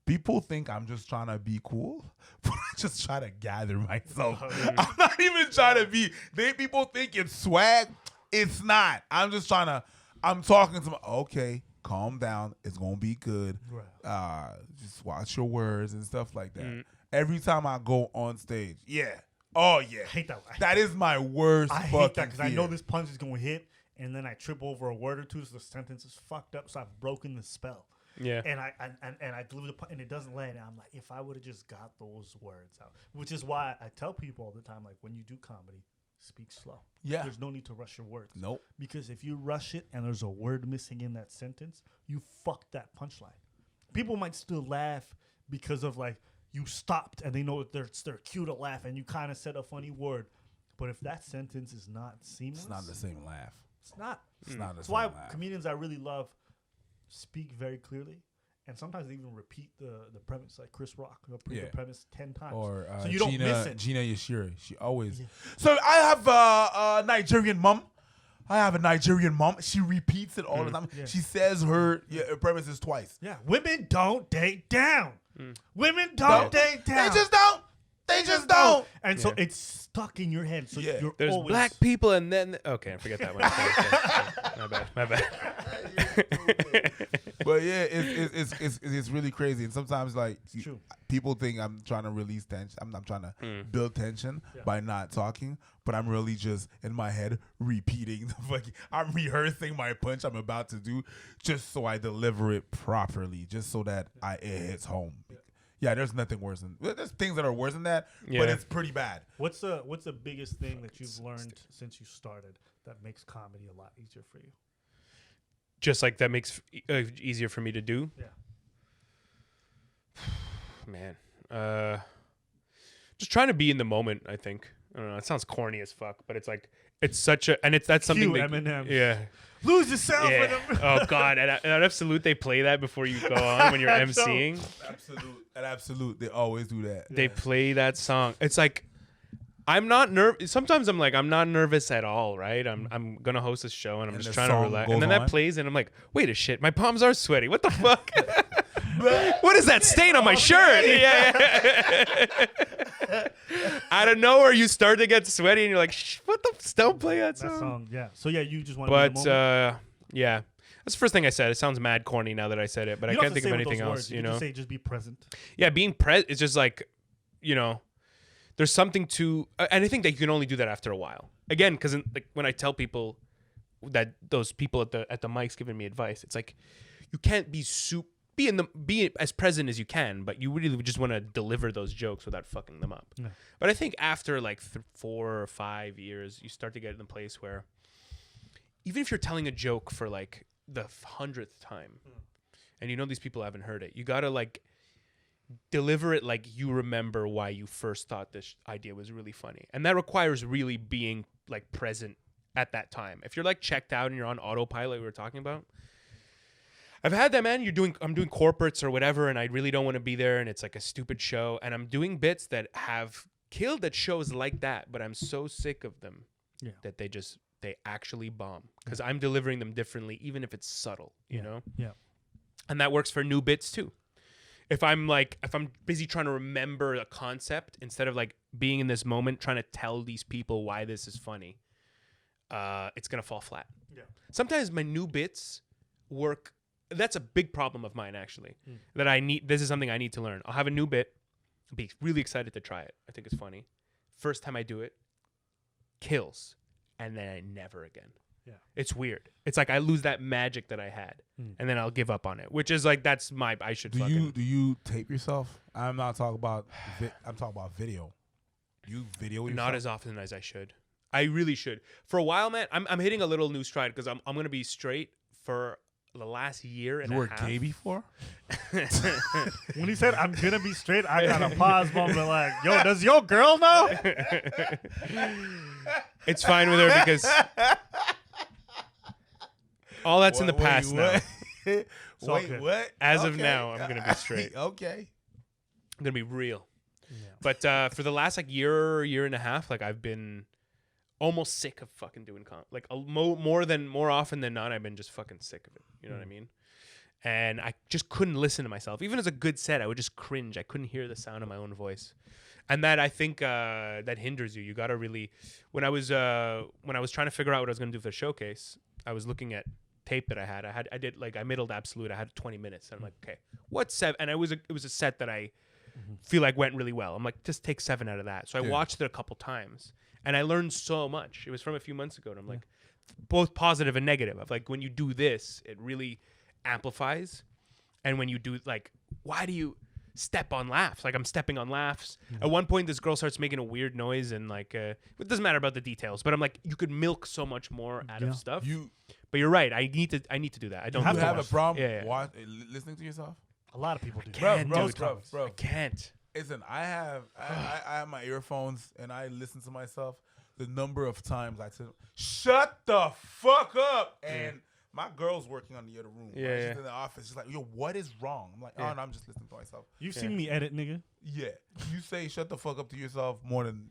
people think I'm just trying to be cool, but I just try to gather myself. I'm not even trying to be. People think it's swag. It's not. I'm just trying to. I'm talking to okay, calm down. It's gonna be good. Right. Just watch your words and stuff like that. Every time I go on stage, I hate that. That is my worst. I hate that because I know this punch is gonna hit, and then I trip over a word or two, so the sentence is fucked up. So I've broken the spell. Yeah. And I deliver the punch, and it doesn't land. And I'm like, if I would have just got those words out, which is why I tell people all the time, like when you do comedy, speak slow. Yeah. There's no need to rush your words. Nope. Because if you rush it and there's a word missing in that sentence, you fucked that punchline. People might still laugh because of like you stopped and they know it's their cue to laugh and you kind of said a funny word. But if that sentence is not seamless, it's not the same laugh. It's not. It's not the That's same why laugh. comedians I really love speak very clearly. And sometimes they even repeat the premise, like Chris Rock. They'll repeat the premise 10 times. Or so you don't miss it. Gina Yashiro. She always. Yeah. So I have a Nigerian mom. She repeats it all the time. Yeah. She says her premises twice. Yeah. Women don't date down. Women don't date down. They just don't. And so it's stuck in your head. So you're There's always black people, and then okay, I forget that one. My bad. But yeah, it's really crazy, and sometimes like people think I'm trying to release tension. I'm trying to build tension by not talking, but I'm really just in my head repeating I'm rehearsing my punch I'm about to do, just so I deliver it properly, just so that it hits home. Yeah, there's nothing worse than there's things that are worse than that, but it's pretty bad. What's the biggest thing that you've learned since you started that makes comedy a lot easier for you? Just like that makes easier for me to do. Yeah. Man, just trying to be in the moment. I think. I don't know. It sounds corny as fuck, but it's like it's such a that's something. Eminem. Yeah. Lose yourself for them. Oh God! At Absolute, they play that before you go on when you're emceeing. At Absolute, they always do that. They play that song. It's like I'm not nervous. Sometimes I'm like, I'm not nervous at all, right? I'm gonna host a show and I'm just trying to relax. And then that plays and I'm like, wait a shit, my palms are sweaty. What the fuck? What is that stain on my shirt? Yeah. Out of nowhere, you start to get sweaty and you're like, what the? Don't play that song. Yeah. So yeah, you just want to. But yeah. That's the first thing I said. It sounds mad corny now that I said it, but I can't think of anything else. You know, just say just be present. Yeah, being present. It's just like, there's something to, and I think that you can only do that after a while. Again, because like when I tell people that those people at the mics giving me advice, it's like you can't be be as present as you can, but you really just want to deliver those jokes without fucking them up. Yeah. But I think after like 4 or 5 years, you start to get in the place where even if you're telling a joke for like the 100th time, and these people haven't heard it, you gotta like deliver it like you remember why you first thought this idea was really funny, and that requires really being like present at that time. If you're like checked out and you're on autopilot, we were talking about. I've had that, man. I'm doing corporates or whatever, and I really don't want to be there, and it's like a stupid show, and I'm doing bits that have killed at shows like that, but I'm so sick of them that they actually bomb because I'm delivering them differently, even if it's subtle, you know? Yeah. And that works for new bits too. If I'm busy trying to remember a concept instead of like being in this moment, trying to tell these people why this is funny, it's going to fall flat. Yeah. Sometimes my new bits work that's a big problem of mine actually. That I need. This is something I need to learn. I'll have a new bit. I'll be really excited to try it. I think it's funny. First time I do it, kills, and then I never again. Yeah. It's weird. It's like I lose that magic that I had, and then I'll give up on it. Which is like that's my. I should. Do you tape yourself? I'm not talking about. I'm talking about video. You video yourself? Not as often as I should. I really should. For a while, man, I'm hitting a little new stride because I'm gonna be straight for the last year and you a were half. gay before? When he said I'm gonna be straight, I got a pause moment like, yo, does your girl know? It's fine with her because all that's in the past now. Wait, what? As of now, I'm gonna be straight. Okay. I'm gonna be real. Yeah. But for the last like year and a half, like I've been almost sick of fucking doing like more often than not, I've been just fucking sick of it. You know what I mean? And I just couldn't listen to myself. Even as a good set, I would just cringe. I couldn't hear the sound of my own voice, and that I think that hinders you. You gotta really. When I was trying to figure out what I was gonna do for the showcase, I was looking at tape that I had. I middled absolute. I had 20 minutes, and I'm like, okay, what's 7? And it was a set that I feel like went really well. I'm like, just take 7 out of that. So I watched it a couple times, and I learned so much. It was from a few months ago, and I'm like, both positive and negative. Of like when you do this, it really amplifies, and when you do like, why do you step on laughs? Like I'm stepping on laughs. At one point, this girl starts making a weird noise, and like it doesn't matter about the details, but I'm like, you could milk so much more out of stuff. But you're right. I need to do that. I don't You have a problem Yeah. listening to yourself? A lot of people do. Bro, Bro. I can't. Listen, I have my earphones and I listen to myself. The number of times I tell shut the fuck up, and my girl's working on the other room. Yeah, right? She's in the office. She's like, yo, what is wrong? I'm like, oh, no, I'm just listening to myself. You've seen me edit, nigga. Yeah. You say shut the fuck up to yourself more than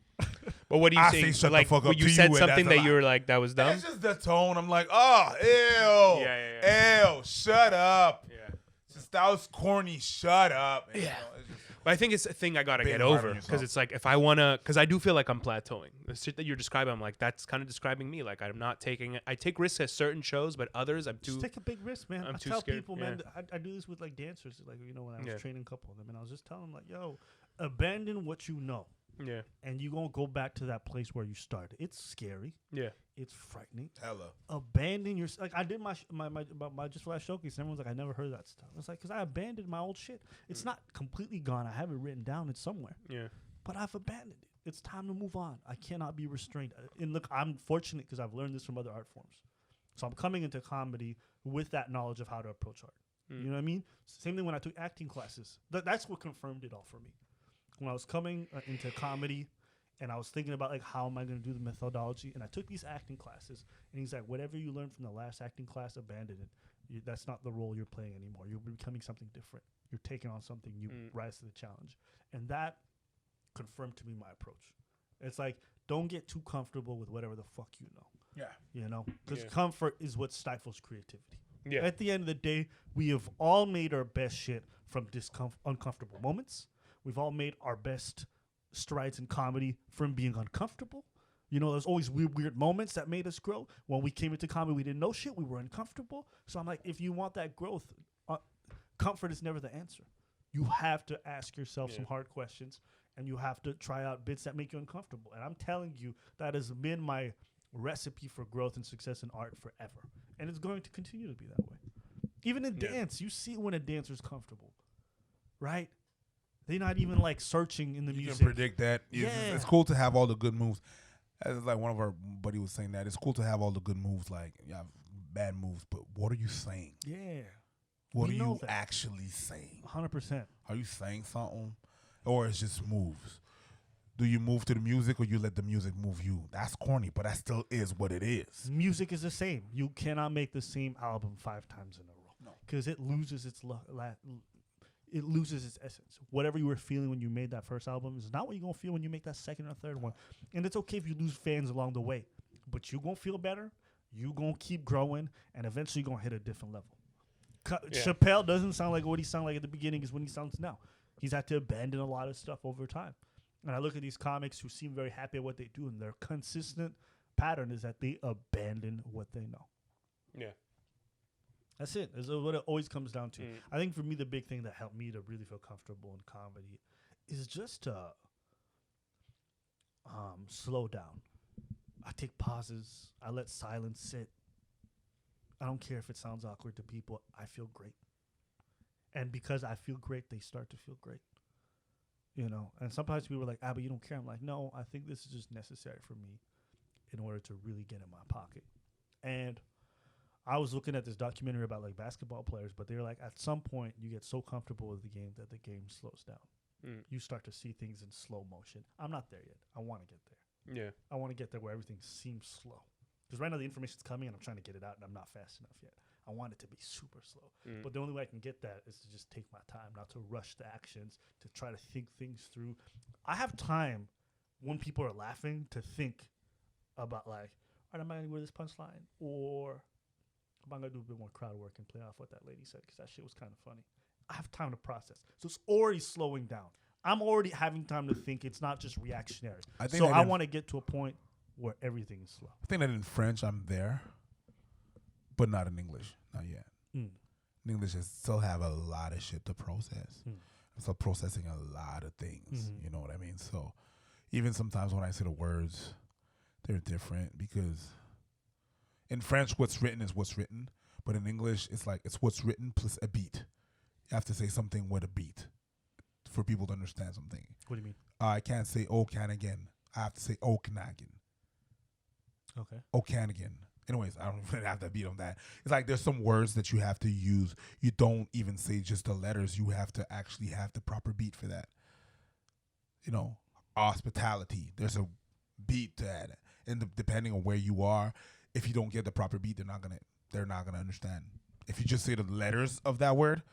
But what do you I say? say shut Like the fuck up you to said you, and something that's a that you lie. were like, that was dumb. It's just the tone. I'm like, oh, ew. Ew, shut up. Yeah. Just that was corny. Shut up. And, Yeah. it's just, But I think it's a thing I gotta Being get hard on over yourself. because it's like if I wanna, because I do feel like I'm plateauing. The shit that you're describing, I'm like that's kind of describing me. Like I'm not taking. I take risks at certain shows, but others I'm too. Just take a big risk, man. I'm I too tell scared, people, man, I do this with like dancers. Like, you know, when I was training a couple of them, and I was just telling them, like, yo, abandon what you know. Yeah. And you gonna go back to that place where you started. It's scary. Yeah. It's frightening. hella. Abandon your like I did my just last showcase. And everyone's like, I never heard that stuff. It's like because I abandoned my old shit. It's not completely gone. I have it written down. It's somewhere. Yeah. But I've abandoned it. It's time to move on. I cannot be restrained. And look, I'm fortunate because I've learned this from other art forms. So I'm coming into comedy with that knowledge of how to approach art. You know what I mean? Same thing when I took acting classes. That's what confirmed it all for me. When I was coming into comedy and I was thinking about like how am I going to do the methodology, and I took these acting classes, and he's like, whatever you learned from the last acting class, abandon it. That's not the role you're playing anymore. You're becoming something different. You're taking on something new. Rise to the challenge. And that confirmed to me my approach. It's like, don't get too comfortable with whatever the fuck you know. Yeah. You know? Because comfort is what stifles creativity. Yeah. At the end of the day, we have all made our best shit from uncomfortable moments. We've all made our best strides in comedy from being uncomfortable. You know, there's always weird moments that made us grow. When we came into comedy, we didn't know shit. We were uncomfortable. So I'm like, if you want that growth, comfort is never the answer. You have to ask yourself some hard questions, and you have to try out bits that make you uncomfortable. And I'm telling you, that has been my recipe for growth and success in art forever. And it's going to continue to be that way. Even in dance, you see when a dancer's comfortable, right? They're not even like searching in the music. You can predict that. Yeah. It's cool to have all the good moves. As like one of our buddy was saying that it's cool to have all the good moves, like bad moves. But what are you saying? Yeah. What We are know you that. actually saying? 100%. Are you saying something, or it's just moves? Do you move to the music, or you let the music move you? That's corny, but that still is what it is. Music is the same. You cannot make the same album 5 times in a row because it loses its it loses its essence. Whatever you were feeling when you made that first album is not what you're going to feel when you make that second or third one. And it's okay if you lose fans along the way, but you're going to feel better. You're going to keep growing, and eventually you're going to hit a different level. Chappelle doesn't sound like what he sounded like at the beginning is when he sounds now. He's had to abandon a lot of stuff over time. And I look at these comics who seem very happy at what they do, and their consistent pattern is that they abandon what they know. Yeah. That's it. That's what it always comes down to. I think for me, the big thing that helped me to really feel comfortable in comedy is just to slow down. I take pauses. I let silence sit. I don't care if it sounds awkward to people. I feel great. And because I feel great, they start to feel great. You know, and sometimes people are like, but you don't care. I'm like, no, I think this is just necessary for me in order to really get in my pocket. And I was looking at this documentary about like basketball players, but they're like, at some point you get so comfortable with the game that the game slows down. You start to see things in slow motion. I'm not there yet. I want to get there. Yeah. I want to get there where everything seems slow. Because right now the information's coming and I'm trying to get it out and I'm not fast enough yet. I want it to be super slow. But the only way I can get that is to just take my time, not to rush the actions, to try to think things through. I have time when people are laughing to think about like, all right, am I going to go to this punchline? Or am I going to do a bit more crowd work and play off what that lady said? Because that shit was kind of funny. I have time to process. So it's already slowing down. I'm already having time to think. It's not just reactionary. I want to get to a point where everything is slow. I think that in French I'm there, but not in English. Not yet. In English, I still have a lot of shit to process. I'm still processing a lot of things. You know what I mean? So even sometimes when I say the words, they're different because in French, what's written is what's written. But in English, it's like it's what's written plus a beat. You have to say something with a beat for people to understand something. What do you mean? I can't say "oh can again." I have to say "oh can again." Okay. "Oh can again." Anyways, I don't even have to beat on that. It's like there's some words that you have to use. You don't even say just the letters. You have to actually have the proper beat for that. You know, hospitality. There's a beat to that, and depending on where you are, if you don't get the proper beat, they're not gonna understand. If you just say the letters of that word.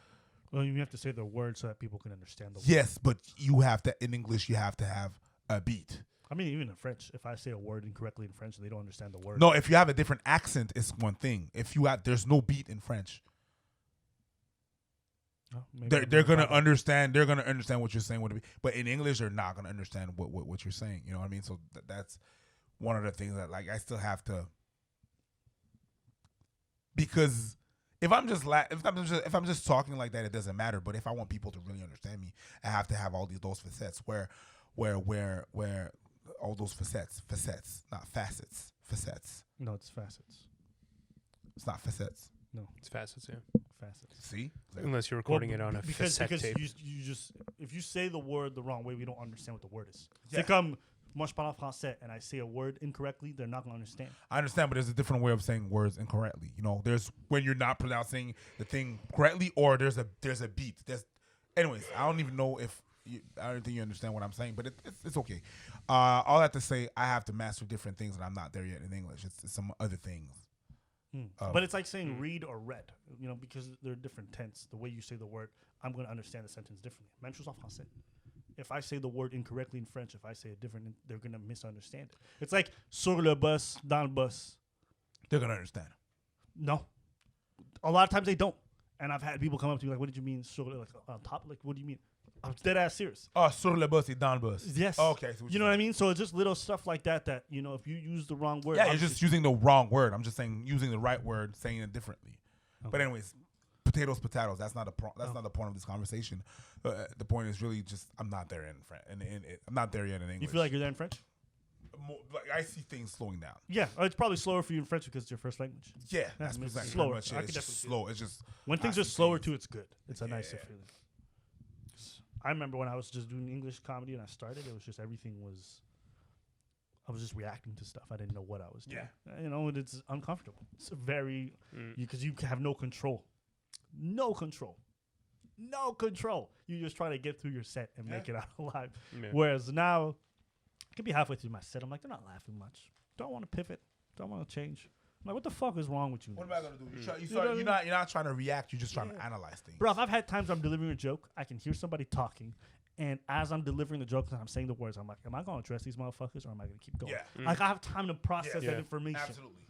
Well, you have to say the word so that people can understand the word. Yes, but you have to, in English, you have to have a beat. I mean, even in French, if I say a word incorrectly in French and they don't understand the word. No, if you have a different accent, it's one thing. If you have, there's no beat in French. They're gonna understand. They're gonna understand what you're saying. But in English, they're not gonna understand what you're saying. You know what I mean? So that's one of the things that like I still have to, because if I'm just talking like that, it doesn't matter. But if I want people to really understand me, I have to have all those facets where all those facets, not facets, facets. No, it's facets. It's not facets. No, it's facets. Yeah, facets. See, unless you're recording it on a facet tape. You just if you say the word the wrong way, we don't understand what the word is. Yeah. C'est comme moi je parle français and I say a word incorrectly, they're not gonna understand. I understand, but there's a different way of saying words incorrectly. You know, there's when you're not pronouncing the thing correctly, or there's a beat. Anyways, I don't even know if. I don't think you understand what I'm saying, but it's okay. All I have to say, I have to master different things, and I'm not there yet in English. It's some other things. But it's like saying read or read, you know, because they're different tense. The way you say the word, I'm going to understand the sentence differently. Même chose en français. If I say the word incorrectly in French, if I say it different, they're going to misunderstand it. It's like sur le bus, dans le bus. They're going to understand. No. A lot of times they don't. And I've had people come up to me like, what did you mean sur le, like on top? Like, what do you mean? I'm dead ass serious. Oh, sur le bus et dans le bus. Yes. Oh, okay. You know what I mean? So it's just little stuff like that, you know, if you use the wrong word. Yeah, you're just using the wrong word. I'm just saying using the right word, saying it differently. Okay. But anyways, potatoes. That's not not the point of this conversation. The point is really just I'm not there in French. I'm not there yet in English. You feel like you're there in French? Like I see things slowing down. Yeah, it's probably slower for you in French because it's your first language. Yeah, that's exactly slower. Much it. It's just slow. It's just when things are slower too, it's good. It's a nicer feeling. I remember when I was just doing English comedy and I started, it was just everything was. I was just reacting to stuff. I didn't know what I was doing. Yeah. You know, it's uncomfortable. It's very because you have no control, no control. You just try to get through your set and make it out alive. Yeah. Whereas now, I could be halfway through my set. I'm like, they're not laughing much. Don't want to pivot. Don't want to change. I'm like, what the fuck is wrong with you? What am I gonna do? You're not trying to react. You're just trying to analyze things. Bro, I've had times I'm delivering a joke. I can hear somebody talking, and as I'm delivering the joke and I'm saying the words, I'm like, am I gonna address these motherfuckers or am I gonna keep going? Yeah. Like I have time to process that information. Absolutely.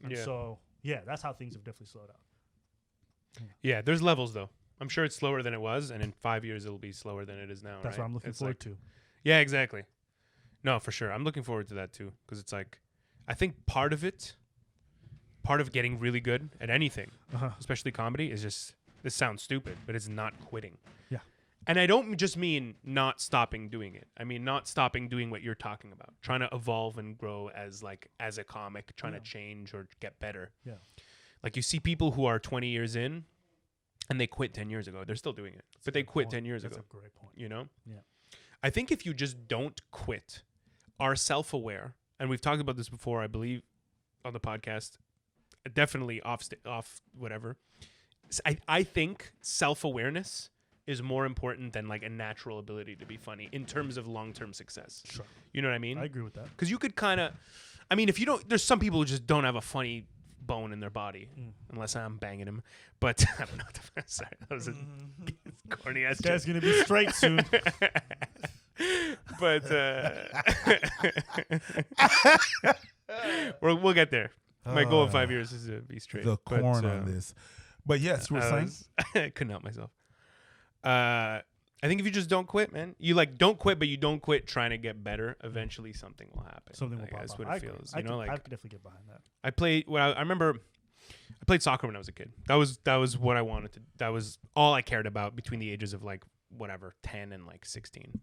And so that's how things have definitely slowed down. Yeah, there's levels though. I'm sure it's slower than it was, and in 5 years it'll be slower than it is now. That's what I'm looking forward to. Yeah, exactly. No, for sure. I'm looking forward to that too, because it's like, I think part of it part of getting really good at anything, especially comedy, is just, this sounds stupid, but it's not quitting. Yeah. And I don't just mean not stopping doing it. I mean not stopping doing what you're talking about, trying to evolve and grow as a comic, trying to change or get better. Yeah. Like you see people who are 20 years in and they quit 10 years ago. They're still doing it, but they quit 10 years ago. That's a great point. You know? Yeah. I think if you just don't quit, are self-aware, and we've talked about this before, I believe, on the podcast, definitely off whatever. I think self-awareness is more important than like a natural ability to be funny in terms of long-term success. Sure. You know what I mean? I agree with that. Because you could kind of, I mean, if you don't, there's some people who just don't have a funny bone in their body, unless I'm banging him. But I don't know. Sorry, that was a corny ass. This guy's gonna be straight soon. But we'll get there. My goal in 5 years is to be straight. The corn on this. But yes, you were saying? I couldn't help myself. I think if you just don't quit, man, you like don't quit, but you don't quit trying to get better. Eventually, something will happen. Something will pop That's up. what I it agree. feels. I You know, could like definitely get behind that. I played. Well, I remember I played soccer when I was a kid. That was what I wanted to. That was all I cared about between the ages of like whatever 10 and like 16.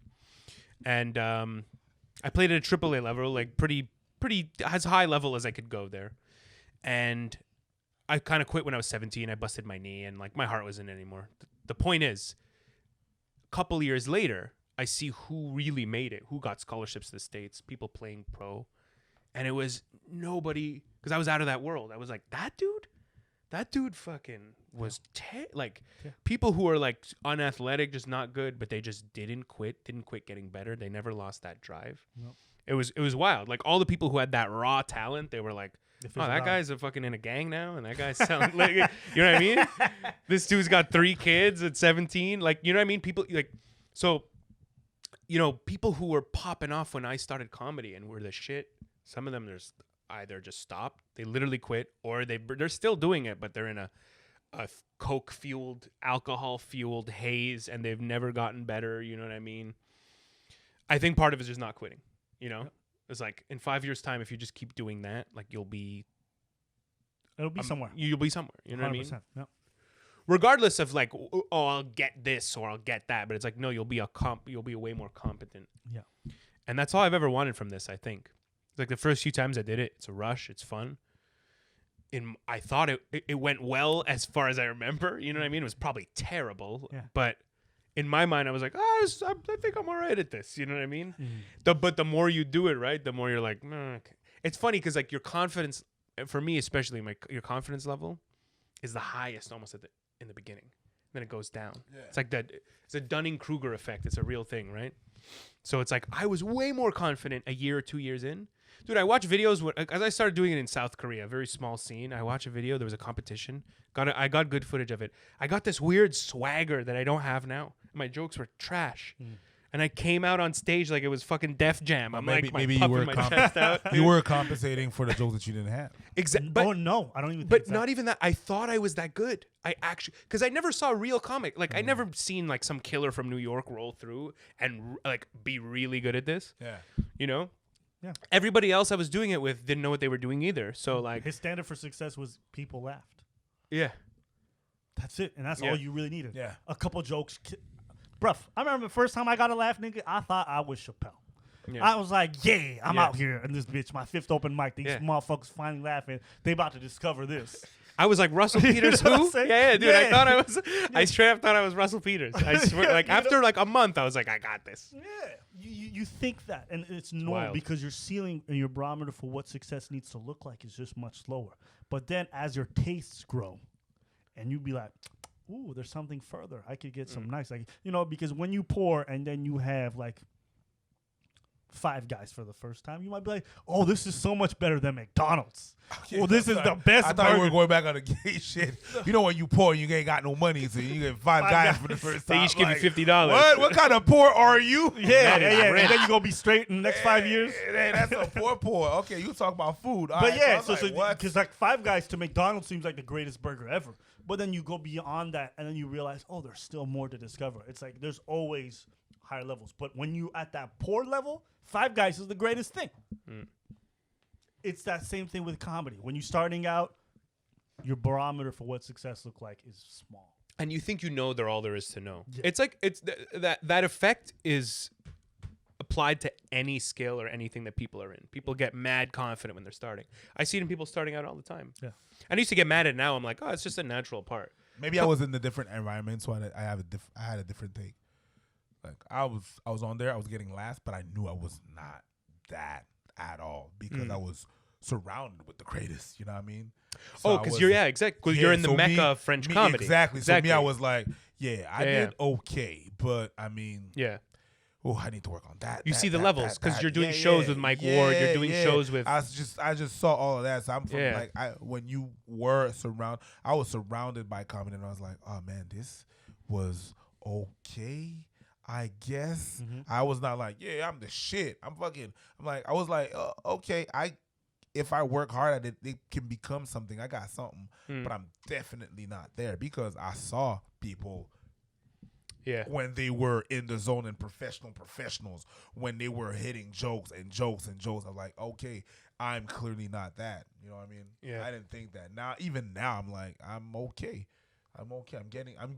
And I played at a AAA level, like pretty as high level as I could go there. And I kind of quit when I was 17. I busted my knee and like my heart wasn't in it anymore. The point is, a couple years later, I see who really made it, who got scholarships to the States, people playing pro. And it was nobody, because I was out of that world. I was like, that dude fucking was people who are like unathletic, just not good, but they just didn't quit getting better. They never lost that drive. Nope. It was wild. Like all the people who had that raw talent, they were like, oh, that guy's a fucking in a gang now, and that guy's selling like, you know what I mean? This dude's got 3 kids at 17. Like, you know what I mean? People like, so, you know, people who were popping off when I started comedy and were the shit. Some of them there's either just stopped, they literally quit, or they're still doing it, but they're in a coke fueled, alcohol fueled haze, and they've never gotten better. You know what I mean? I think part of it is just not quitting. You know, it's like in 5 years' time, if you just keep doing that, like it'll be somewhere. You'll be somewhere. You know what I mean? No. Regardless of like, oh, I'll get this or I'll get that, but it's like, no, you'll be way more competent. Yeah. And that's all I've ever wanted from this. I think it's like the first few times I did it, it's a rush, it's fun. I thought it went well as far as I remember. You know what I mean? It was probably terrible, but in my mind, I was like, I think I'm all right at this. You know what I mean? But the more you do it, right, the more you're like, okay. It's funny because like your confidence, for me especially, your confidence level is the highest almost in the beginning. Then it goes down. Yeah. It's like that. It's a Dunning-Kruger effect. It's a real thing, right? So it's like I was way more confident a year or 2 years in. Dude, I watch videos as I started doing it in South Korea, a very small scene. I watch a video. There was a competition. I got good footage of it. I got this weird swagger that I don't have now. My jokes were trash. And I came out on stage like it was fucking Def Jam. I'm maybe you were my chest out. You were compensating for the jokes that you didn't have. Exactly. Oh no, I don't even. But not even that. I thought I was that good. I actually, because I never saw a real comic. Like I never seen like some killer from New York roll through and like be really good at this. Yeah. You know. Yeah. Everybody else I was doing it with didn't know what they were doing either. So like his standard for success was people laughed. Yeah. That's it, and that's all you really needed. Yeah. A couple jokes. Bruh, I remember the first time I got a laugh, nigga, I thought I was Chappelle. Yeah. I was like, I'm out here in this bitch, my 5th open mic. These motherfuckers finally laughing. They about to discover this. I was like, Russell Peters, who? Yeah, dude. I thought I was. I straight up thought I was Russell Peters. I swear, like after like a month, I was like, I got this. Yeah, you think that, and it's normal because your ceiling and your barometer for what success needs to look like is just much lower. But then as your tastes grow, and you be like, ooh, there's something further. I could get some nice, like, you know, because when you pour and then you have like 5 Guys for the first time, you might be like, oh, this is so much better than McDonald's. Well, this is the best. I thought we were going back on the gay shit. You know when you pour, you ain't got no money, so you get 5 Guys for the first time. They each give you $50. What kind of poor are you? Yeah. And then you gonna be straight in the next 5 years. Hey, that's a poor. Okay, you talk about food. All but right, yeah, so because like 5 Guys to McDonald's seems like the greatest burger ever. But then you go beyond that, and then you realize, oh, there's still more to discover. It's like there's always higher levels. But when you at that poor level, 5 Guys is the greatest thing. It's that same thing with comedy. When you're starting out, your barometer for what success look like is small. And you think they're all there is to know. Yeah. It's like that effect is applied to any skill or anything that people are in. People get mad confident when they're starting. I see it in people starting out all the time. Yeah. I used to get mad at it. Now I'm like, oh, it's just a natural part. Maybe I was in a different environment, so I had a different take. Like I was on there, I was getting last, but I knew I was not that at all because I was surrounded with the greatest. You know what I mean? So because exactly. You're in the mecca of French comedy. Exactly. So me, I was like, I did okay, but I mean, oh, I need to work on that. You see the levels because you're doing shows with Mike Ward. You're doing shows with. I just saw all of that. So I'm from like when you were surrounded, I was surrounded by comedy, and I was like, oh man, this was okay. I guess I was not like, I'm the shit. I was like, okay, if I work hard at it, it can become something. I got something, but I'm definitely not there because I saw people. Yeah, when they were in the zone and professionals, when they were hitting jokes and jokes and jokes, I'm like, okay, I'm clearly not that. You know what I mean? Yeah. I didn't think that. Even now, I'm like, I'm okay. I'm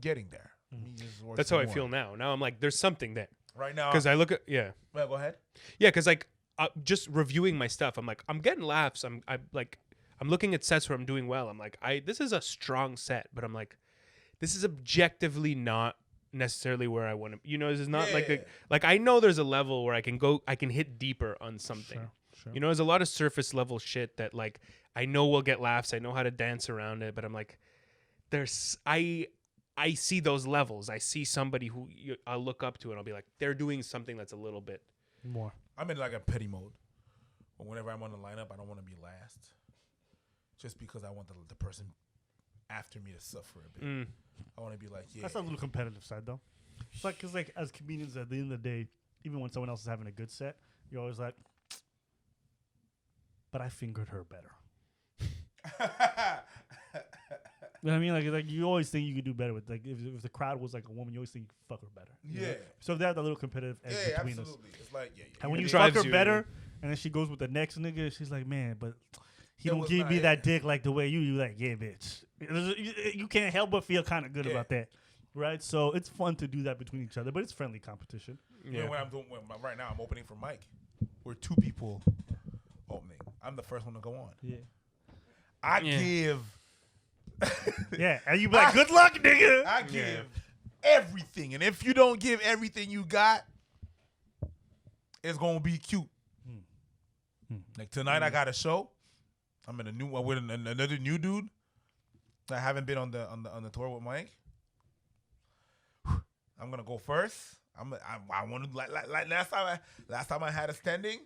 getting there. That's how I feel now. Now I'm like, there's something there. Right now, because I look at Well, go ahead. Yeah, because like just reviewing my stuff, I'm like, I'm getting laughs. I'm looking at sets where I'm doing well. I'm like, this is a strong set, but I'm like, this is objectively not necessarily where I want to. This is not like I know there's a level where I can hit deeper on something. Sure. There's a lot of surface level shit that like I know will get laughs. I know how to dance around it, but I'm like, I see those levels. I see somebody who I'll look up to and I'll be like, they're doing something that's a little bit more. I'm in like a petty mode. But whenever I'm on the lineup, I don't want to be last. Just because I want the person after me to suffer a bit. I want to be like, That's a little competitive side though. It's like, because like as comedians at the end of the day, even when someone else is having a good set, you're always like, but I fingered her better. You know what I mean? Like you always think you could do better with like if the crowd was like a woman, you always think you could fuck her better. Yeah. So there's a little competitive edge between absolutely. us. It's like and when you fuck her better, and then she goes with the next nigga, she's like, man, but he don't give me that dick like the way you like, bitch. You can't help but feel kind of good about that, right? So it's fun to do that between each other, but it's friendly competition. Yeah. Right now, I'm opening for Mike. We're two people opening. I'm the first one to go on. Yeah. I give. And you be like, good luck, nigga. I give everything, and if you don't give everything you got, it's gonna be cute. Like tonight, I got a show. I'm in a new one with another new dude. I haven't been on the tour with Mike. I'm gonna go first. I want to like last time I had a standing.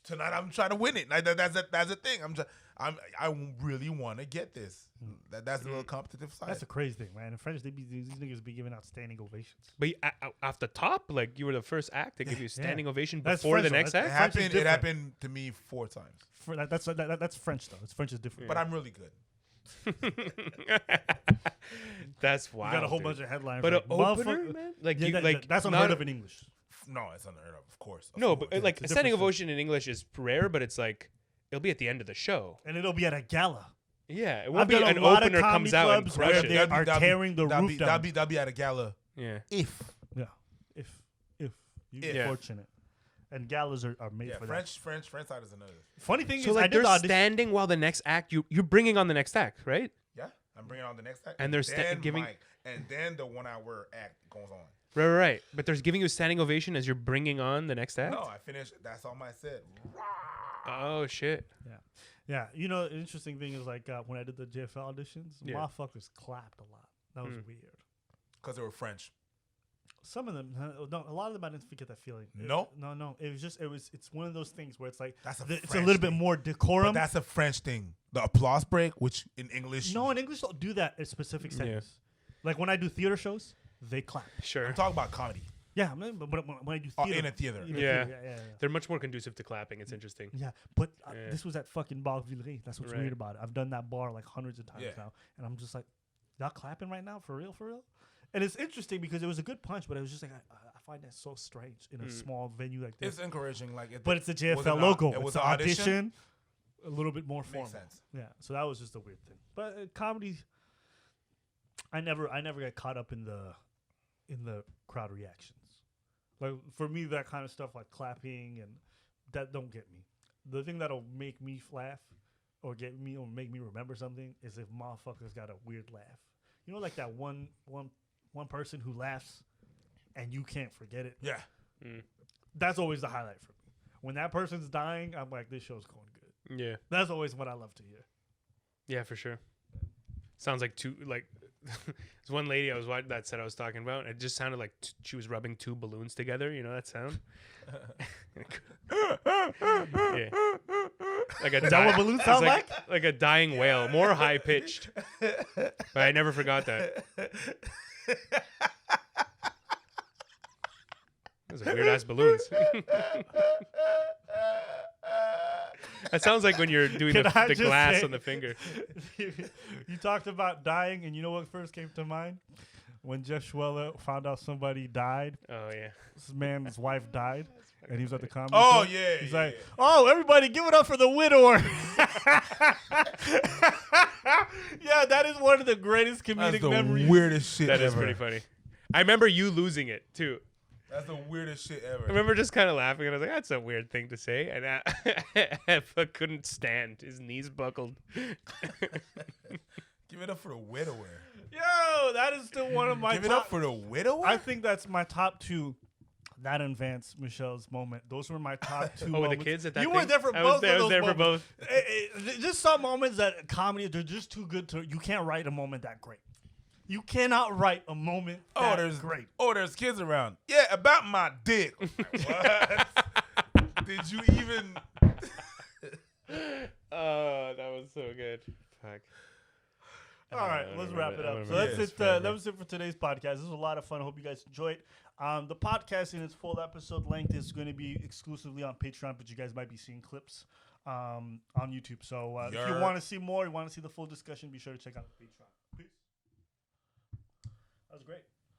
Tonight I'm trying to win it. Like that's the thing. I really want to get this. That's a little competitive side. That's a crazy thing, man. In French, these niggas be giving out standing ovations. But off the top, like you were the first act to give you a standing ovation that's before French, the next act. It happened to me 4 times. That's French though. French is different. But I'm really good. That's wild. You got a whole bunch of headlines. But like, an opener, man? Like that's unheard of in English. No, it's unheard of course. But like a standing ovation in English is rare, but it's like it'll be at the end of the show, and it'll be at a gala. Yeah, it won't be an opener comes out and crushes. They are tearing the roof down. That'll be at a gala. Yeah. If you're fortunate. And galas are made for that. French side is another. Funny thing is, like they're standing while the next act. You're bringing on the next act, right? Yeah, I'm bringing on the next act. And they're giving, and then the 1 hour act goes on. Right. But there's giving you a standing ovation as you're bringing on the next act. No, I finished. That's all I said. Oh shit. Yeah. You know, the interesting thing is like when I did the JFL auditions, motherfuckers clapped a lot. That was weird. Because they were French. Some of them, no, a lot of them I didn't get that feeling. No. It's one of those things where it's like it's a little bit more decorum. But that's a French thing. The applause break, which in English. No, in English don't do that in specific settings. Like when I do theater shows, they clap. Sure. I'm talking about comedy. Yeah, but when I do theater. In a theater. Yeah. They're much more conducive to clapping. It's interesting. Yeah, but this was at fucking Bar Villeray. That's what's weird about it. I've done that bar like hundreds of times now. And I'm just like, y'all clapping right now? For real? And it's interesting because it was a good punch, but it was just like, I find that so strange in a small venue like this. It's encouraging. But it's the JFL logo. It's the audition. a little bit more formal. Makes sense. Yeah, so that was just a weird thing. But comedy, I never get caught up in the crowd reactions. Like for me, that kind of stuff, like clapping and that, don't get me. The thing that'll make me laugh or make me remember something is if motherfuckers got a weird laugh. You know, like that one person who laughs and you can't forget it. Yeah. That's always the highlight for me. When that person's dying, I'm like, this show's going good. Yeah. That's always what I love to hear. Yeah, for sure. Sounds like there's one lady I was watching that set I was talking about. It just sounded like she was rubbing two balloons together. You know that sound? Yeah. Like Is that what balloons sound like? Like a dying whale, more high pitched. But I never forgot that. Those are weird ass balloons. That sounds like when you're doing the glass on the finger. You talked about dying, and you know what first came to mind? When Jeff Schweller found out somebody died. Oh, yeah. This man's wife died, and he was at the comedy Oh, show. yeah. He's like, oh, everybody give it up for the widower. Yeah, that is one of the greatest comedic That's the memories. weirdest shit That ever. is pretty funny. I remember you losing it, too. That's the weirdest shit ever. I remember just kind of laughing, and I was like, that's a weird thing to say. And I couldn't stand. His knees buckled. Give it up for the widower. Yo, that is still one of my Give it up for the widower? I think that's my top two. That and Vance Michelle's moment. Those were my top two. Oh, with moments. the kids at that You thing? were there for I both. was there, of those for moments. both. Just some moments that comedy, they're just too good to. You can't write a moment that great. You cannot write a moment that great. Oh, there's kids around. Yeah, about my dick. What? Did you even? Oh, that was so good. Fuck. All right, let's wrap it up. So that's it. That was it for today's podcast. This was a lot of fun. I hope you guys enjoyed. The podcast in its full episode length is going to be exclusively on Patreon, but you guys might be seeing clips on YouTube. So if you want to see more, you want to see the full discussion, be sure to check out the Patreon. Peace. That was great.